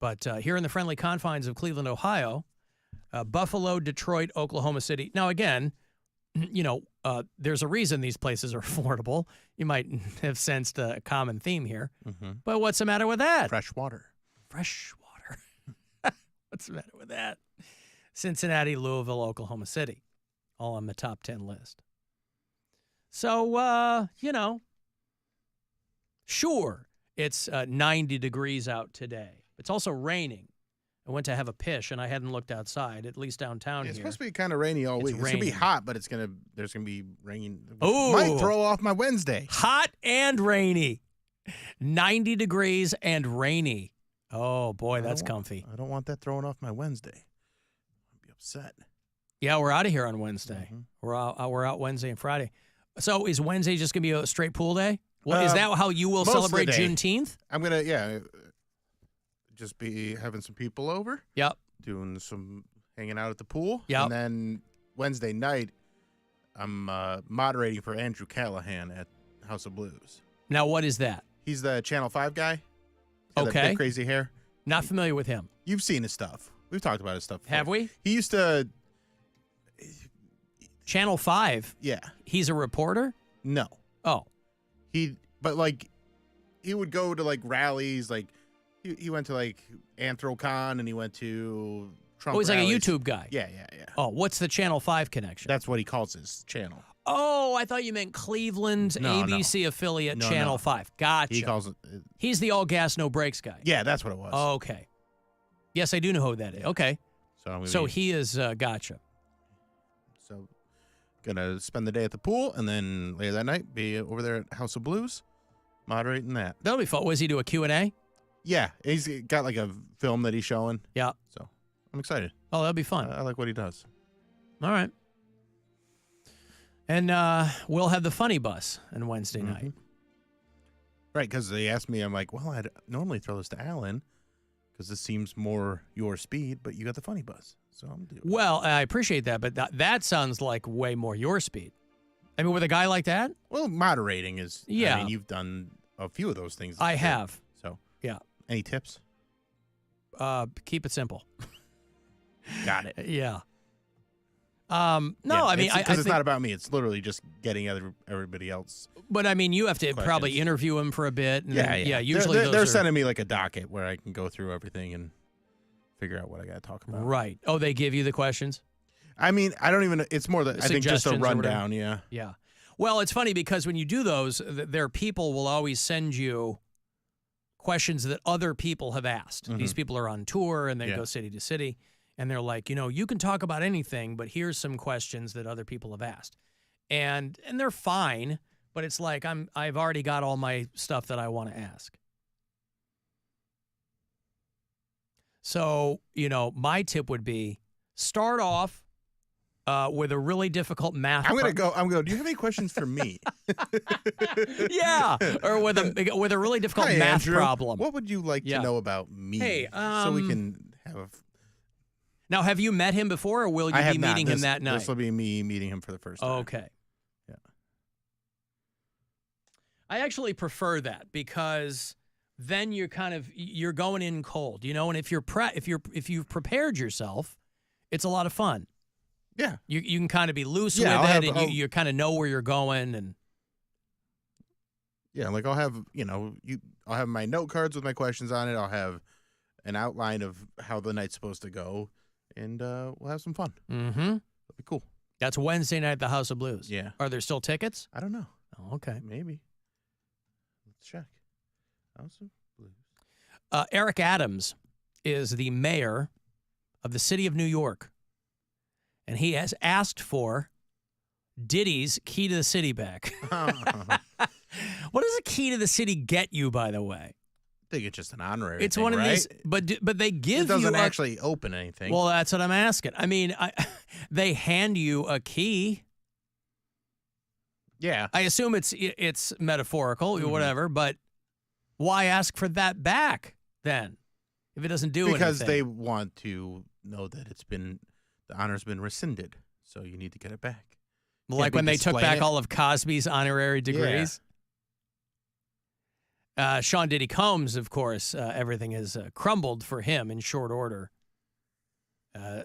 A: But here in the friendly confines of Cleveland, Ohio, Buffalo, Detroit, Oklahoma City. Now, again, there's a reason these places are affordable. You might have sensed a common theme here.
B: Mm-hmm.
A: But what's the matter with that?
B: Fresh water.
A: Fresh water. What's the matter with that? Cincinnati, Louisville, Oklahoma City, all on the top 10 list. So, sure, it's 90 degrees out today. It's also raining. I went to have a pish, and I hadn't looked outside, at least downtown
B: It's
A: here.
B: supposed to be kind of rainy all week. It's going to be hot, but there's going to be rain.
A: Ooh.
B: Might throw off my Wednesday.
A: Hot and rainy. 90 degrees and rainy. Oh, boy, that's comfy.
B: I don't want that throwing off my Wednesday. I'd be upset.
A: Yeah, we're out of here on Wednesday.
B: Mm-hmm.
A: We're out Wednesday and Friday. So is Wednesday just going to be a straight pool day? Well, is that how you will celebrate Juneteenth?
B: I'm going to, just be having some people over.
A: Yep.
B: Doing some hanging out at the pool.
A: Yep.
B: And then Wednesday night, I'm moderating for Andrew Callahan at House of Blues.
A: Now, what is that?
B: He's the Channel 5 guy. Got that
A: Okay.
B: big crazy hair.
A: Not familiar with him.
B: You've seen his stuff. We've talked about his stuff before.
A: Have we?
B: He used to...
A: Channel 5?
B: Yeah.
A: He's a reporter?
B: No.
A: Oh.
B: He would go to, rallies, he went to, Anthrocon, and he went to Trump
A: he's
B: rallies.
A: like a YouTube guy.
B: Yeah.
A: Oh, what's the Channel 5 connection?
B: That's what he calls his channel.
A: Oh, I thought you meant Cleveland's ABC affiliate,
B: No,
A: Channel
B: no.
A: 5. Gotcha.
B: He calls it...
A: He's the all gas, no brakes guy.
B: Yeah, that's what it was.
A: Okay. Yes, I do know who that is. Okay.
B: So
A: he is, gotcha.
B: So, gonna spend the day at the pool, and then later that night, be over there at House of Blues, moderating that.
A: That'll be fun. Was he do a Q&A?
B: Yeah, he's got a film that he's showing.
A: Yeah.
B: So, I'm excited.
A: Oh, that'll be fun.
B: I like what he does.
A: All right. And we'll have the funny bus on Wednesday night.
B: Right, because they asked me, I'm like, well, I'd normally throw this to Alan, because this seems more your speed, but you got the funny bus. So I'm doing it.
A: Well, I appreciate that, but that sounds like way more your speed. I mean, with a guy like that?
B: Well, moderating is,
A: Yeah.
B: I mean, you've done a few of those things.
A: I
B: before.
A: have.
B: So,
A: yeah.
B: Any tips?
A: Keep it simple.
B: Got it.
A: Yeah. No, I mean,
B: because it's
A: think,
B: not about me. It's literally just getting everybody else.
A: But I mean, you have to probably
B: questions.
A: interview him for a bit. And then,
B: Yeah.
A: usually
B: they're sending me a docket where I can go through everything and figure out what I got to talk about.
A: Right. Oh, they give you the questions?
B: I mean, I don't even. It's more that I think just a
A: Suggestions or whatever?
B: rundown. Yeah.
A: Yeah. Well, it's funny because when you do those, their people will always send you questions that other people have asked.
B: Mhm.
A: These people are on tour and they
B: Yeah.
A: go city to city. And they're like, you can talk about anything, but here's some questions that other people have asked. And they're fine, but it's like I've already got all my stuff that I want to ask. So, my tip would be start off with a really difficult math.
B: I'm gonna. Do you have any questions for me?
A: Yeah, or with a really difficult
B: Hi,
A: math
B: Andrew.
A: problem.
B: What would you like to know about me?
A: Hey,
B: so we can have a.
A: Now, have you met him before, or will you
B: I have
A: be
B: not.
A: meeting him that night?
B: This will be me meeting him for the first time.
A: Okay.
B: Yeah.
A: I actually prefer that because then you're going in cold, and if you've prepared yourself, it's a lot of fun.
B: Yeah.
A: You can kind of be loose
B: Yeah,
A: with
B: I'll
A: it,
B: have-
A: and you kind of know where you're going, and
B: Yeah, I'll have I'll have my note cards with my questions on it. I'll have an outline of how the night's supposed to go, and we'll have some fun.
A: Mm-hmm.
B: That'll be cool.
A: That's Wednesday night at the House of Blues.
B: Yeah.
A: Are there still tickets?
B: I don't know.
A: Oh, okay.
B: Maybe. Let's check. House of Blues.
A: Eric Adams is the mayor of the city of New York. And he has asked for Diddy's key to the city back. What does a key to the city get you, by the way?
B: I think it's just an honorary
A: It's
B: thing,
A: one of
B: right?
A: these, but they give
B: It doesn't
A: you
B: actually open anything.
A: Well, that's what I'm asking. I mean, they hand you a key.
B: Yeah.
A: I assume it's metaphorical or whatever, but why ask for that back then if it doesn't do
B: because
A: anything?
B: they want to know that the honor's been rescinded, so you need to get it back.
A: Like when they took back all of Cosby's honorary degrees. Sean Diddy Combs, of course, everything has crumbled for him in short order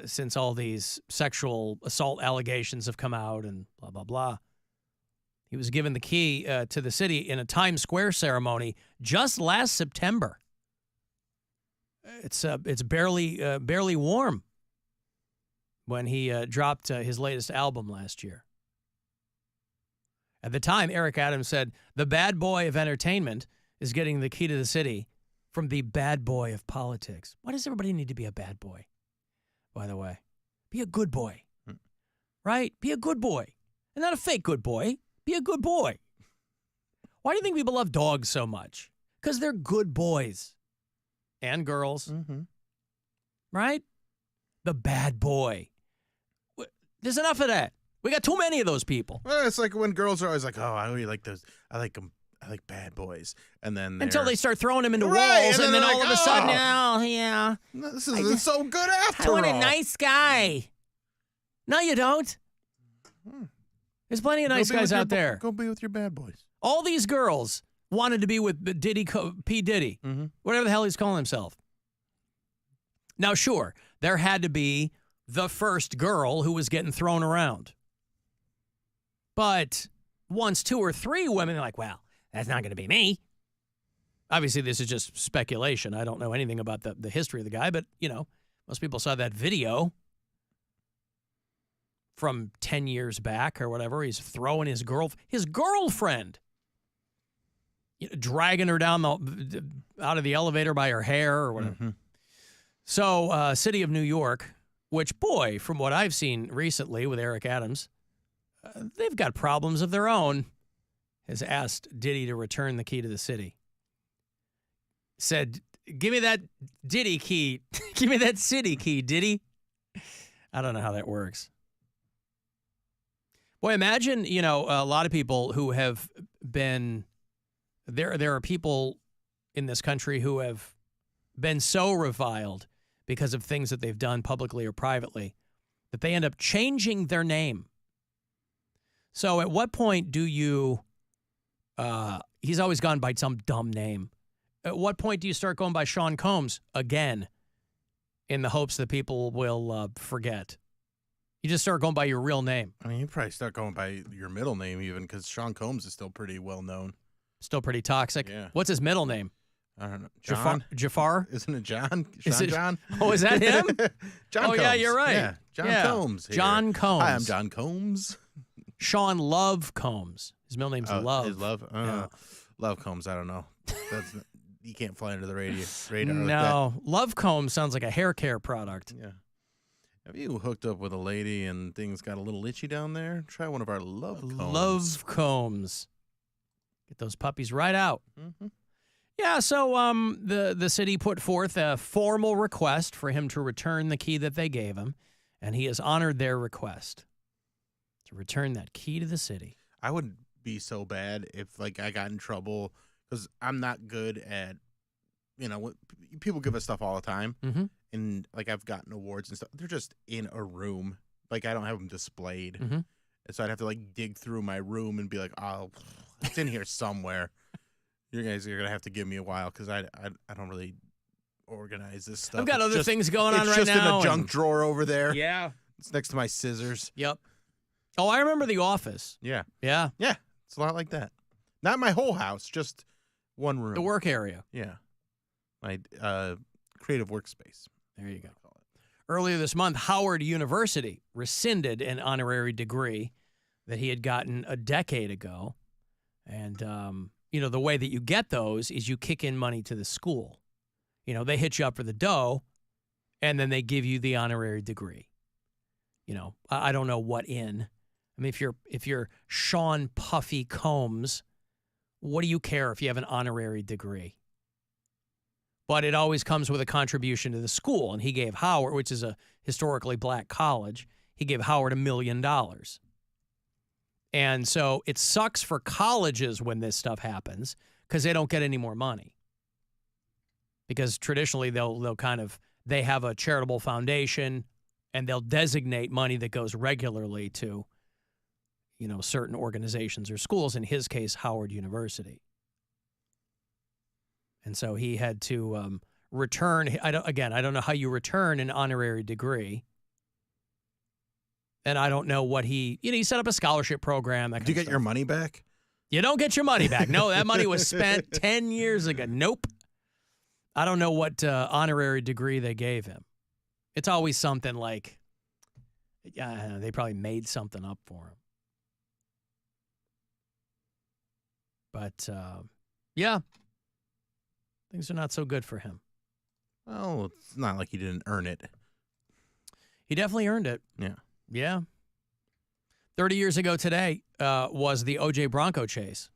A: since all these sexual assault allegations have come out and blah, blah, blah. He was given the key to the city in a Times Square ceremony just last September. It's barely warm when he dropped his latest album last year. At the time, Eric Adams said, the bad boy of entertainment is getting the key to the city from the bad boy of politics. Why does everybody need to be a bad boy, by the way? Be a good boy, right? Be a good boy. And not a fake good boy. Be a good boy. Why do you think people love dogs so much? Because they're good boys and girls, right? The bad boy. There's enough of that. We got too many of those people.
B: Well, it's like when girls are always like, "Oh, I really like those. I like them. I like bad boys." And then
A: until they start throwing them into
B: Right,
A: walls, and then all of a sudden, oh, yeah,
B: this isn't so good after
A: I want
B: all.
A: a nice guy. No, you don't. There's plenty of nice guys out there.
B: Go be with your bad boys.
A: All these girls wanted to be with P. Diddy, whatever the hell he's calling himself. Now, sure, there had to be the first girl who was getting thrown around. But once 2 or 3 women are like, well, that's not going to be me. Obviously, this is just speculation. I don't know anything about the history of the guy, but, you know, most people saw that video from 10 years back or whatever. He's throwing his girlfriend, dragging her down out of the elevator by her hair or whatever. So, city of New York, which, boy, from what I've seen recently with Eric Adams, they've got problems of their own, has asked Diddy to return the key to the city. Said, give me that Diddy key. Give me that city key, Diddy. I don't know how that works. Boy, imagine, a lot of people who have been, there are people in this country who have been so reviled because of things that they've done publicly or privately that they end up changing their name. So at what point do you, he's always gone by some dumb name. At what point do you start going by Sean Combs again in the hopes that people will forget? You just start going by your real name.
B: I mean, you probably start going by your middle name even because Sean Combs is still pretty well known.
A: Still pretty toxic.
B: Yeah.
A: What's his middle name?
B: I don't know. John?
A: Jafar?
B: Isn't it John?
A: Is it
B: John?
A: Oh, is that him?
B: John
A: Oh,
B: Combs.
A: yeah, you're right.
B: Yeah, John
A: Yeah.
B: Combs. Here.
A: John Combs.
B: Hi, I'm John Combs.
A: Sean Love Combs. His middle name's Love.
B: His Love?
A: Yeah.
B: Love Combs, I don't know. You can't fly under the radar like
A: No. Love Combs sounds like a hair care product.
B: that. Yeah. Have you hooked up with a lady and things got a little itchy down there? Try one of our Love Combs.
A: Love Combs. Get those puppies right out. Yeah, so the city put forth a formal request for him to return the key that they gave him, and he has honored their request to return that key to the city.
B: I would be so bad if, I got in trouble because I'm not good at, people give us stuff all the time. And, I've gotten awards and stuff. They're just in a room. I don't have them displayed. And so I'd have to, dig through my room and be like, oh, it's in here somewhere. You guys are going to have to give me a while because I don't really organize this stuff.
A: I've got other things going on right
B: It's just in
A: now.
B: a junk drawer over there.
A: Yeah.
B: It's next to my scissors.
A: Yep. Oh, I remember The Office.
B: Yeah.
A: Yeah.
B: Yeah. It's a lot like that. Not my whole house, just one room.
A: The work area.
B: Yeah. My creative workspace.
A: There you go. Earlier this month, Howard University rescinded an honorary degree that he had gotten a decade ago. And, the way that you get those is you kick in money to the school. They hit you up for the dough, and then they give you the honorary degree. You know, I don't know what in. I mean, if you're Sean Puffy Combs, what do you care if you have an honorary degree? But it always comes with a contribution to the school, and he gave Howard, which is a historically black college, he gave Howard $1 million. And so it sucks for colleges when this stuff happens because they don't get any more money. Because traditionally they have a charitable foundation and they'll designate money that goes regularly to, you know, certain organizations or schools, in his case, Howard University. And so he had to return. I don't know how you return an honorary degree. And I don't know what he set up a scholarship program.
B: Did you get your money back?
A: You don't get your money back. No, that money was spent 10 years ago. Nope. I don't know what honorary degree they gave him. It's always something like, they probably made something up for him. But, yeah, things are not so good for him.
B: Well, it's not like he didn't earn it.
A: He definitely earned it.
B: Yeah.
A: Yeah. 30 years ago today was the O.J. Bronco chase.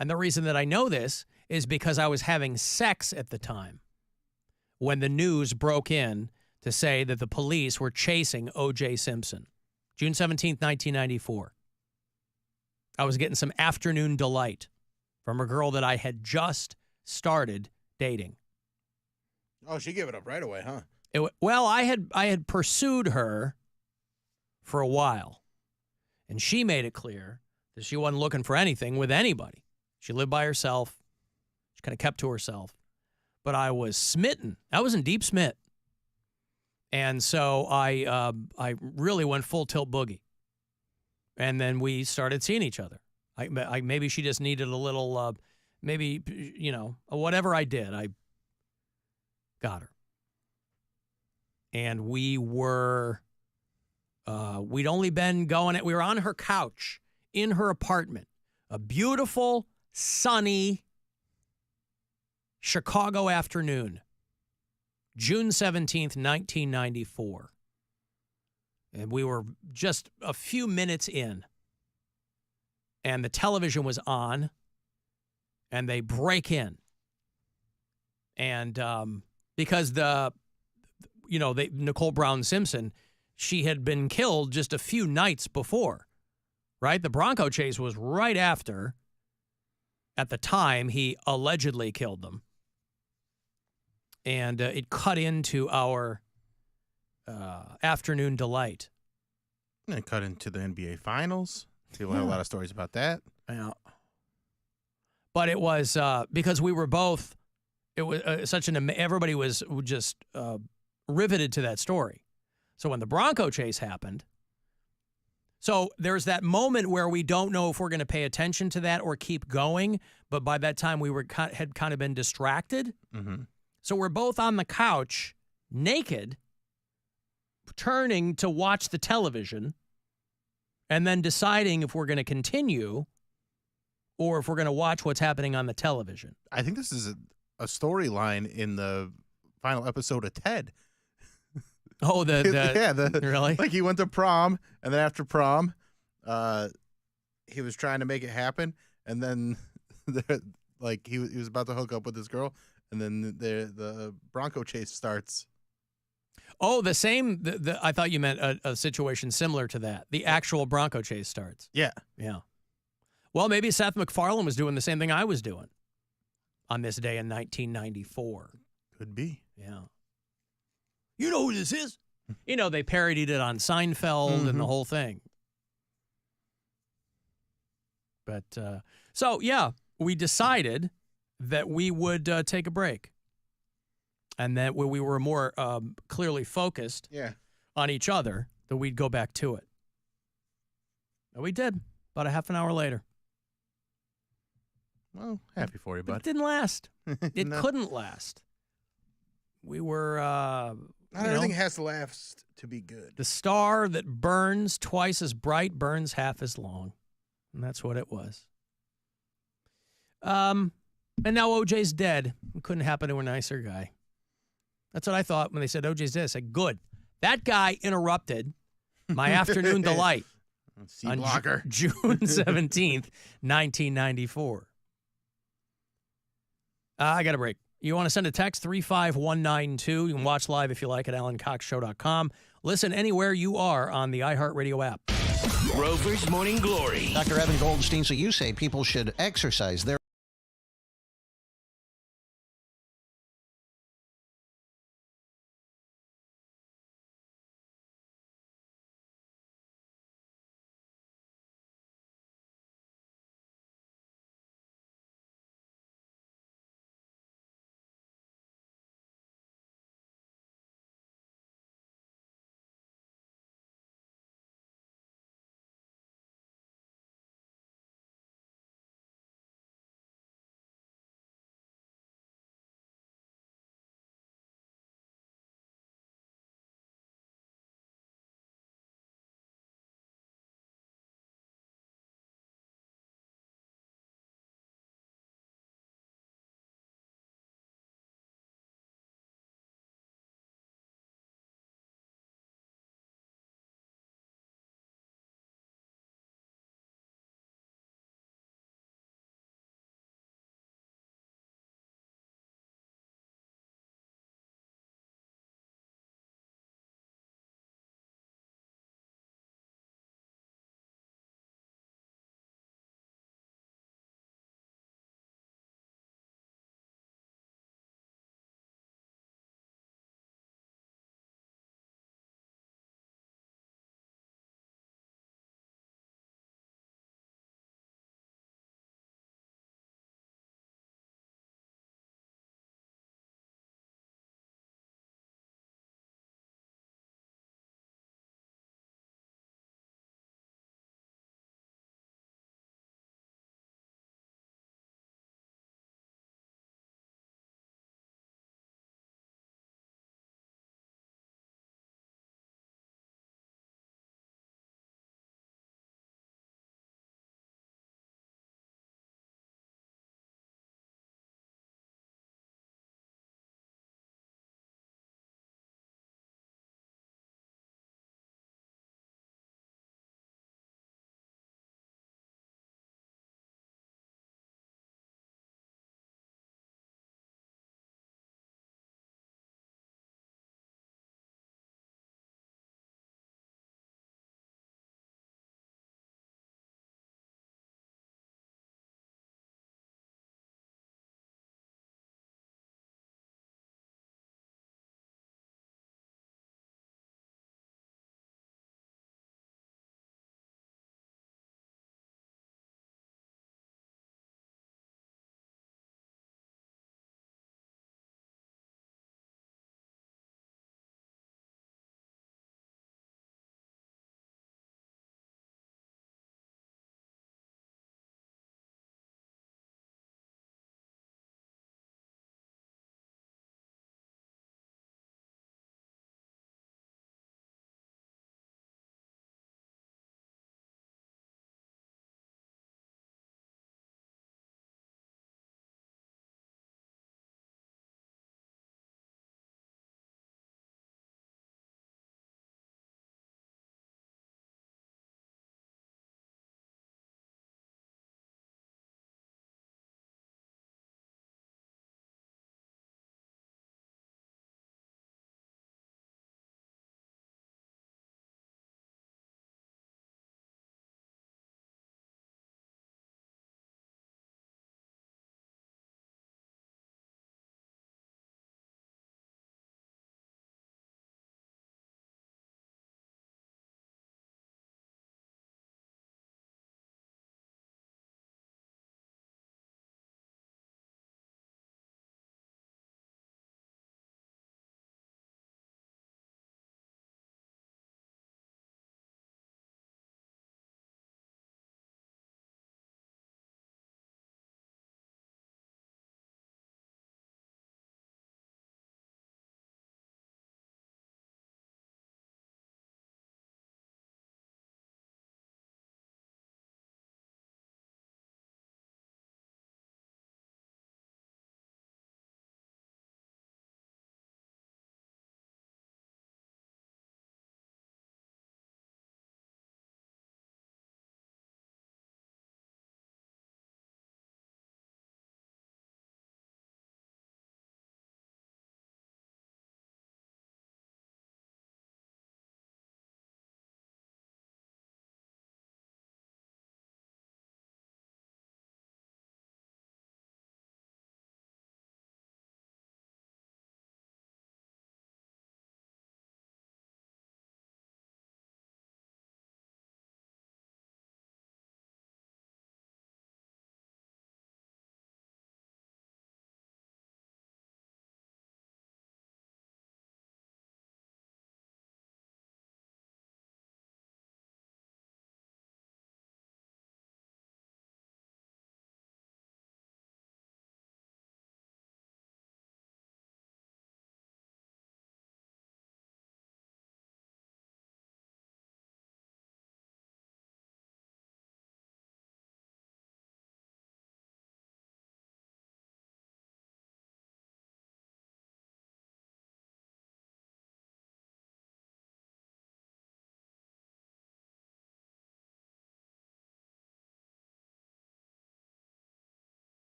A: And the reason that I know this is because I was having sex at the time when the news broke in to say that the police were chasing O.J. Simpson. June 17th, 1994. I was getting some afternoon delight from a girl that I had just started dating.
B: Oh, she gave it up right away, huh?
A: Well, I had pursued her for a while, and she made it clear that she wasn't looking for anything with anybody. She lived by herself. She kind of kept to herself. But I was smitten. I was in deep smit. And so I really went full tilt boogie. And then we started seeing each other. Maybe she just needed a little, whatever I did, I got her. And we were, we'd only been we were on her couch in her apartment, a beautiful, sunny Chicago afternoon, June 17th, 1994. And we were just a few minutes in, and the television was on, and they break in. And because Nicole Brown Simpson, she had been killed just a few nights before, right? The Bronco chase was right after, at the time, he allegedly killed them. And it cut into our afternoon delight.
B: And it cut into the NBA Finals. People have a lot of stories about that.
A: Yeah. But it was because we were both, it was everybody was just riveted to that story. So when the Bronco chase happened, so there's that moment where we don't know if we're going to pay attention to that or keep going. But by that time, we had kind of been distracted.
B: Mm-hmm.
A: So we're both on the couch, naked, turning to watch the television, and then deciding if we're going to continue or if we're going to watch what's happening on the television.
B: I think this is a storyline in the final episode of Ted.
A: Oh, really?
B: Like he went to prom, and then after prom, he was trying to make it happen, and then he was about to hook up with this girl, and then the Bronco chase starts.
A: Oh, the same. I thought you meant a situation similar to that. The actual Bronco chase starts.
B: Yeah.
A: Yeah. Well, maybe Seth MacFarlane was doing the same thing I was doing on this day in 1994.
B: Could be.
A: Yeah. You know who this is? They parodied it on Seinfeld and the whole thing. But so, yeah, we decided that we would take a break. And that when we were more clearly focused on each other, that we'd go back to it. And we did, about a half an hour later.
B: Well, happy for you, bud.
A: It didn't last. It couldn't last. We were...
B: Not everything has to last to be good.
A: The star that burns twice as bright burns half as long. And that's what it was. And now OJ's dead. It couldn't happen to a nicer guy. That's what I thought when they said OJ's this. I said, good. That guy interrupted my afternoon delight on
B: blocker.
A: June 17th, 1994. I got a break. You want to send a text, 35192. You can watch live if you like at AlanCoxShow.com. Listen anywhere you are on the iHeartRadio app.
D: Rover's Morning Glory.
O: Dr. Evan Goldstein, so you say people should exercise their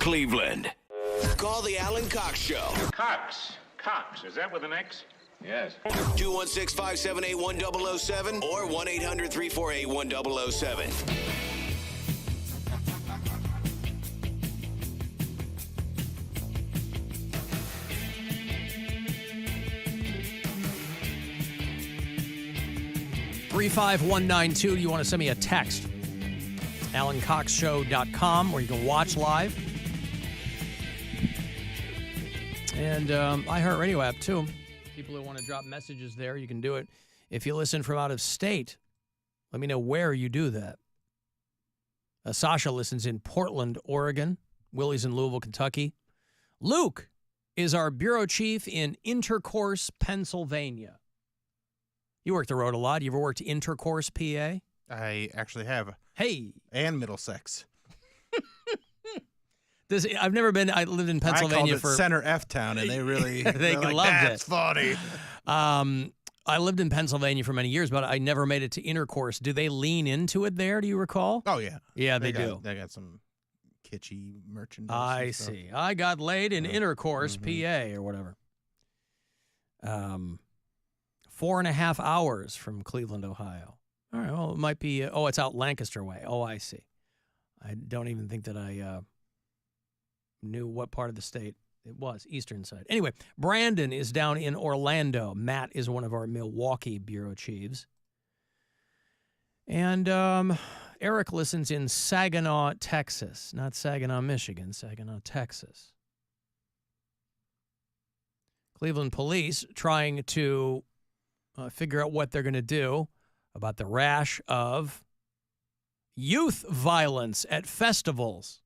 D: Cleveland. Call the Alan Cox Show.
P: Cox. Cox. Is that with an X? Yes.
D: 216-578-1007 or 1-800-348-1007.
A: $35192. You want to send me a text? AlanCoxShow.com, where you can watch live. And iHeartRadio app, too. People who want to drop messages there, you can do it. If you listen from out of state, let me know where you do that. Sasha listens in Portland, Oregon. Willie's in Louisville, Kentucky. Luke is our bureau chief in Intercourse, Pennsylvania. You work the road a lot. You ever worked Intercourse, PA?
B: I actually have.
A: Hey.
B: And Middlesex.
A: I've never been. I lived in Pennsylvania
B: I called it Center F Town, and they really
A: they
B: like,
A: loved
B: That's
A: it.
B: funny.
A: I lived in Pennsylvania for many years, but I never made it to Intercourse. Do they lean into it there? Do you recall?
B: Oh yeah,
A: yeah, they do.
B: They got some kitschy merchandise.
A: I see. I got laid in Intercourse, PA, or whatever. 4.5 hours from Cleveland, Ohio. All right. Well, it might be. It's out Lancaster way. Oh, I see. I don't even think that I knew what part of the state it was. Eastern side. Anyway, Brandon is down in Orlando. Matt is one of our Milwaukee bureau chiefs. And Eric listens in Saginaw, Texas. Not Saginaw, Michigan. Saginaw, Texas. Cleveland police trying to figure out what they're going to do about the rash of youth violence at festivals.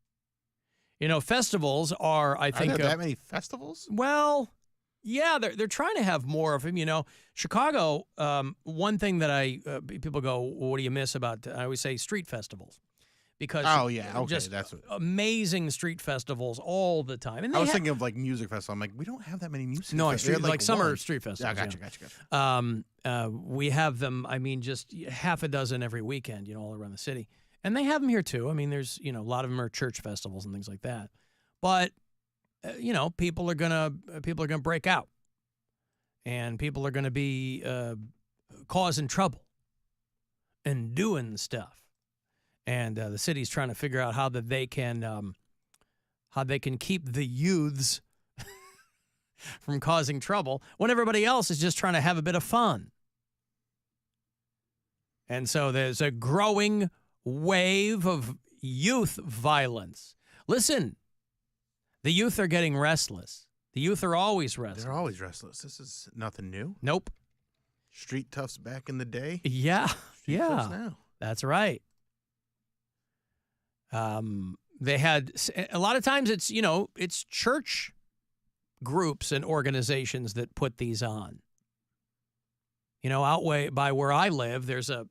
A: You know, festivals are, I think...
B: Are there that many festivals?
A: Well, yeah, they're trying to have more of them. You know, Chicago, one thing that people go, well, what do you miss about... I always say street festivals. Because just
B: that's what,
A: amazing street festivals all the time. And
B: I was thinking of like music festival. I'm like, we don't have that many music
A: No,
B: festivals.
A: like summer street festivals.
B: Yeah, gotcha.
A: We have them, I mean, just half a dozen every weekend, you know, all around the city. And they have them here, too. I mean, there's, you know, a lot of them are church festivals and things like that. But, you know, people are gonna break out. And people are going to be causing trouble and doing stuff. And the city's trying to figure out how they can keep the youths from causing trouble when everybody else is just trying to have a bit of fun. And so there's a growing wave of youth violence. Listen, the youth are getting restless. The youth are always restless.
B: They're always restless. This is nothing new.
A: Nope.
B: Street toughs back in the day.
A: Yeah.
B: Street toughs now.
A: That's right. They had a lot of times it's, you know, it's church groups and organizations that put these on. You know, out by where I live, there's a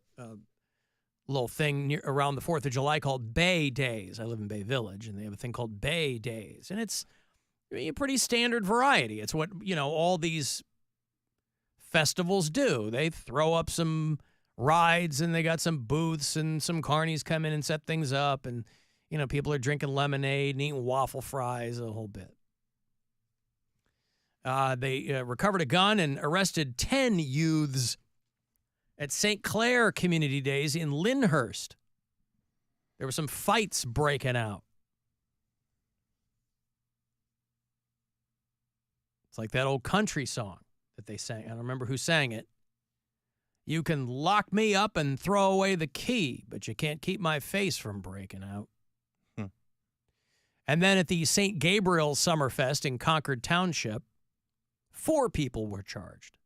A: little thing around the 4th of July called Bay Days. I live in Bay Village, and they have a thing called Bay Days. And it's a pretty standard variety. It's what, you know, all these festivals do. They throw up some rides, and they got some booths, and some carnies come in and set things up, and, you know, people are drinking lemonade and eating waffle fries, a whole bit. They recovered a gun and arrested 10 youths at St. Clair Community Days in Lyndhurst. There were some fights breaking out. It's like that old country song that they sang. I don't remember who sang it. You can lock me up and throw away the key, but you can't keep my face from breaking out. And then at the St. Gabriel Summerfest in Concord Township, 4 people were charged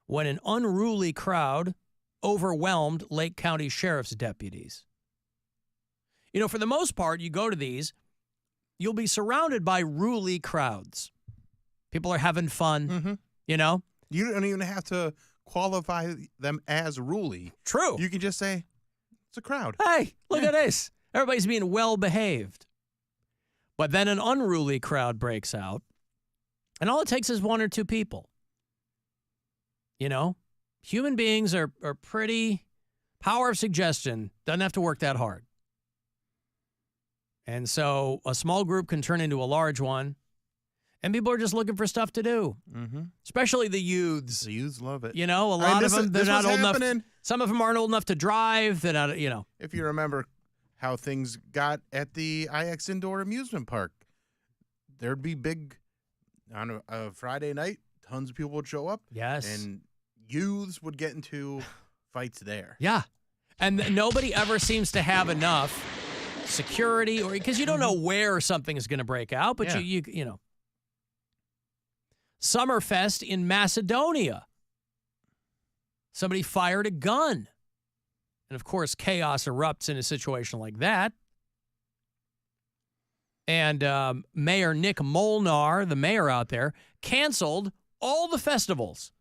A: when an unruly crowd overwhelmed Lake County Sheriff's deputies. You know, for the most part, you go to these, you'll be surrounded by ruly crowds. People are having fun, you know?
B: You don't even have to qualify them as ruly.
A: True.
B: You can just say, it's a crowd.
A: Hey, look at this. Everybody's being well-behaved. But then an unruly crowd breaks out, and all it takes is 1 or 2 people. You know, human beings are pretty, power of suggestion, doesn't have to work that hard. And so a small group can turn into a large one. And people are just looking for stuff to do, especially the youths.
B: The youths love it.
A: You know, a lot of them, they're not old enough. Some of them aren't old enough to drive. They're not, you know.
B: If you remember how things got at the IX Indoor Amusement Park, there'd be big, on a Friday night, tons of people would show up.
A: Yes.
B: And youths would get into fights there.
A: Yeah. And nobody ever seems to have enough security, or because you don't know where something is going to break out, but you know. Summerfest in Macedonia. Somebody fired a gun. And, of course, chaos erupts in a situation like that. And Mayor Nick Molnar, the mayor out there, canceled all the festivals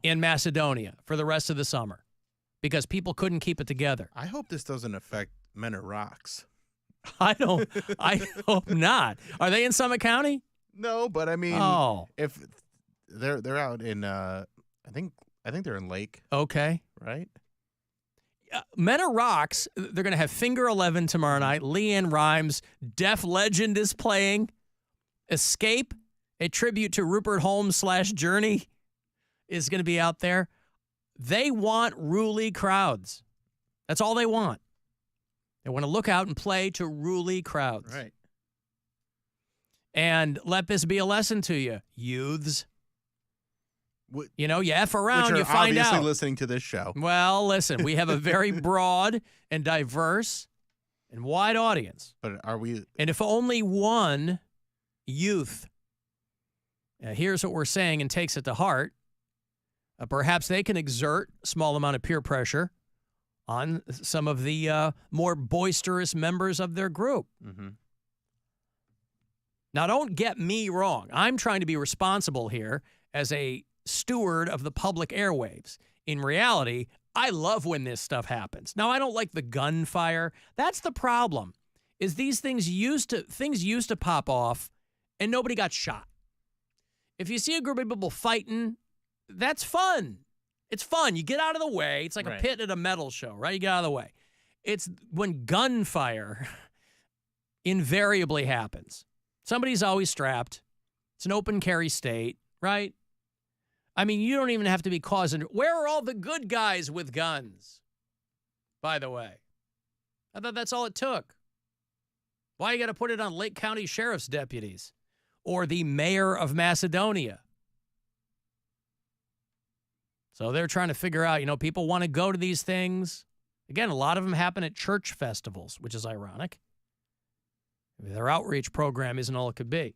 A: in Macedonia for the rest of the summer because people couldn't keep it together.
B: I hope this doesn't affect Men Are Rocks.
A: I hope not. Are they in Summit County?
B: No, but I mean, if they're out in, I think they're in Lake.
A: Okay,
B: right.
A: Men Are Rocks. They're going to have Finger 11 tomorrow night. Leanne Rimes, Def Legend is playing. Escape, a tribute to Rupert Holmes / Journey, is going to be out there. They want Ruly crowds. That's all they want. They want to look out and play to Ruly crowds.
B: Right.
A: And let this be a lesson to you, youths. You know, you F around,
B: Which are
A: you find
B: obviously
A: out.
B: listening to this show.
A: Well, listen, we have a very broad and diverse and wide audience.
B: But are we?
A: And if only one youth hears what we're saying and takes it to heart, perhaps they can exert a small amount of peer pressure on some of the more boisterous members of their group.
B: Mm-hmm.
A: Now, don't get me wrong. I'm trying to be responsible here as a steward of the public airwaves. In reality, I love when this stuff happens. Now, I don't like the gunfire. That's the problem, is these things used to pop off and nobody got shot. If you see a group of people fighting, that's fun. It's fun. You get out of the way. It's like a pit at a metal show, right? You get out of the way. It's when gunfire invariably happens. Somebody's always strapped. It's an open carry state, right? I mean, you don't even have to be causing. Where are all the good guys with guns, by the way? I thought that's all it took. Why you got to put it on Lake County Sheriff's deputies or the mayor of Macedonia? So they're trying to figure out, you know, people want to go to these things. Again, a lot of them happen at church festivals, which is ironic. Their outreach program isn't all it could be.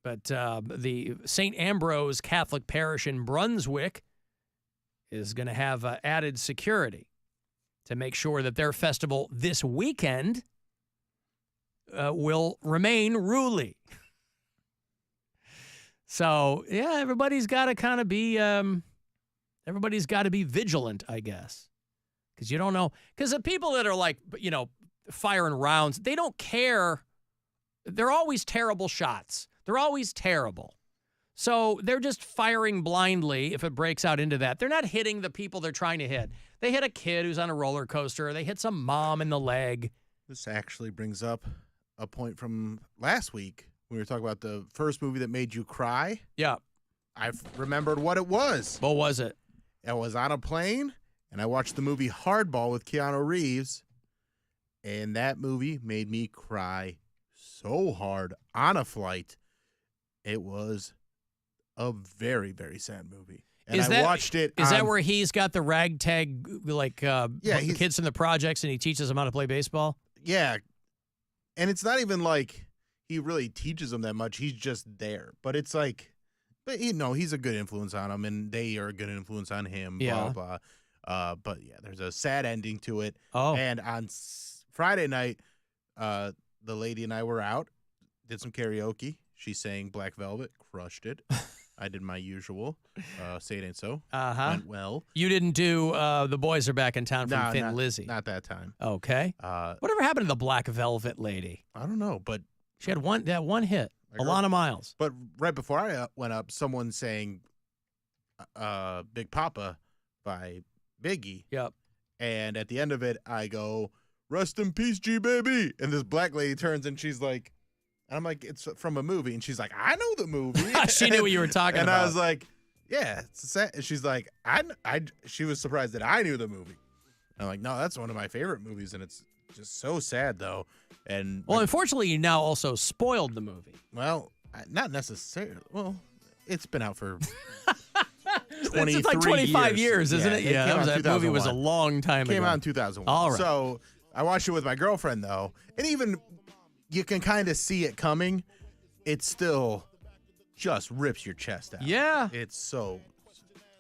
A: But the St. Ambrose Catholic Parish in Brunswick is going to have added security to make sure that their festival this weekend will remain Ruly. So, yeah, everybody's got to kind of be, everybody's got to be vigilant, I guess. Because you don't know. Because the people that are like, you know, firing rounds, they don't care. They're always terrible shots. They're always terrible. So they're just firing blindly if it breaks out into that. They're not hitting the people they're trying to hit. They hit a kid who's on a roller coaster. They hit some mom in the leg.
B: This actually brings up a point from last week when we were talking about the first movie that made you cry.
A: Yeah.
B: I've remembered what it was.
A: What was it?
B: I was on a plane, and I watched the movie Hardball with Keanu Reeves, and that movie made me cry so hard on a flight. It was a very, very sad movie. And I watched it.
A: Is that where he's got the ragtag, like, kids from the projects and he teaches them how to play baseball?
B: Yeah. And it's not even like he really teaches them that much. He's just there. But it's like, but he's a good influence on them, and they are a good influence on him.
A: Yeah.
B: Blah, blah. But yeah, there's a sad ending to it.
A: Oh.
B: And on Friday night, the lady and I were out, did some karaoke. She sang Black Velvet, crushed it. I did my usual. Say It Ain't So.
A: Uh-huh.
B: Went well.
A: You didn't do The Boys Are Back in Town from Thin Lizzy.
B: Not that time.
A: Okay. Whatever happened to the Black Velvet lady?
B: I don't know, but
A: she had one hit. Alana Miles.
B: But right before I went up, someone sang Big Papa by Biggie.
A: Yep.
B: And at the end of it, I go, rest in peace, G baby. And this black lady turns and she's like, and I'm like, it's from a movie. And she's like, I know the movie.
A: She knew what you were talking about.
B: And I was like, yeah, it's sad. And she's like, she was surprised that I knew the movie. I'm like, no, that's one of my favorite movies. And it's just so sad, though. And
A: well, unfortunately, you now also spoiled the movie.
B: Well, not necessarily. Well, it's been out for
A: 23 It's like 25 years, isn't it? Yeah, that movie was a long time ago.
B: Came out in 2001.
A: All right.
B: So I watched it with my girlfriend, though. And even you can kind of see it coming. It still just rips your chest out.
A: Yeah.
B: It's so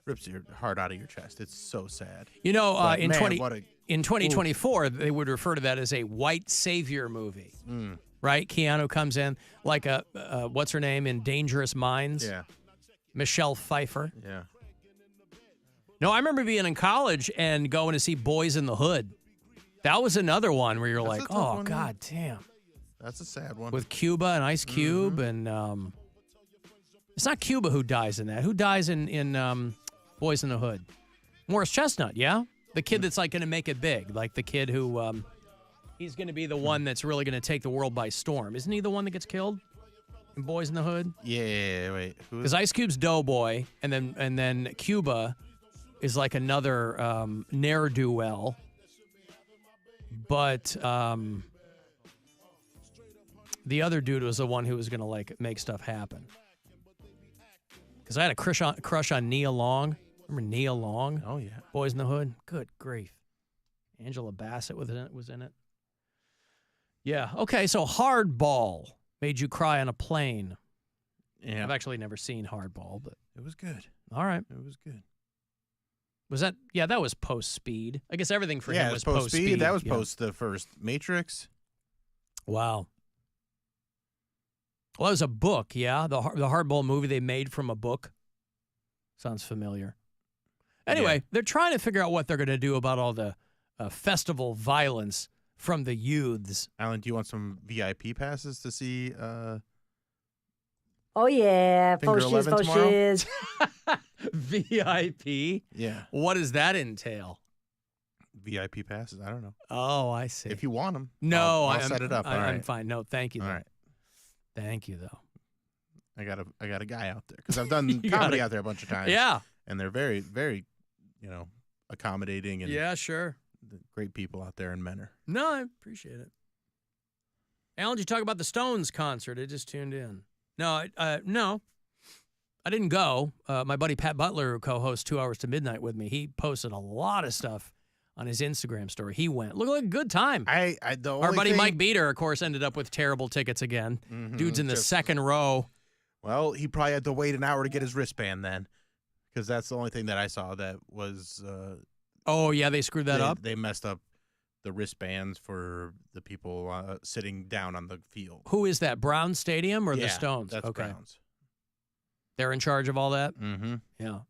B: rips your heart out of your chest. It's so sad.
A: You know,
B: But,
A: in
B: man,
A: in 2024, they would refer to that as a white savior movie, right? Keanu comes in like a what's her name in Dangerous Minds?
B: Yeah.
A: Michelle Pfeiffer.
B: Yeah.
A: No, I remember being in college and going to see Boys in the Hood. That was another one where you're like,
B: a tough
A: oh,
B: one,
A: God damn.
B: That's a sad one.
A: With Cuba and Ice Cube and it's not Cuba who dies in that. Who dies in Boys in the Hood? Morris Chestnut, yeah? The kid that's like going to make it big, like the kid who he's going to be the one that's really going to take the world by storm. Isn't he the one that gets killed in Boys in the Hood?
B: Yeah, wait.
A: Because Ice Cube's Doughboy, and then Cuba is like another ne'er-do-well. But the other dude was the one who was going to like make stuff happen. Because I had a crush on Nia Long. Remember Nia Long?
B: Oh, yeah.
A: Boys in the Hood. Good grief. Angela Bassett was in it. Yeah. Okay, so Hardball made you cry on a plane.
B: Yeah.
A: I've actually never seen Hardball, but
B: it was good.
A: All right.
B: It was good.
A: Was that? Yeah, that was post-Speed. I guess everything for him was
B: post-Speed. That was
A: yeah.
B: post the first Matrix.
A: Wow. Well, it was a book, yeah. The Hardball movie they made from a book. Sounds familiar. Anyway, they're trying to figure out what they're going to do about all the festival violence from the youths.
B: Alan, do you want some VIP passes to see
Q: Oh, yeah.
B: Finger 11 tomorrow?
A: VIP?
B: Yeah.
A: What does that entail?
B: VIP passes? I don't know.
A: Oh, I see.
B: If you want them.
A: No,
B: I'll set it up.
A: I'm fine. No, thank you.
B: All
A: though.
B: right.
A: Thank you, though.
B: I got a guy out there because I've done comedy out there a bunch of times.
A: Yeah.
B: And they're very, very, accommodating and
A: yeah, sure.
B: Great people out there in Menor.
A: No, I appreciate it. Alan, did you talk about the Stones concert? I just tuned in. No, no. I didn't go. My buddy Pat Butler, who co-hosts 2 Hours to Midnight with me, he posted a lot of stuff on his Instagram story. He went. Looked like a good time. Our buddy Mike Beater, of course, ended up with terrible tickets again. Dude's in the second row.
B: Well, he probably had to wait an hour to get his wristband then, because that's the only thing that I saw that was.
A: Oh yeah, they screwed that up.
B: They messed up the wristbands for the people sitting down on the field.
A: Who is that? Brown Stadium or the Stones?
B: That's
A: okay.
B: Browns.
A: They're in charge of all that?
B: Mm-hmm.
A: Yeah.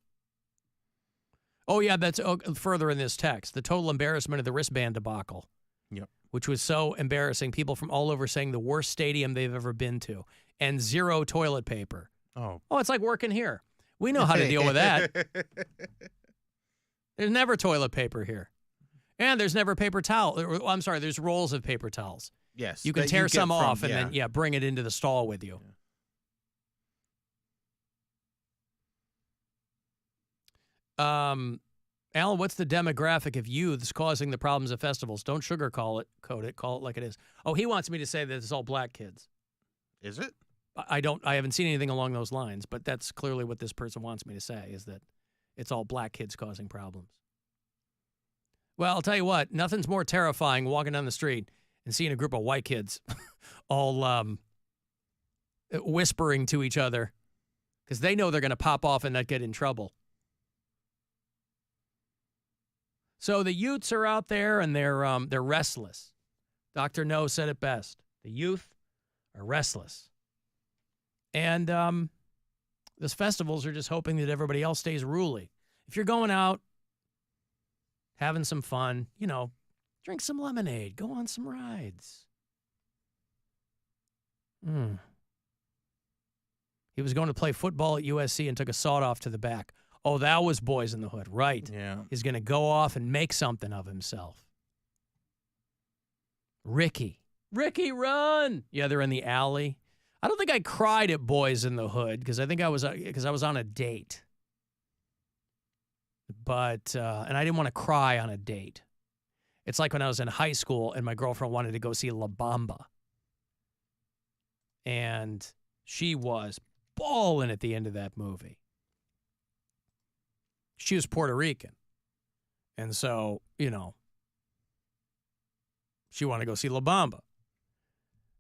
A: Oh, yeah, that's further in this text. The total embarrassment of the wristband debacle.
B: Yep.
A: Which was so embarrassing. People from all over saying the worst stadium they've ever been to. And 0 toilet paper.
B: Oh,
A: it's like working here. We know how to deal with that. There's never toilet paper here. And there's never paper towel. I'm sorry, there's rolls of paper towels.
B: Yes.
A: You can tear some off and then, bring it into the stall with you. Yeah. Alan, what's the demographic of youths causing the problems at festivals? Don't sugarcoat it. Call it like it is. Oh, he wants me to say that it's all black kids.
B: Is it?
A: I haven't seen anything along those lines, but that's clearly what this person wants me to say, is that it's all black kids causing problems. Well, I'll tell you what, nothing's more terrifying walking down the street and seeing a group of white kids all whispering to each other because they know they're going to pop off and not get in trouble. So the youths are out there and they're restless. Dr. No said it best. The youth are restless. And those festivals are just hoping that everybody else stays ruly. If you're going out, having some fun, drink some lemonade, go on some rides. He was going to play football at USC and took a sawed-off to the back. Oh, that was Boys in the Hood, right.
B: Yeah.
A: He's going to go off and make something of himself. Ricky, run! Yeah, they're in the alley. I don't think I cried at Boys in the Hood because I think I was on a date. But and I didn't want to cry on a date. It's like when I was in high school and my girlfriend wanted to go see La Bamba. And she was bawling at the end of that movie. She was Puerto Rican. And so, she wanted to go see La Bamba.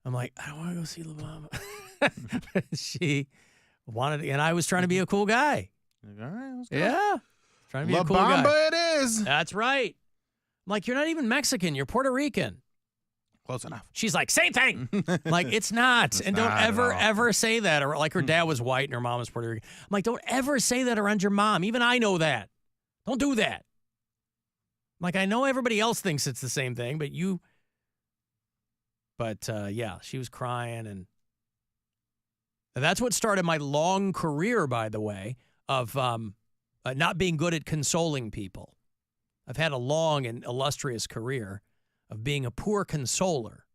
A: I'm like, I don't want to go see La Bamba. She wanted to, and I was trying to be a cool guy.
B: All right, let's go.
A: Yeah. Trying to be
B: La
A: a cool guy.
B: Bamba it is.
A: That's right. I'm like, you're not even Mexican. You're Puerto Rican.
B: Close enough.
A: She's like, same thing. I'm like, it's not. And don't ever say that. Or like her dad was white and her mom was Puerto Rican. I'm like, don't ever say that around your mom. Even I know that. Don't do that. I'm like, I know everybody else thinks it's the same thing, but you. But yeah, she was crying. And that's what started my long career, by the way, of not being good at consoling people. I've had a long and illustrious career of being a poor consoler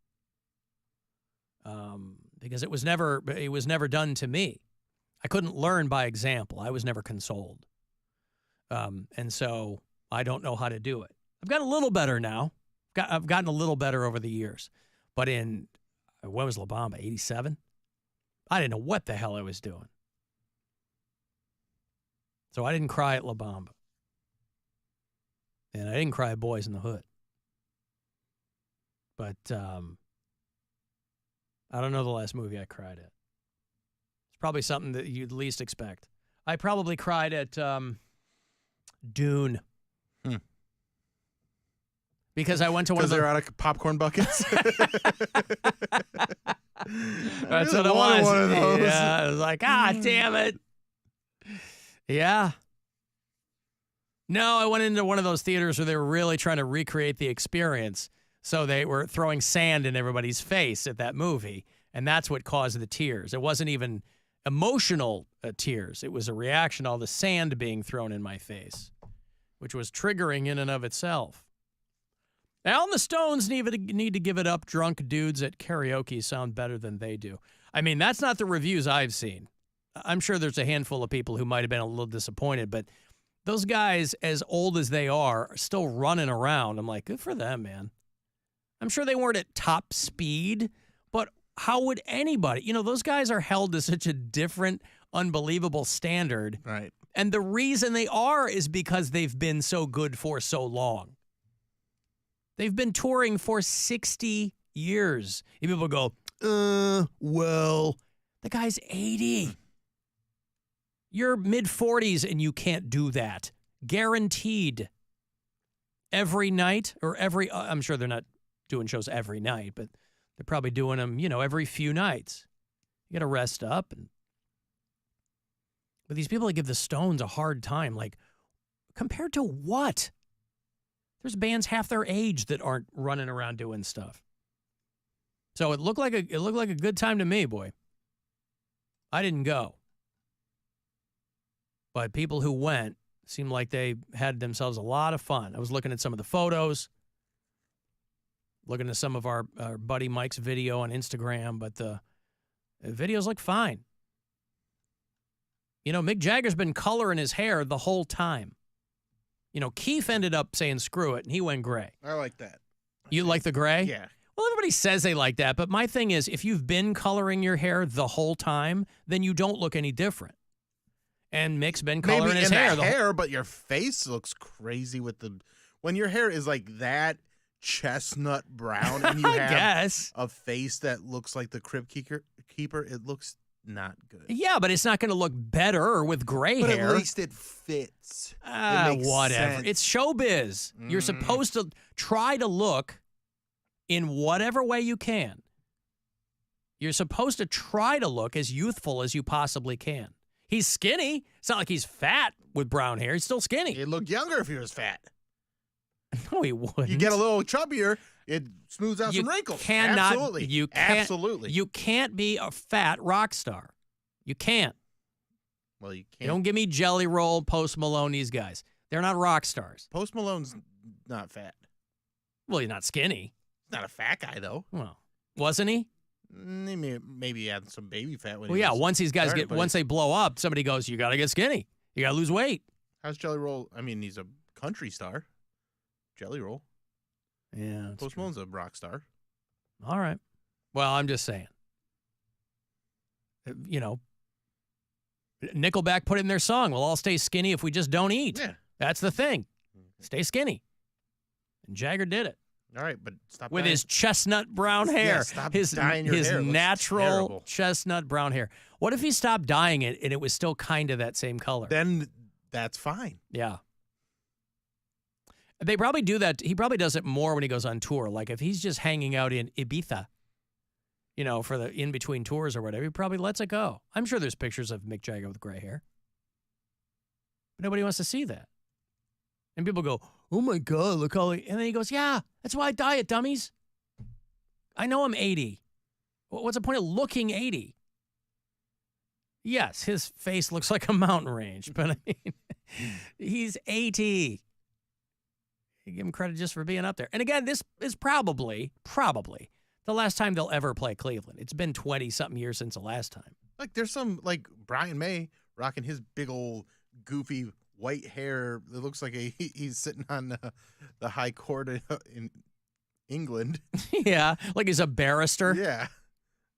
A: because it was never done to me. I couldn't learn by example. I was never consoled. And so I don't know how to do it. I've gotten a little better now. I've gotten a little better over the years. But when was La Bamba, 87? I didn't know what the hell I was doing. So I didn't cry at La Bamba. And I didn't cry at Boys in the Hood. But I don't know the last movie I cried at. It's probably something that you'd least expect. I probably cried at Dune. Because I went to one of
B: they're out of popcorn buckets.
A: That's what it was.
B: One of those.
A: Yeah, I was like, damn it. Yeah. No, I went into one of those theaters where they were really trying to recreate the experience. So they were throwing sand in everybody's face at that movie. And that's what caused the tears. It wasn't even emotional tears. It was a reaction to all the sand being thrown in my face, which was triggering in and of itself. Al and the Stones need to give it up. Drunk dudes at karaoke sound better than they do. I mean, that's not the reviews I've seen. I'm sure there's a handful of people who might have been a little disappointed, but those guys, as old as they are still running around. I'm like, good for them, man. I'm sure they weren't at top speed, but how would anybody? Those guys are held to such a different, unbelievable standard.
B: Right.
A: And the reason they are is because they've been so good for so long. They've been touring for 60 years. And people go, well, the guy's 80. You're mid-40s and you can't do that. Guaranteed. Every night or I'm sure they're not doing shows every night, but they're probably doing them, every few nights. You got to rest up. But these people that give the Stones a hard time, like, compared to what? There's bands half their age that aren't running around doing stuff. So it looked like a good time to me, boy. I didn't go. But people who went seemed like they had themselves a lot of fun. I was looking at some of the photos, looking at some of our buddy Mike's video on Instagram, but the videos look fine. Mick Jagger's been coloring his hair the whole time. Keith ended up saying screw it, and he went gray.
B: I like that.
A: You like the gray?
B: Yeah.
A: Well, everybody says they like that, but my thing is, if you've been coloring your hair the whole time, then you don't look any different. And Mick's been coloring his hair.
B: But your face looks crazy when your hair is like that chestnut brown, and you have a face that looks like the Crypt Keeper. It looks not good.
A: Yeah, but it's not going to look better with gray hair.
B: But at least it fits.
A: Whatever.
B: Sense.
A: It's showbiz. You're supposed to try to look in whatever way you can. You're supposed to try to look as youthful as you possibly can. He's skinny. It's not like he's fat with brown hair. He's still skinny.
B: He'd look younger if he was fat.
A: No, he wouldn't.
B: You get a little chubbier, it smooths out some wrinkles. Absolutely. Absolutely.
A: You can't be a fat rock star. You can't.
B: Well, you can't.
A: You don't give me Jelly Roll, Post Malone, these guys. They're not rock stars.
B: Post Malone's not fat.
A: Well, he's not skinny.
B: Not a fat guy, though.
A: Well, wasn't he?
B: Maybe he had some baby fat. When
A: Well,
B: he
A: yeah.
B: was
A: Once these guys
B: started, but
A: once they blow up, somebody goes, "You got to get skinny. You got to lose weight."
B: How's Jelly Roll? I mean, he's a country star. Jelly Roll.
A: Yeah.
B: Post Malone's a rock star.
A: All right. Well, I'm just saying. Nickelback put in their song, "We'll all stay skinny if we just don't eat."
B: Yeah.
A: That's the thing. Stay skinny. And Jagger did it.
B: All right, but stop
A: with
B: dyeing.
A: his chestnut brown hair.
B: Yeah, stop
A: his
B: dyeing your hair. It looks
A: natural
B: terrible.
A: chestnut brown hair. What if he stopped dyeing it and it was still kind of that same color?
B: Then that's fine.
A: Yeah. They probably do that. He probably does it more when he goes on tour. Like if he's just hanging out in Ibiza, for the in-between tours or whatever, he probably lets it go. I'm sure there's pictures of Mick Jagger with gray hair. But nobody wants to see that. And people go, "Oh my God, look how..." And then he goes, "Yeah, that's why I dye it, dummies. I know I'm 80. What's the point of looking 80? Yes, his face looks like a mountain range, but I mean, he's 80. You give him credit just for being up there. And again, this is probably the last time they'll ever play Cleveland. It's been 20-something years since the last time.
B: Like there's some like Brian May rocking his big old goofy white hair. It looks like he's sitting on the high court in England.
A: Yeah, like he's a barrister.
B: Yeah,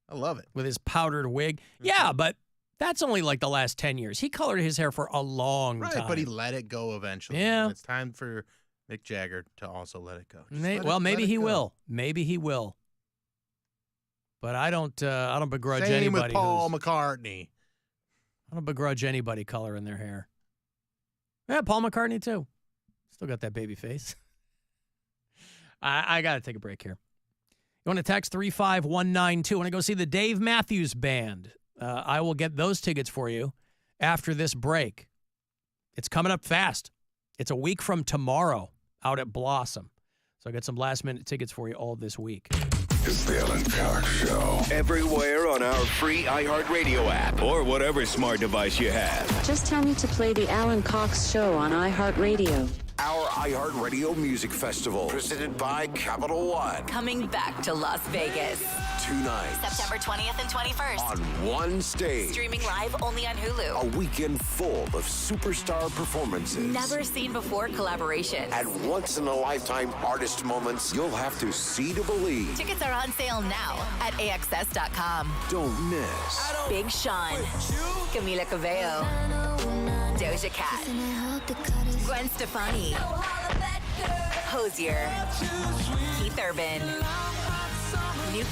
B: I love it.
A: With his powdered wig. Yeah, but that's only like the last 10 years. He colored his hair for a long time.
B: Right, but he let it go eventually.
A: Yeah.
B: And it's time for Mick Jagger to also let it go.
A: Maybe he will. Maybe he will. But I don't begrudge
B: Same
A: anybody.
B: with Paul McCartney.
A: I don't begrudge anybody coloring their hair. Yeah, Paul McCartney too. Still got that baby face. I got to take a break here. You want to text 35192. Want to go see the Dave Matthews Band? I will get those tickets for you after this break. It's coming up fast. It's a week from tomorrow out at Blossom. So I got some last-minute tickets for you all this week.
F: It's the Alan Cox Show.
D: Everywhere on our free iHeartRadio app or whatever smart device you have.
Q: Just tell me to play the Alan Cox Show on iHeartRadio.
D: Our iHeartRadio Music Festival, presented by Capital One.
L: Coming back to Las Vegas.
D: 2 nights.
L: September 20th and 21st.
D: On one stage.
L: Streaming live only on Hulu.
D: A weekend full of superstar performances.
L: Never seen before collaborations.
D: And once-in-a-lifetime artist moments you'll have to see to believe.
L: Tickets are on sale now at AXS.com.
D: Don't miss.
L: Big Sean. Camila Cabello. Doja Cat. Gwen Stefani. Hosier. Keith Urban. New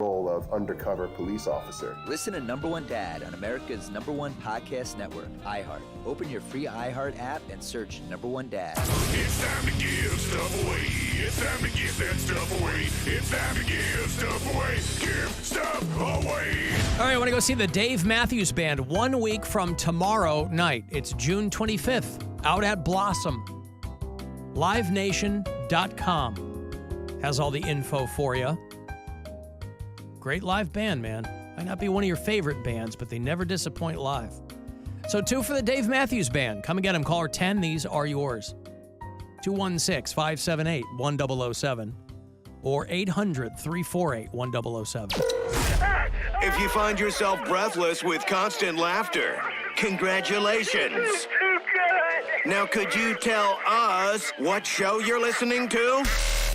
R: role of undercover police officer.
T: Listen to Number One Dad on America's #1 podcast network, iHeart. Open your free iHeart app and search Number One Dad.
F: It's time to give stuff away. It's time to give that stuff away. It's time to give stuff away. Give stuff away.
A: All right, I want to go see the Dave Matthews Band 1 week from tomorrow night. It's June 25th, out at Blossom. LiveNation.com has all the info for you. Great live band, man. Might not be one of your favorite bands, but they never disappoint live. So 2 for the Dave Matthews Band. Come and get them. Caller 10. These are yours. 216-578-1007 or 800-348-1007.
D: If you find yourself breathless with constant laughter, congratulations. Now, could you tell us what show you're listening to?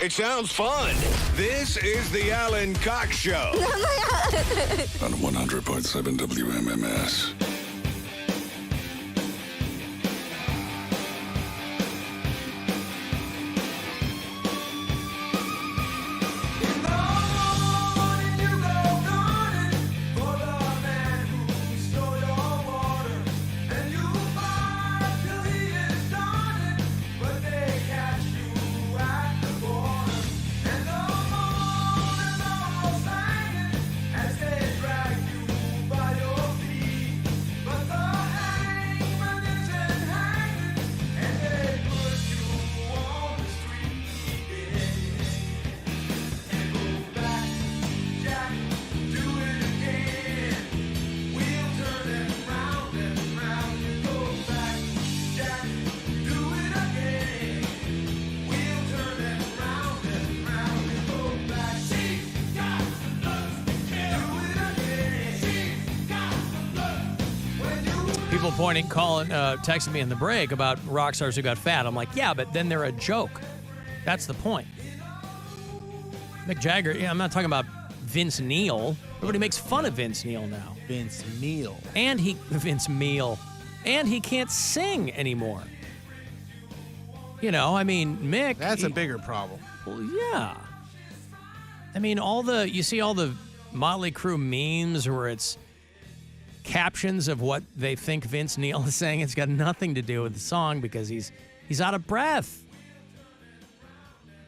D: It sounds fun. This is the Alan Cox Show.
F: On 100.7 WMMS.
A: Texted me in the break about rock stars who got fat. I'm like, yeah, but then they're a joke. That's the point. Mick Jagger, I'm not talking about Vince Neil. Everybody makes fun of Vince Neil now.
B: Vince Neil.
A: Vince Neil. And he can't sing anymore. You know, I mean, Mick.
B: That's a bigger problem.
A: Well, yeah. I mean, you see all the Motley Crue memes where it's captions of what they think Vince Neil is saying. It's got nothing to do with the song because he's out of breath.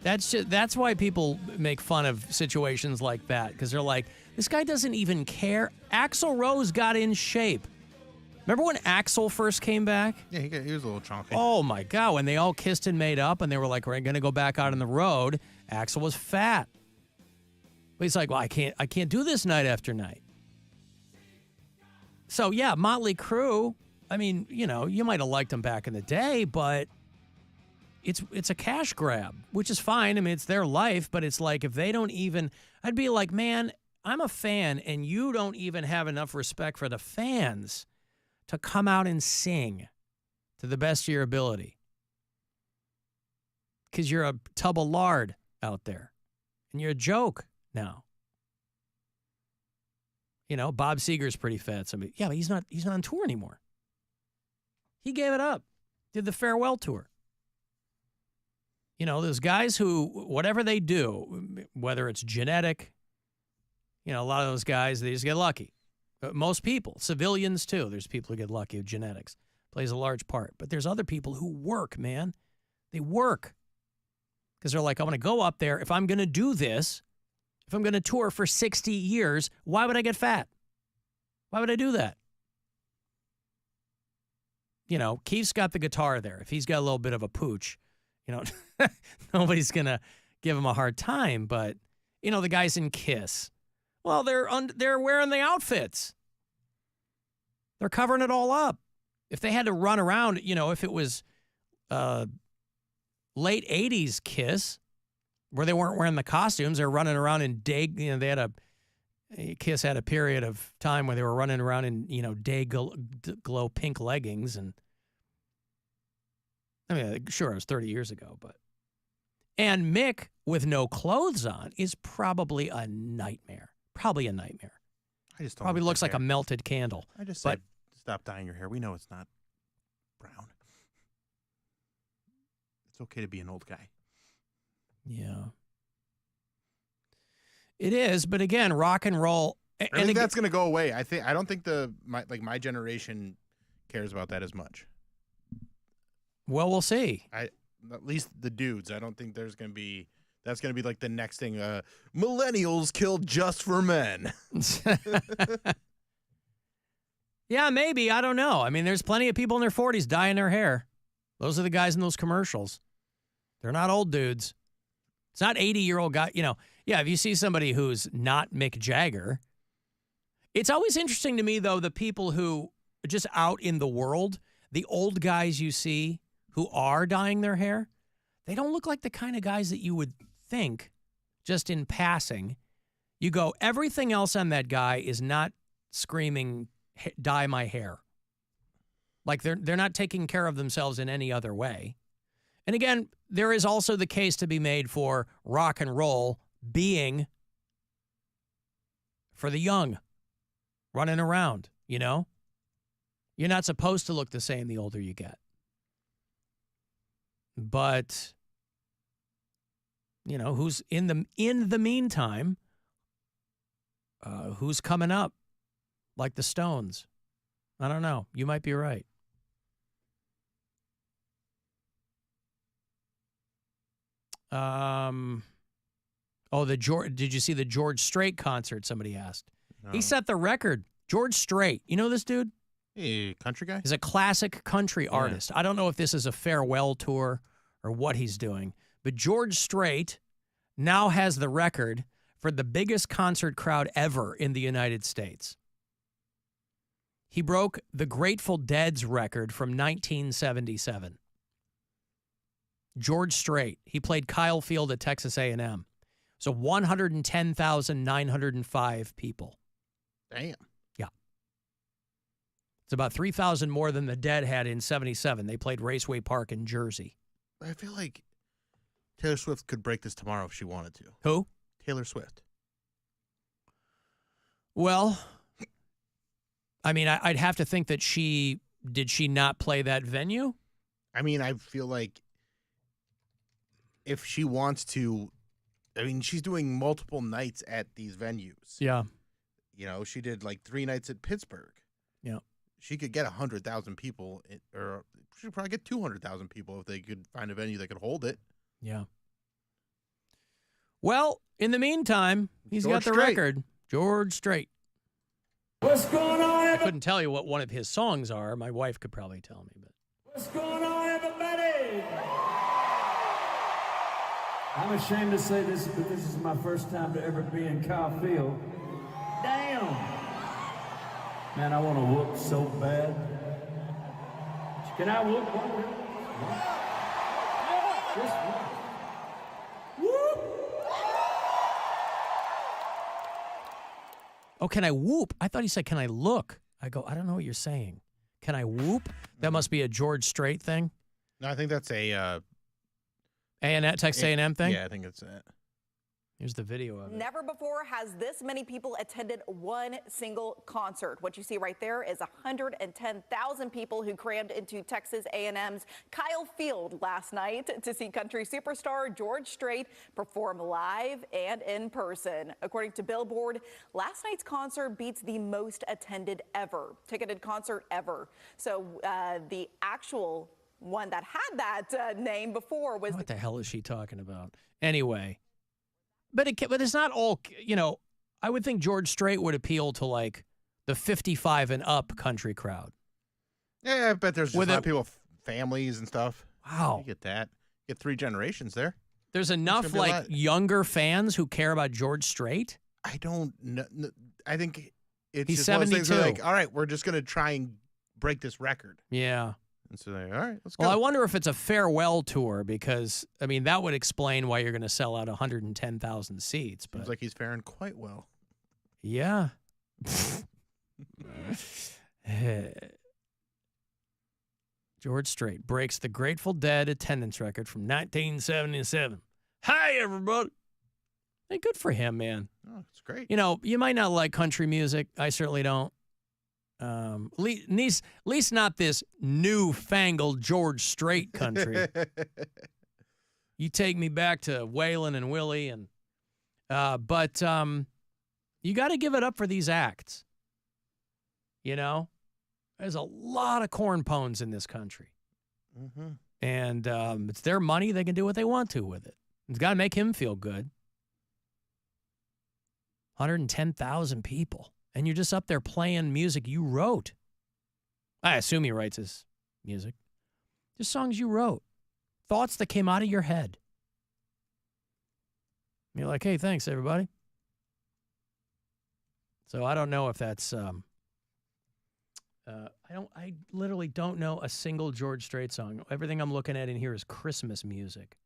A: That's why people make fun of situations like that, because they're like, this guy doesn't even care. Axl Rose got in shape. Remember when Axl first came back?
B: Yeah, he was a little chunky.
A: Oh my God, when they all kissed and made up and they were like, we're gonna go back out on the road, Axl was fat. But he's like, well, I can't do this night after night. So, yeah, Motley Crue, I mean, you know, you might have liked them back in the day, but it's a cash grab, which is fine. I mean, it's their life, but it's like if they don't even, I'd be like, man, I'm a fan, and you don't even have enough respect for the fans to come out and sing to the best of your ability. Because you're a tub of lard out there, and you're a joke now. You know, Bob Seger's pretty fat. Yeah, but he's not on tour anymore. He gave it up. Did the farewell tour. You know, those guys who, whatever they do, whether it's genetic, you know, a lot of those guys, they just get lucky. Most people, civilians too, there's people who get lucky with genetics. Plays a large part. But there's other people who work, man. They work. Because they're like, I want to go up there. If I'm going to do this, if I'm going to tour for 60 years, why would I get fat? Why would I do that? You know, Keith's got the guitar there. If he's got a little bit of a pooch, you know, nobody's going to give him a hard time. But, you know, the guys in Kiss, well, they're wearing the outfits. They're covering it all up. If they had to run around, you know, if it was late 80s Kiss, where they weren't wearing the costumes, they're running around in day, you know, Kiss had a period of time where they were running around in, you know, day glow pink leggings. And I mean, sure, it was 30 years ago, but. And Mick with no clothes on is probably a nightmare. Probably a nightmare.
B: I just
A: probably looks like a melted candle.
B: I just said, stop dyeing your hair. We know it's not brown. It's okay to be an old guy.
A: Yeah. It is, but again, rock and roll.
B: I think that's going to go away. I don't think my generation cares about that as much.
A: Well, we'll see.
B: At least the dudes. I don't think that's going to be like the next thing. Millennials killed just for men.
A: Yeah, maybe. I don't know. I mean, there's plenty of people in their 40s dyeing their hair. Those are the guys in those commercials. They're not old dudes. It's not 80-year-old guy. You know, yeah, if you see somebody who's not Mick Jagger. It's always interesting to me, though, the people who are just out in the world, the old guys you see who are dyeing their hair, they don't look like the kind of guys that you would think just in passing. You go, everything else on that guy is not screaming, dye my hair. Like they're not taking care of themselves in any other way. And again, there is also the case to be made for rock and roll being for the young, running around, you know? You're not supposed to look the same the older you get. But, you know, who's in the meantime, who's coming up like the Stones? I don't know. You might be right. Did you see the George Strait concert? Somebody asked.
B: No.
A: He set the record. George Strait. You know this dude?
B: Hey, country guy?
A: He's a classic country artist. I don't know if this is a farewell tour or what he's doing, but George Strait now has the record for the biggest concert crowd ever in the United States. He broke the Grateful Dead's record from 1977. George Strait. He played Kyle Field at Texas A&M. So 110,905 people.
B: Damn.
A: Yeah. It's about 3,000 more than the Dead had in 77. They played Raceway Park in Jersey.
B: I feel like Taylor Swift could break this tomorrow if she wanted to.
A: Who?
B: Taylor Swift.
A: Well, I mean, I'd have to think that did she not play that venue?
B: I mean, I feel like if she wants to, I mean, she's doing multiple nights at these venues.
A: Yeah.
B: You know, she did like 3 nights at Pittsburgh.
A: Yeah.
B: She could get 100,000 people, or she could probably get 200,000 people if they could find a venue that could hold it.
A: Yeah. Well, in the meantime, he's got the record. George Strait.
V: What's going on,
A: I couldn't tell you what one of his songs are. My wife could probably tell me, but.
V: What's going on, everybody? I'm ashamed to say this, but this is my first time to ever be in Kyle Field. Damn! Man, I want to whoop so bad. Can I whoop one? Just one. Whoop!
A: Oh, can I whoop? I thought he said, can I look? I go, I don't know what you're saying. Can I whoop? That must be a George Strait thing.
B: No, I think that's a
A: Texas A&M thing?
B: Yeah, I think it's that.
A: Here's the video of it.
E: Never before has this many people attended one single concert. What you see right there is 110,000 people who crammed into Texas A&M's Kyle Field last night to see country superstar George Strait perform live and in person. According to Billboard, last night's concert beats the most attended ticketed concert ever. So the actual one that had that name before was...
A: What the hell is she talking about? Anyway... But it's not all, you know, I would think George Strait would appeal to, like, the 55 and up country crowd.
B: Yeah, I bet there's just a lot of people, families and stuff.
A: Wow.
B: You get that. You get 3 generations there.
A: There's enough, like, younger fans who care about George Strait?
B: I don't know. I think it's
A: He's
B: just one of those things
A: 72.
B: where, like, all right, we're just going to try and break this record.
A: Yeah.
B: And so, all right, let's go.
A: Well, I wonder if it's a farewell tour because, I mean, that would explain why you're going to sell out 110,000 seats. But
B: seems like he's faring quite well.
A: Yeah. George Strait breaks the Grateful Dead attendance record from 1977. Hi, everybody. Hey, good for him, man.
B: Oh, it's great.
A: You know, you might not like country music. I certainly don't. At least not this newfangled George Strait country. You take me back to Waylon and Willie, and But you got to give it up for these acts. You know, there's a lot of corn pones in this country.
B: Mm-hmm.
A: And it's their money. They can do what they want to with it. It's got to make him feel good. 110,000 people. And you're just up there playing music you wrote. I assume he writes his music. Just songs you wrote. Thoughts that came out of your head. You're like, hey, thanks, everybody. So I don't know if that's... I literally don't know a single George Strait song. Everything I'm looking at in here is Christmas music.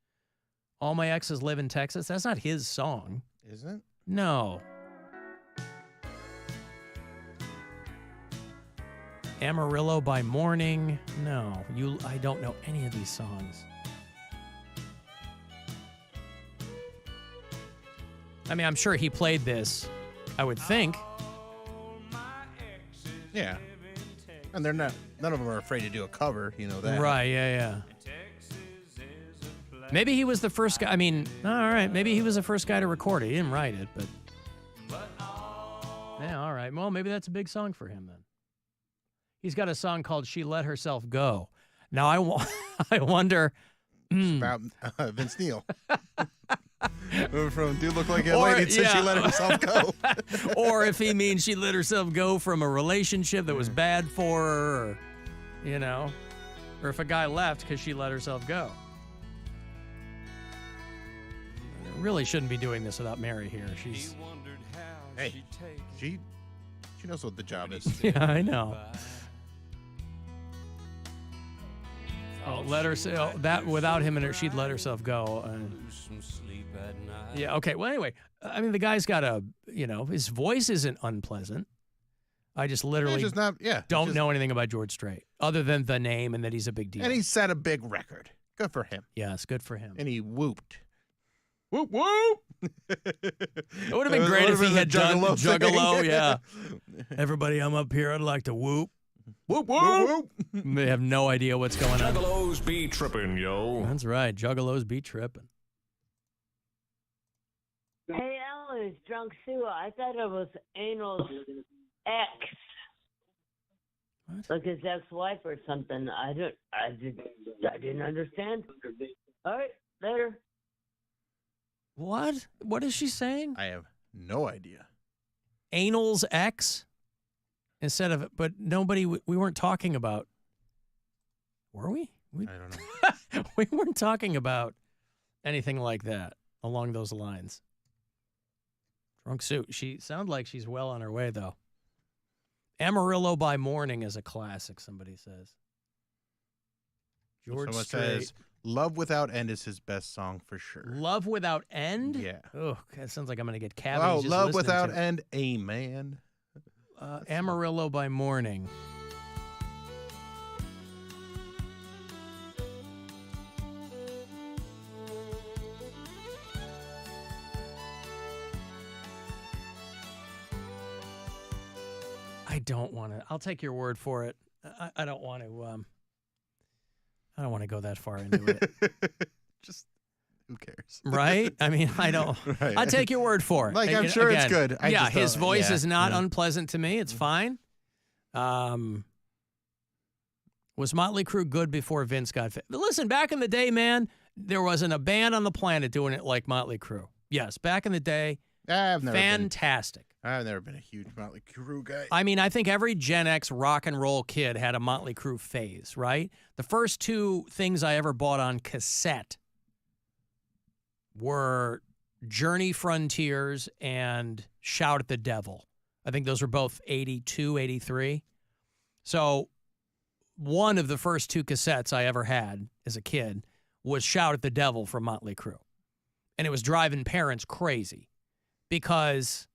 A: All My Exes Live in Texas. That's not his song.
B: Isn't?
A: No. Amarillo by Morning. No. I don't know any of these songs. I mean, I'm sure he played this, I would think.
B: Yeah. And they're not, none of them are afraid to do a cover, you know that.
A: Right, yeah. Maybe he was the first guy. I mean, all right, maybe he was the first guy to record it. He didn't write it, but. Yeah, all right. Well, maybe that's a big song for him then. He's got a song called She Let Herself Go. Now, I wonder.
B: It's about Vince Neil. From Do Look Like a Lady, it says she let herself go.
A: Or if he means she let herself go from a relationship that was bad for her, or, you know, or if a guy left because she let herself go. I really shouldn't be doing this without Mary here. She's.
B: Hey, she knows what the job is.
A: Yeah, I know. Let her say that without him in her, she'd let herself go. Yeah. Okay. Well, anyway, I mean, the guy's got his voice isn't unpleasant. I just literally don't know anything about George Strait other than the name and that he's a big deal.
B: And he set a big record. Good for him.
A: Yes, good for him.
B: And he whooped.
A: Whoop whoop. It would have been great if he had done Juggalo. Yeah. Everybody, I'm up here. I'd like to whoop. Whoop, whoop. They have no idea what's going on.
F: Juggalos be tripping, yo.
A: That's right. Juggalos be tripping.
G: Hey, Alan, it's Drunk Sue. I thought it was Anal's ex.
A: What?
G: Like his ex-wife or something. I didn't understand. All right, later.
A: What? What is she saying?
B: I have no idea.
A: Anal's ex? Instead of, but nobody, we weren't talking about, were we?
B: I don't know.
A: We weren't talking about anything like that along those lines. Drunk Sue. She sounds like she's well on her way, though. Amarillo by Morning is a classic, somebody says. George
B: Someone
A: Strait.
B: says, Love Without End is his best song for sure.
A: Love Without End?
B: Yeah.
A: Oh, that sounds like I'm going to get cavities.
B: Oh, Love Without End, amen.
A: Amarillo by Morning. I don't want to. I'll take your word for it. I don't want to. I don't want to go that far into it.
B: Just who cares,
A: right? I mean, I don't.
B: Right.
A: I'll take your word for it.
B: Like I'm sure
A: again,
B: it's good.
A: His voice is not unpleasant to me. It's fine. Was Motley Crue good before Vince got fit? Listen, back in the day, man, there wasn't a band on the planet doing it like Motley Crue. Yes, back in the day, fantastic.
B: I've never been a huge Motley Crue guy.
A: I mean, I think every Gen X rock and roll kid had a Motley Crue phase, right? The first two things I ever bought on cassette were Journey Frontiers and Shout at the Devil. I think those were both 82, 83. So one of the first two cassettes I ever had as a kid was Shout at the Devil from Motley Crue. And it was driving parents crazy because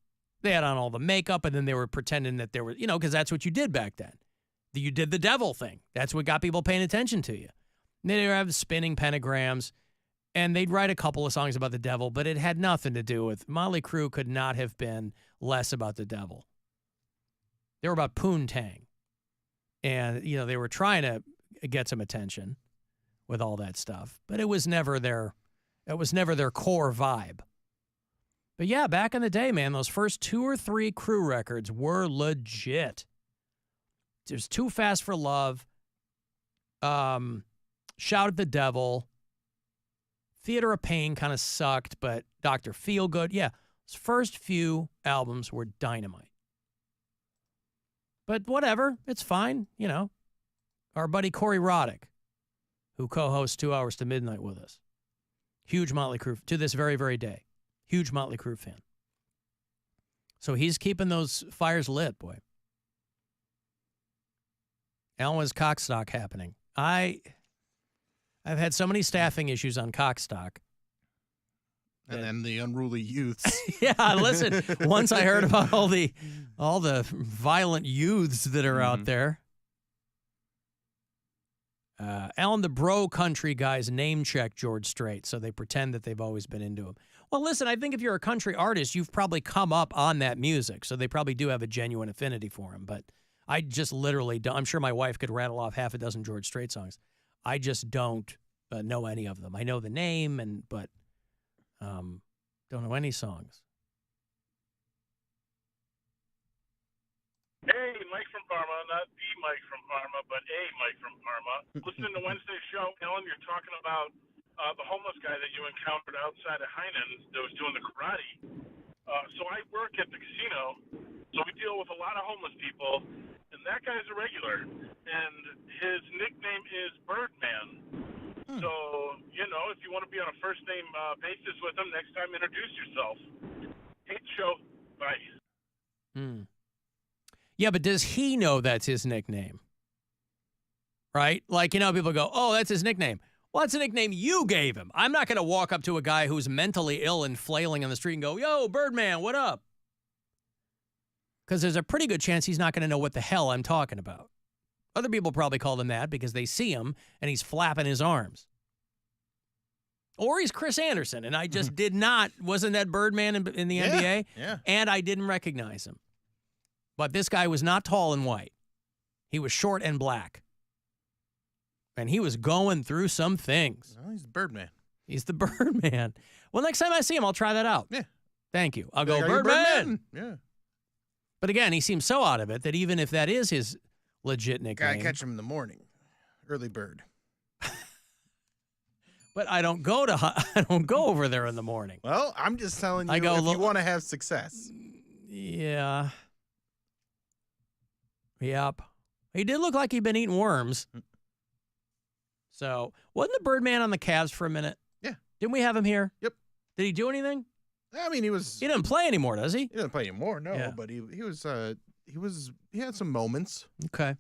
A: they had on all the makeup and then they were pretending that they were, because that's what you did back then. You did the devil thing. That's what got people paying attention to you. And then they would have spinning pentagrams and they'd write a couple of songs about the devil, but it had nothing to do with, Motley Crue could not have been less about the devil. They were about poontang. And, they were trying to get some attention with all that stuff, but it was never their core vibe. But yeah, back in the day, man, those first 2 or 3 Crew records were legit. There's Too Fast for Love, Shout at the Devil, Theater of Pain kind of sucked, but Dr. Feelgood, yeah, those first few albums were dynamite. But whatever, it's fine, you know. Our buddy Corey Roddick, who co-hosts 2 Hours to Midnight with us, huge Motley Crue, to this very, very day, huge Motley Crue fan. So he's keeping those fires lit, boy. Alan, Cockstock happening? I've had so many staffing issues on Cockstock.
B: And then the unruly youths.
A: Yeah, listen. Once I heard about all the violent youths that are out there. Alan, the bro country guys name check George Strait, so they pretend that they've always been into him. Well, listen, I think if you're a country artist, you've probably come up on that music, so they probably do have a genuine affinity for him. But I just literally don't. I'm sure my wife could rattle off half a dozen George Strait songs. I just don't know any of them. I know the name, but don't know any songs.
H: Hey, Mike from Parma, not the Mike from Parma, but a Mike from Parma. Listening to Wednesday's show, Ellen, you're talking about the homeless guy that you encountered outside of Heinen's that was doing the karate. So I work at the casino, so we deal with a lot of homeless people, and that guy's a regular, and his nickname is Birdman. So, you know, if you want to be on a first-name basis with him, next time introduce yourself. Hate the show. Bye.
A: Yeah, but does he know that's his nickname? Right? Like, you know, people go, oh, that's his nickname. Well, that's a nickname you gave him. I'm not going to walk up to a guy who's mentally ill and flailing on the street and go, yo, Birdman, what up? Because there's a pretty good chance he's not going to know what the hell I'm talking about. Other people probably call him that because they see him and he's flapping his arms. Or he's Chris Anderson, and I just wasn't that Birdman in the NBA?
B: Yeah.
A: And I didn't recognize him. But this guy was not tall and white. He was short and black. And he was going through some things.
B: Well, he's the Birdman.
A: He's the Birdman. Well, next time I see him, I'll try that out.
B: Yeah.
A: Thank you. I'll go,
B: Are you
A: Birdman.
B: Yeah.
A: But again, he seems so out of it that even if that is his legit nickname.
B: Gotta catch him in the morning. Early bird.
A: But I don't go over there in the morning.
B: Well, I'm just telling you, if you want to have success.
A: Yeah. Yep. He did look like he'd been eating worms. So, wasn't the Birdman on the Cavs for a minute?
B: Yeah.
A: Didn't we have him here?
B: Yep.
A: Did he do anything?
B: I mean, he
A: didn't play anymore, does he?
B: He doesn't play anymore, no.
A: Yeah.
B: But he had some moments.
A: Okay.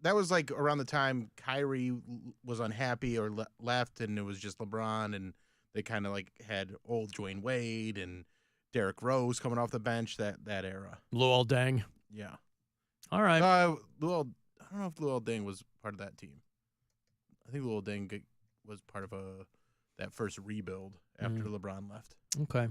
B: That was like around the time Kyrie was unhappy or left, and it was just LeBron, and they kind of like had old Dwayne Wade and Derrick Rose coming off the bench. That era.
A: Luol Deng.
B: Yeah.
A: All right.
B: I don't know if Luol Deng was part of that team. I think Luol Deng was part of that first rebuild after LeBron left.
A: Okay.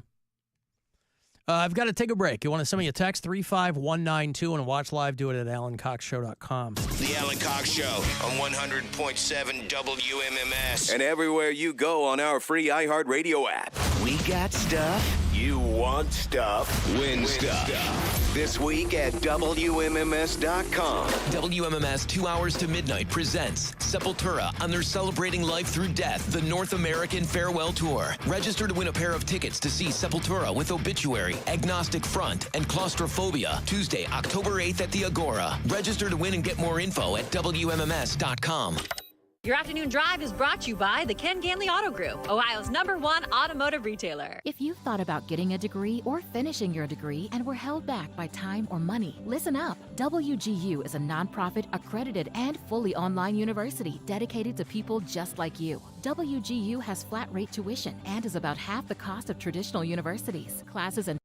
A: I've got to take a break. You want to send me a text, 35192, and watch live, do it at alancoxshow.com.
D: The Alan Cox Show on 100.7 WMMS. And everywhere you go on our free iHeartRadio app. We got stuff. You want stuff. Win stuff. This week at WMMS.com.
S: WMMS 2 Hours to Midnight presents Sepultura on their Celebrating Life Through Death, the North American Farewell Tour. Register to win a pair of tickets to see Sepultura with Obituary, Agnostic Front, and Claustrophobia, Tuesday, October 8th at the Agora. Register to win and get more info at WMMS.com.
W: Your afternoon drive is brought to you by the Ken Ganley Auto Group, Ohio's #1 automotive retailer.
X: If you've thought about getting a degree or finishing your degree and were held back by time or money, listen up. WGU is a nonprofit, accredited, and fully online university dedicated to people just like you. WGU has flat rate tuition and is about half the cost of traditional universities. Classes and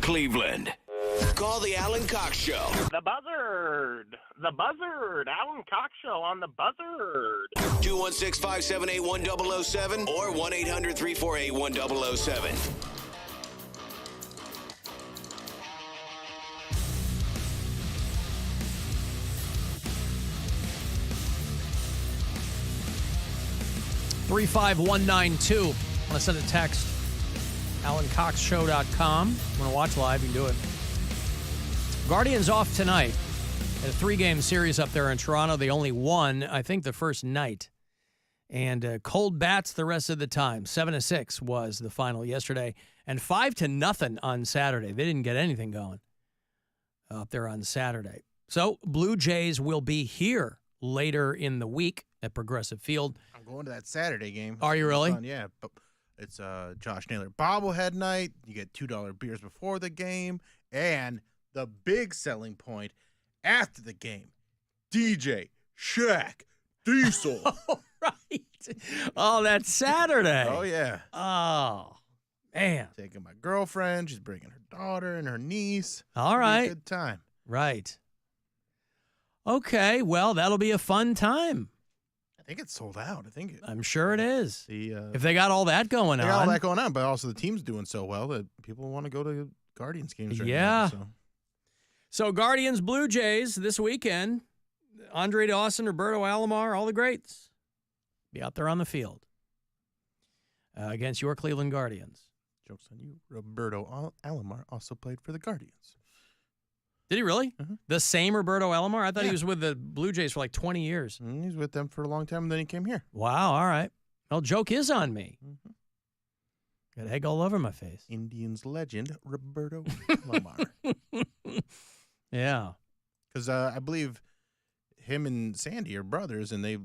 D: Cleveland. Call the Alan Cox Show.
C: The Buzzard. The Buzzard. Alan Cox Show on the Buzzard.
D: 216-578-1007 or 1-800-348-1007.
A: $35192. Want to send a text? AlanCoxShow.com. Want to watch live? You can do it. Guardians off tonight. A 3-game series up there in Toronto. They only won, I think, the first night. And cold bats the rest of the time. 7-6 was the final yesterday. And 5-0 on Saturday. They didn't get anything going up there on Saturday. So Blue Jays will be here later in the week at Progressive Field.
B: I'm going to that Saturday game.
A: Are you really?
B: Fun. Yeah. But it's Josh Naylor bobblehead night. You get $2 beers before the game. And the big selling point after the game, DJ, Shaq, Diesel.
A: Oh, right. Oh, that's Saturday.
B: Oh, yeah.
A: Oh, man.
B: Taking my girlfriend. She's bringing her daughter and her niece.
A: All
B: It'll be
A: right.
B: a good time.
A: Right. Okay, well, that'll be a fun time.
B: I think it's sold out.
A: I'm sure it is.
B: The
A: if they got all that going
B: they
A: on.
B: got all that going on, but also the team's doing so well that people want to go to Guardians games right
A: Yeah.
B: now.
A: So Guardians, Blue Jays this weekend. Andre Dawson, Roberto Alomar, all the greats be out there on the field against your Cleveland Guardians.
B: Joke's on you. Roberto Alomar also played for the Guardians.
A: Did he really?
B: Mm-hmm.
A: The same Roberto Alomar? I thought he was with the Blue Jays for like 20 years.
B: He was with them for a long time, and then he came here.
A: Wow, all right. Well, joke is on me.
B: Mm-hmm.
A: Got egg all over my face.
B: Indians legend, Roberto Alomar.
A: Yeah.
B: Because I believe him and Sandy are brothers, and they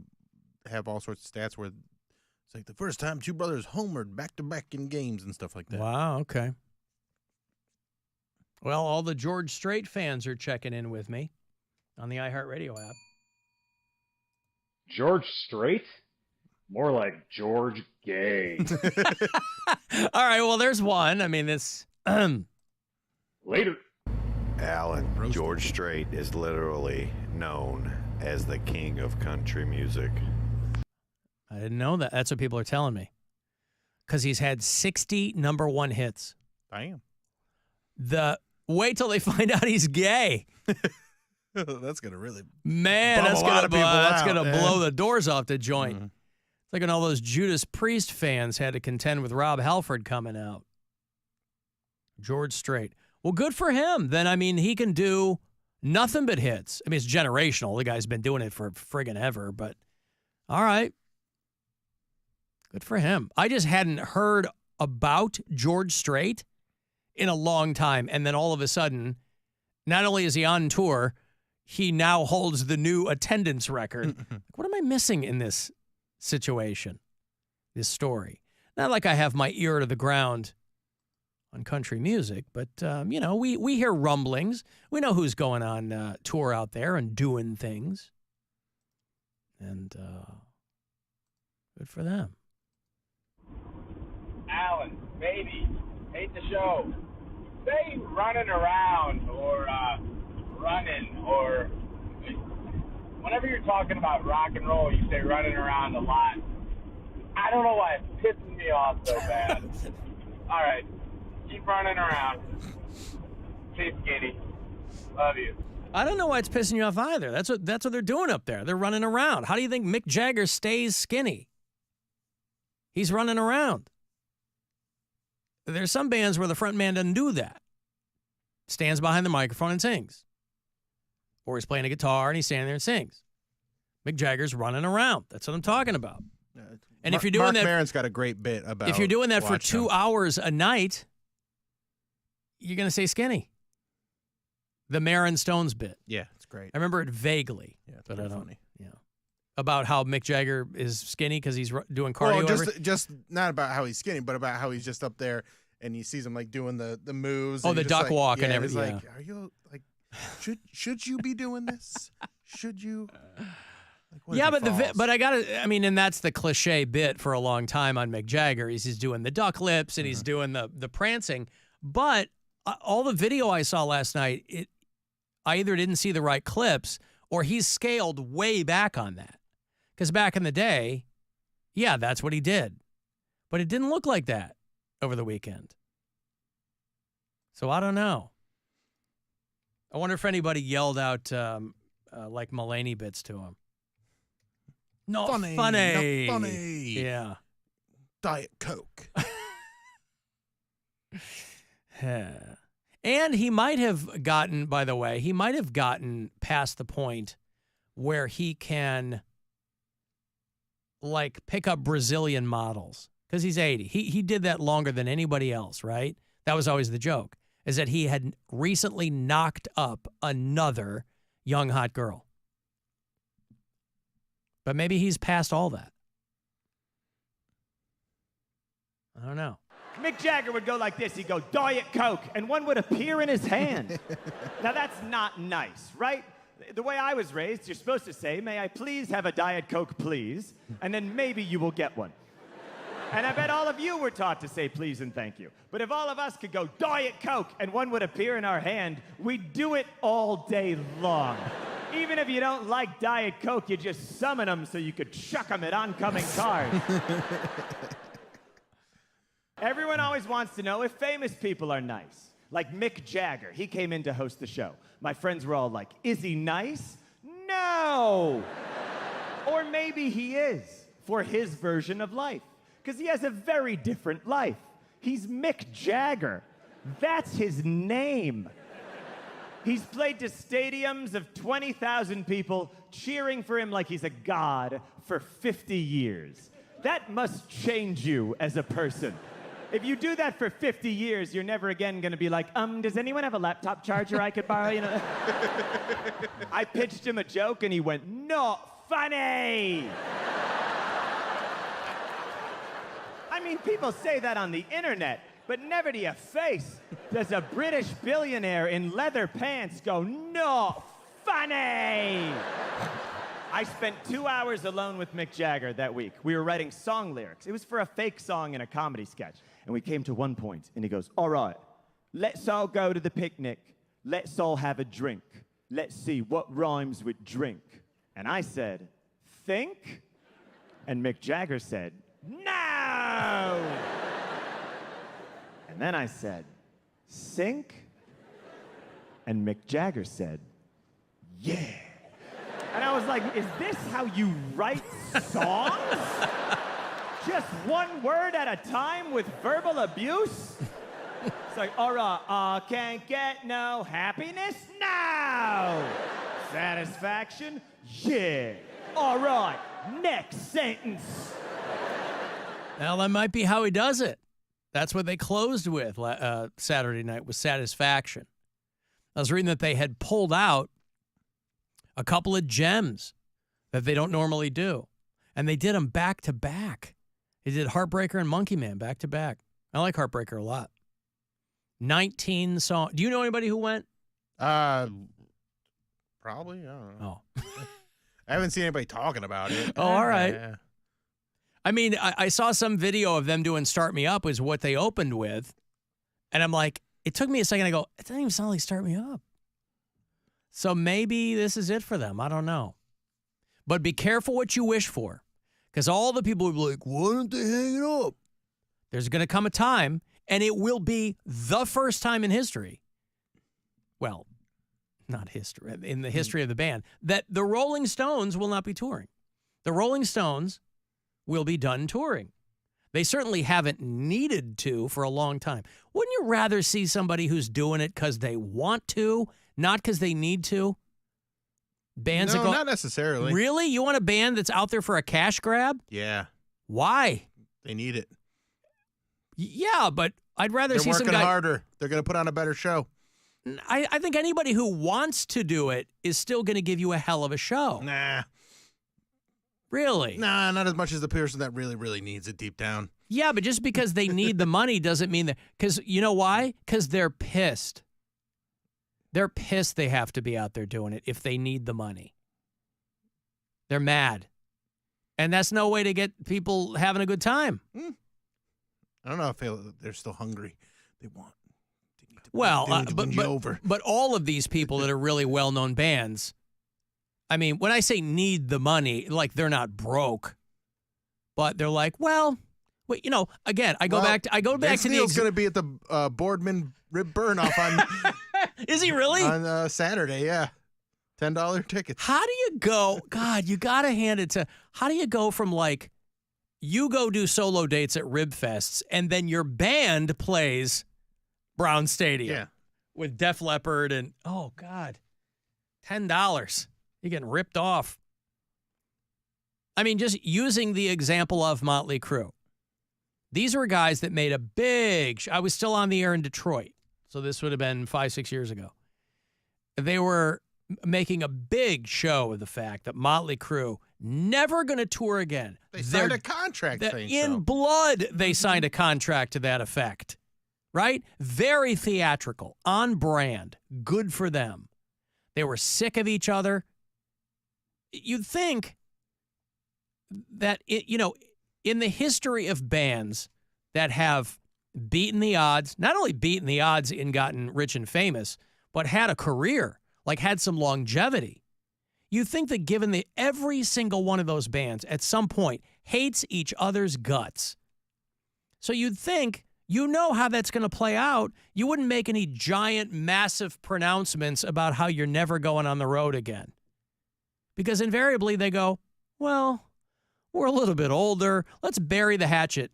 B: have all sorts of stats where it's like the first time two brothers homered back-to-back in games and stuff like that.
A: Wow, okay. Well, all the George Strait fans are checking in with me on the iHeartRadio app.
I: George Strait? More like George Gay.
A: All right, well, there's one. I mean, this...
I: Later.
J: Alan, George Strait is literally known as the king of country music.
A: I didn't know that. That's what people are telling me. Because he's had 60 number one hits.
B: Damn.
A: Wait till they find out he's gay.
B: That's going to really
A: that's
B: going
A: to blow the doors off the joint.
B: Mm-hmm.
A: It's like when all those Judas Priest fans had to contend with Rob Halford coming out. George Strait. Well, good for him. Then, I mean, he can do nothing but hits. I mean, it's generational. The guy's been doing it for friggin' ever, but all right. Good for him. I just hadn't heard about George Strait in a long time. And then all of a sudden, not only is he on tour, he now holds the new attendance record. What am I missing in this situation, this story? Not like I have my ear to the ground on country music, but, we hear rumblings. We know who's going on tour out there and doing things. And good for them.
C: Alan, baby, hate the show. Say running around or running or whenever you're talking about rock and roll, you say running around a lot. I don't know why it's pissing me off so bad. All right, keep running around. Stay skinny. Love you.
A: I don't know why it's pissing you off either. That's what they're doing up there. They're running around. How do you think Mick Jagger stays skinny? He's running around. There's some bands where the front man doesn't do that. Stands behind the microphone and sings. Or he's playing a guitar and he's standing there and sings. Mick Jagger's running around. That's what I'm talking about. And if you're doing
B: Mark
A: that,
B: Maron's got a great bit about.
A: If you're doing that for
B: watch
A: 2
B: him.
A: hours a night, you're going to stay skinny. The Maron Stones bit.
B: Yeah, it's great.
A: I remember it vaguely.
B: Yeah, it's
A: but
B: pretty
A: I don't.
B: funny.
A: Yeah. About how Mick Jagger is skinny because he's doing cardio.
B: Well, just not about how he's skinny, but about how he's just up there and he sees him like doing the moves.
A: Oh,
B: and
A: the
B: he's
A: duck
B: just like,
A: walk and
B: yeah,
A: everything.
B: He's like, are you like, should you be doing this? Should you? Like, what
A: Yeah,
B: if he falls?
A: but I gotta. I mean, and that's the cliche bit for a long time on Mick Jagger. He's doing the duck lips and he's doing the prancing. But all the video I saw last night, I either didn't see the right clips or he's scaled way back on that. Because back in the day, yeah, that's what he did. But it didn't look like that over the weekend. So I don't know. I wonder if anybody yelled out like Mulaney bits to him. Not funny.
B: Not funny.
A: Yeah.
B: Diet Coke.
A: And he might have gotten, by the way, past the point where he can, like, pick up Brazilian models. Because he's 80. He did that longer than anybody else, right? That was always the joke, is that he had recently knocked up another young, hot girl. But maybe he's past all that. I don't know.
K: Mick Jagger would go like this. He'd go, Diet Coke, and one would appear in his hand. Now, that's not nice, right? The way I was raised, you're supposed to say, may I please have a Diet Coke, please? And then maybe you will get one. And I bet all of you were taught to say please and thank you. But if all of us could go, Diet Coke, and one would appear in our hand, we'd do it all day long. Even if you don't like Diet Coke, you just summon them so you could chuck them at oncoming cars. Everyone always wants to know if famous people are nice. Like Mick Jagger, he came in to host the show. My friends were all like, is he nice? No! Or maybe he is, for his version of life. Because he has a very different life. He's Mick Jagger. That's his name. He's played to stadiums of 20,000 people cheering for him like he's a god for 50 years. That must change you as a person. If you do that for 50 years, you're never again going to be like, does anyone have a laptop charger I could borrow? You know? I pitched him a joke and he went, not funny. I mean, people say that on the internet, but never to your face does a British billionaire in leather pants go, not funny. I spent 2 hours alone with Mick Jagger that week. We were writing song lyrics. It was for a fake song in a comedy sketch. And we came to one point, and he goes, all right, let's all go to the picnic. Let's all have a drink. Let's see what rhymes with drink. And I said, think? And Mick Jagger said, no! And then I said, sink? And Mick Jagger said, yeah. And I was like, is this how you write songs? Just one word at a time with verbal abuse? It's like, all right, can't get no happiness? No! Satisfaction? Yeah. All right, next sentence.
A: Well, that might be how he does it. That's what they closed with Saturday night, was Satisfaction. I was reading that they had pulled out a couple of gems that they don't normally do. And they did them back to back. They did Heartbreaker and Monkey Man back to back. I like Heartbreaker a lot. 19 songs. Do you know anybody who went?
B: Probably. I don't know.
A: Oh.
B: I haven't seen anybody talking about it.
A: Oh, all right.
B: Yeah.
A: I mean, I saw some video of them doing Start Me Up was what they opened with. And I'm like, it took me a second. I go, it doesn't even sound like Start Me Up. So maybe this is it for them. I don't know. But be careful what you wish for. Because all the people will be like, why don't they hang it up? There's going to come a time, and it will be the first time in history. Well, not history, in the history of the band, that the Rolling Stones will not be touring. The Rolling Stones will be done touring. They certainly haven't needed to for a long time. Wouldn't you rather see somebody who's doing it because they want to, not because they need to? Bands
B: no,
A: that go,
B: not necessarily.
A: Really? You want a band that's out there for a cash grab?
B: Yeah.
A: Why?
B: They need it.
A: Yeah, but I'd rather see
B: They're
A: some
B: working
A: guy.
B: harder. They're going to put on a better show.
A: I think anybody who wants to do it is still going to give you a hell of a show.
B: Nah.
A: Really?
B: Nah, not as much as the person that really, really needs it deep down.
A: Yeah, but just because they need the money doesn't mean that. Because you know why? Because they're pissed. They're pissed they have to be out there doing it if they need the money. They're mad. And that's no way to get people having a good time.
B: I don't know if they're still hungry. They want
A: Well,
B: win you over.
A: but all of these people that are really well-known bands, I mean, when I say need the money, like they're not broke, but they're like, well, you know, again, I go back to
B: Vince
A: the
B: Neil's going to be at the Boardman Rib Burn-Off on.
A: Is he really?
B: On Saturday, yeah. $10 tickets.
A: How do you go? God, you got to hand it to. How do you go from like, you go do solo dates at Rib Fests, and then your band plays Brown Stadium with Def Leppard and, oh, God, $10. You're getting ripped off. I mean, just using the example of Motley Crue. These were guys that made a big I was still on the air in Detroit, so this would have been 5-6 years ago. They were making a big show of the fact that Motley Crue never going to tour again.
B: They signed a contract saying
A: in blood, they signed a contract to that effect. Right? Very theatrical, on brand, good for them. They were sick of each other. You'd think that, in the history of bands that have beaten the odds, not only beaten the odds and gotten rich and famous, but had a career, like had some longevity. You think that given that every single one of those bands at some point hates each other's guts. So you'd think, you know how that's going to play out. You wouldn't make any giant, massive pronouncements about how you're never going on the road again. Because invariably they go, well, we're a little bit older. Let's bury the hatchet.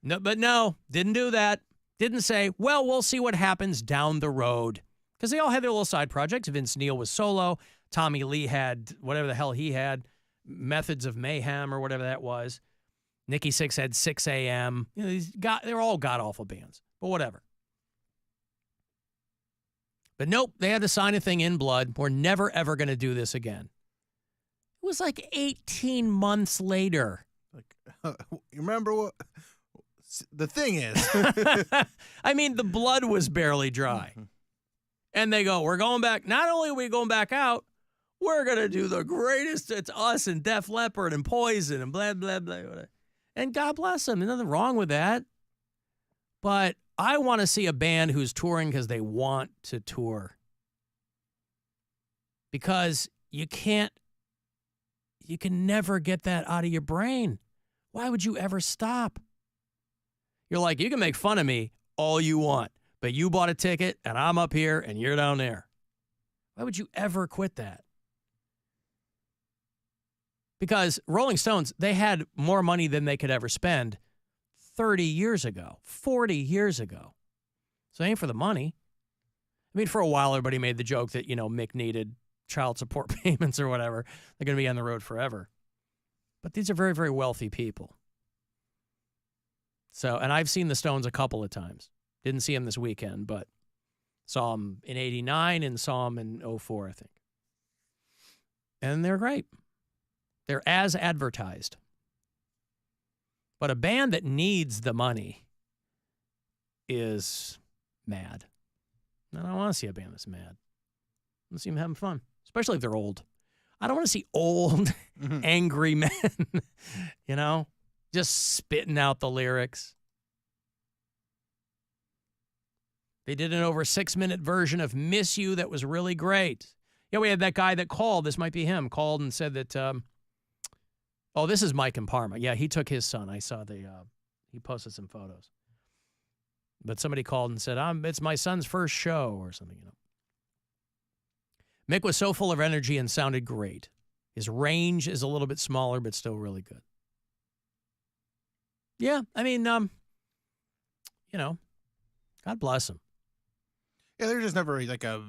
A: No, but no, didn't do that. Didn't say, well, we'll see what happens down the road. Because they all had their little side projects. Vince Neil was solo. Tommy Lee had whatever the hell he had, Methods of Mayhem or whatever that was. Nikki Sixx had 6 a.m. They're all god-awful bands, but whatever. But nope, they had to sign a thing in blood. We're never, ever going to do this again. It was like 18 months later.
B: You remember what? The thing is.
A: I mean, the blood was barely dry. And they go, we're going back. Not only are we going back out, we're going to do the greatest. It's us and Def Leppard and Poison and blah, blah, blah. And God bless them. There's nothing wrong with that. But I want to see a band who's touring because they want to tour. Because you can never get that out of your brain. Why would you ever stop? You're like, you can make fun of me all you want, but you bought a ticket and I'm up here and you're down there. Why would you ever quit that? Because Rolling Stones, they had more money than they could ever spend 30 years ago, 40 years ago. So it ain't for the money. I mean, for a while, everybody made the joke that, Mick needed child support payments or whatever. They're going to be on the road forever. But these are very, very wealthy people. So, and I've seen the Stones a couple of times. Didn't see them this weekend, but saw them in 89 and saw them in 04, I think. And they're great. They're as advertised. But a band that needs the money is mad. And I don't want to see a band that's mad. I want to see them having fun, especially if they're old. I don't want to see old, angry men, just spitting out the lyrics. They did an over 6-minute version of Miss You that was really great. Yeah, we had that guy that called. This might be him. Called and said that, this is Mike in Parma. Yeah, he took his son. I saw he posted some photos. But somebody called and said, it's my son's first show or something, Mick was so full of energy and sounded great. His range is a little bit smaller, but still really good. Yeah, I mean, God bless him.
B: Yeah, they're just never like a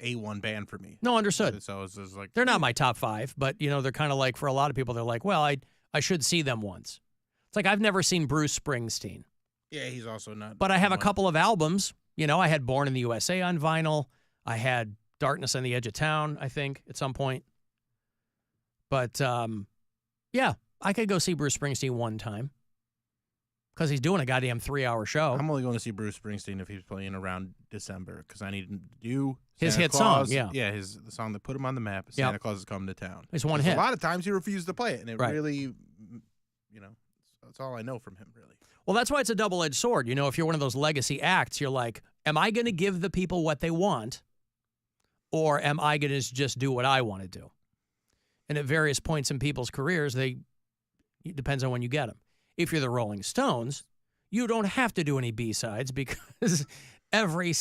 B: A1 band for me.
A: No, understood.
B: So it's just like
A: they're not my top 5, but they're kind of like, for a lot of people, they're like, well, I should see them once. It's like I've never seen Bruce Springsteen.
B: Yeah, he's also not.
A: But I have a couple of albums. I had Born in the USA on vinyl. I had Darkness on the Edge of Town, I think, at some point. But, yeah, I could go see Bruce Springsteen one time. Because he's doing a goddamn 3-hour show.
B: I'm only going to see Bruce Springsteen if he's playing around December, because I need to do
A: his
B: Santa
A: hit
B: Claus.
A: song. Yeah,
B: yeah, the song that put him on the map. Santa Claus is coming to town.
A: It's one hit.
B: A lot of times he refused to play it, and it really, that's all I know from him, really.
A: Well, that's why it's a double-edged sword. If you're one of those legacy acts, you're like, am I going to give the people what they want, or am I going to just do what I want to do? And at various points in people's careers, it depends on when you get them. If you're the Rolling Stones, you don't have to do any B-sides because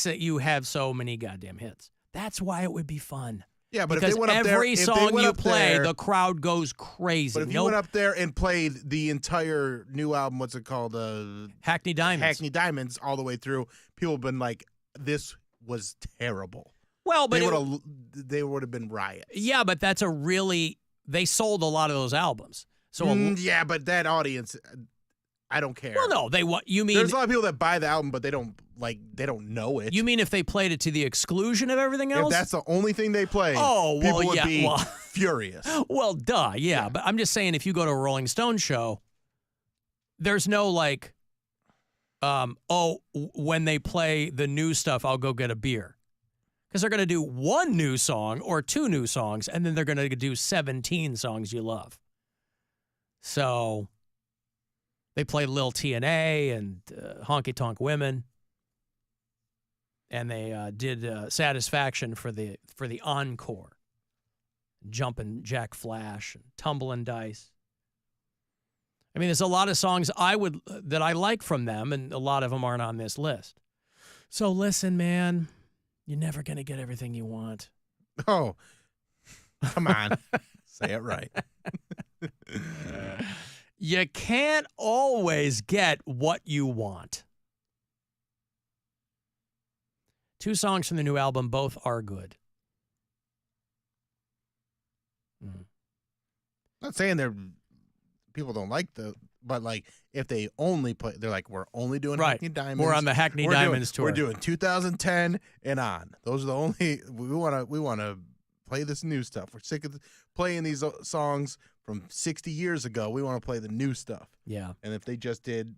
A: you have so many goddamn hits. That's why it would be fun.
B: Yeah, but
A: because
B: if they went up there,
A: every song you play,
B: there,
A: the crowd goes crazy.
B: But if you went up there and played the entire new album, what's it called?
A: Hackney Diamonds.
B: Hackney Diamonds all the way through, people have been like, this was terrible.
A: Well, but
B: they would have been riots.
A: Yeah, but they sold a lot of those albums. So
B: yeah, but that audience, I don't care.
A: Well, no, you mean
B: there's a lot of people that buy the album, but they don't know it.
A: You mean if they played it to the exclusion of everything else?
B: If that's the only thing they play, people would be furious.
A: Well, duh, yeah. But I'm just saying, if you go to a Rolling Stone show, there's no when they play the new stuff, I'll go get a beer. Because they're going to do one new song or two new songs, and then they're going to do 17 songs you love. So they play Lil TNA and Honky Tonk Women, and they did Satisfaction for the encore, Jumpin' Jack Flash, and Tumblin' Dice. I mean, there's a lot of songs that I like from them, and a lot of them aren't on this list. So listen, man, you're never going to get everything you want.
B: Oh, come on. Say it right.
A: You can't always get what you want. 2 songs from the new album, both are good.
B: Not saying people don't like but if they only play, they're like, we're only doing Hackney Diamonds.
A: We're on the Hackney Diamonds tour.
B: We're doing 2010 and on. Those are the only, we want to play this new stuff. We're sick of playing these songs from 60 years ago. We want to play the new stuff.
A: Yeah.
B: And if they just did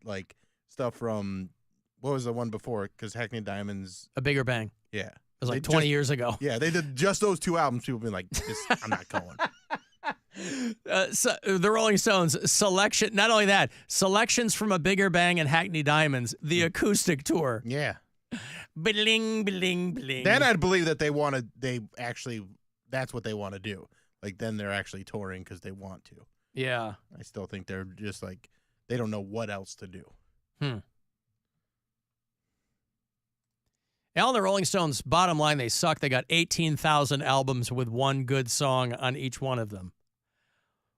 B: stuff from, what was the one before? Because Hackney Diamonds.
A: A Bigger Bang.
B: Yeah.
A: It was 20 years ago.
B: Yeah, they did just those 2 albums. People have been like, I'm not going.
A: So the Rolling Stones selection. Not only that, selections from A Bigger Bang and Hackney Diamonds, the acoustic tour.
B: Yeah.
A: Bling, bling, bling.
B: Then I'd believe that that's what they want to do. Then they're actually touring because they want to.
A: Yeah.
B: I still think they're just they don't know what else to do.
A: Alan, the Rolling Stones, bottom line, they suck. They got 18,000 albums with one good song on each one of them.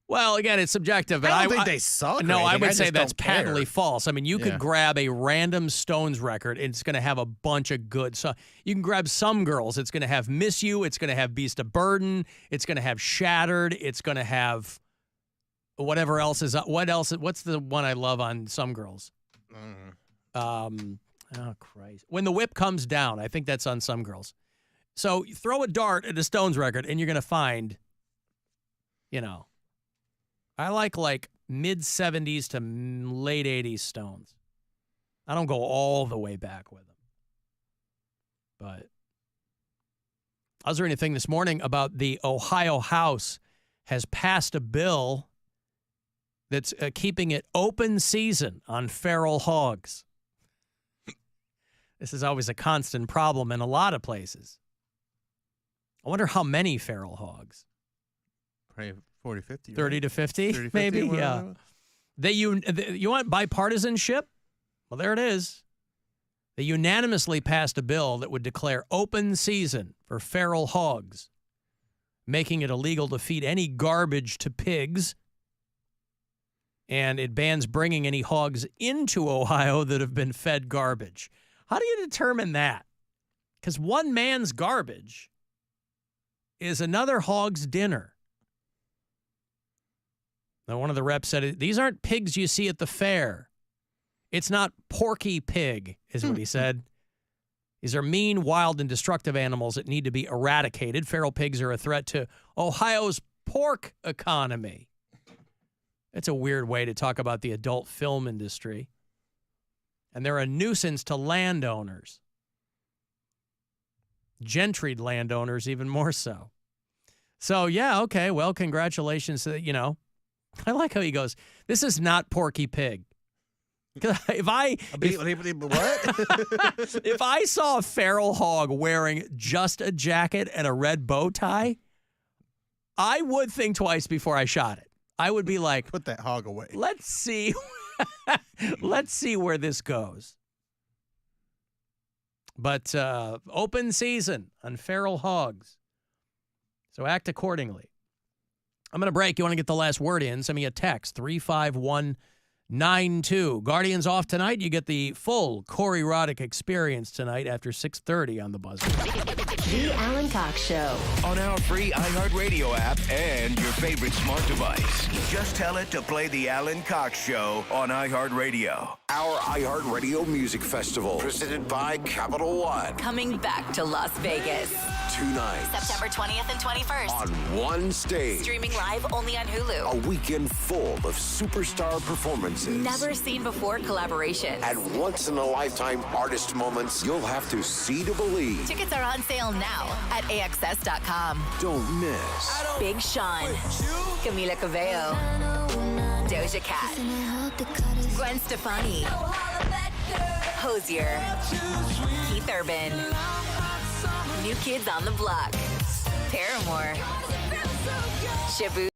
A: Well, again, it's subjective. But
B: I don't think they suck.
A: No, I would say
B: just
A: that's
B: don't care.
A: patently false. I mean, you could grab a random Stones record, and it's going to have a bunch of good songs. You can grab Some Girls. It's going to have Miss You. It's going to have Beast of Burden. It's going to have Shattered. It's going to have whatever else is. What else? What's the one I love on Some Girls? Oh, Christ. When the Whip Comes Down. I think that's on Some Girls. So you throw a dart at a Stones record, and you're going to find, I like mid-70s to late 80s Stones. I don't go all the way back with them. But I was reading a thing this morning about the Ohio House has passed a bill that's keeping it open season on feral hogs. This is always a constant problem in a lot of places. I wonder how many feral hogs.
B: Probably 40, 50.
A: 30 to 50,
B: 30, 50,
A: maybe?
B: whatever.
A: Yeah. You want bipartisanship? Well, there it is. They unanimously passed a bill that would declare open season for feral hogs, making it illegal to feed any garbage to pigs. And it bans bringing any hogs into Ohio that have been fed garbage. How do you determine that? Because one man's garbage is another hog's dinner. Now, one of the reps said, these aren't pigs you see at the fair. It's not Porky Pig, is what he said. These are mean, wild, and destructive animals that need to be eradicated. Feral pigs are a threat to Ohio's pork economy. That's a weird way to talk about the adult film industry. And they're a nuisance to landowners. Gentried landowners even more so. So, yeah, okay, well, congratulations. I like how he goes, this is not Porky Pig. If I saw a feral hog wearing just a jacket and a red bow tie, I would think twice before I shot it. I would be like,
B: put that hog away.
A: Let's see. Let's see where this goes. But open season on feral hogs. So act accordingly. I'm going to break. You want to get the last word in? Send me a text, 35192. Guardians off tonight. You get the full Corey Roddick experience tonight after 6:30 on The Buzzard.
M: The Alan Cox Show.
D: On our free iHeartRadio app and your favorite smart device. Just tell it to play the Alan Cox Show on iHeartRadio.
N: Our iHeartRadio Music Festival, presented by Capital One.
L: Coming back to Las Vegas.
N: 2 nights.
L: September 20th and 21st.
N: On one stage.
L: Streaming live only on Hulu.
N: A weekend full of superstar performances.
L: Never seen before collaboration.
N: And once-in-a-lifetime artist moments you'll have to see to believe.
L: Tickets are on sale now at AXS.com.
N: Don't miss.
L: Big Sean. Camila Cabello. Doja Cat. Gwen Stefani. Hozier. Keith Urban. New Kids on the Block. Paramore. Shabu.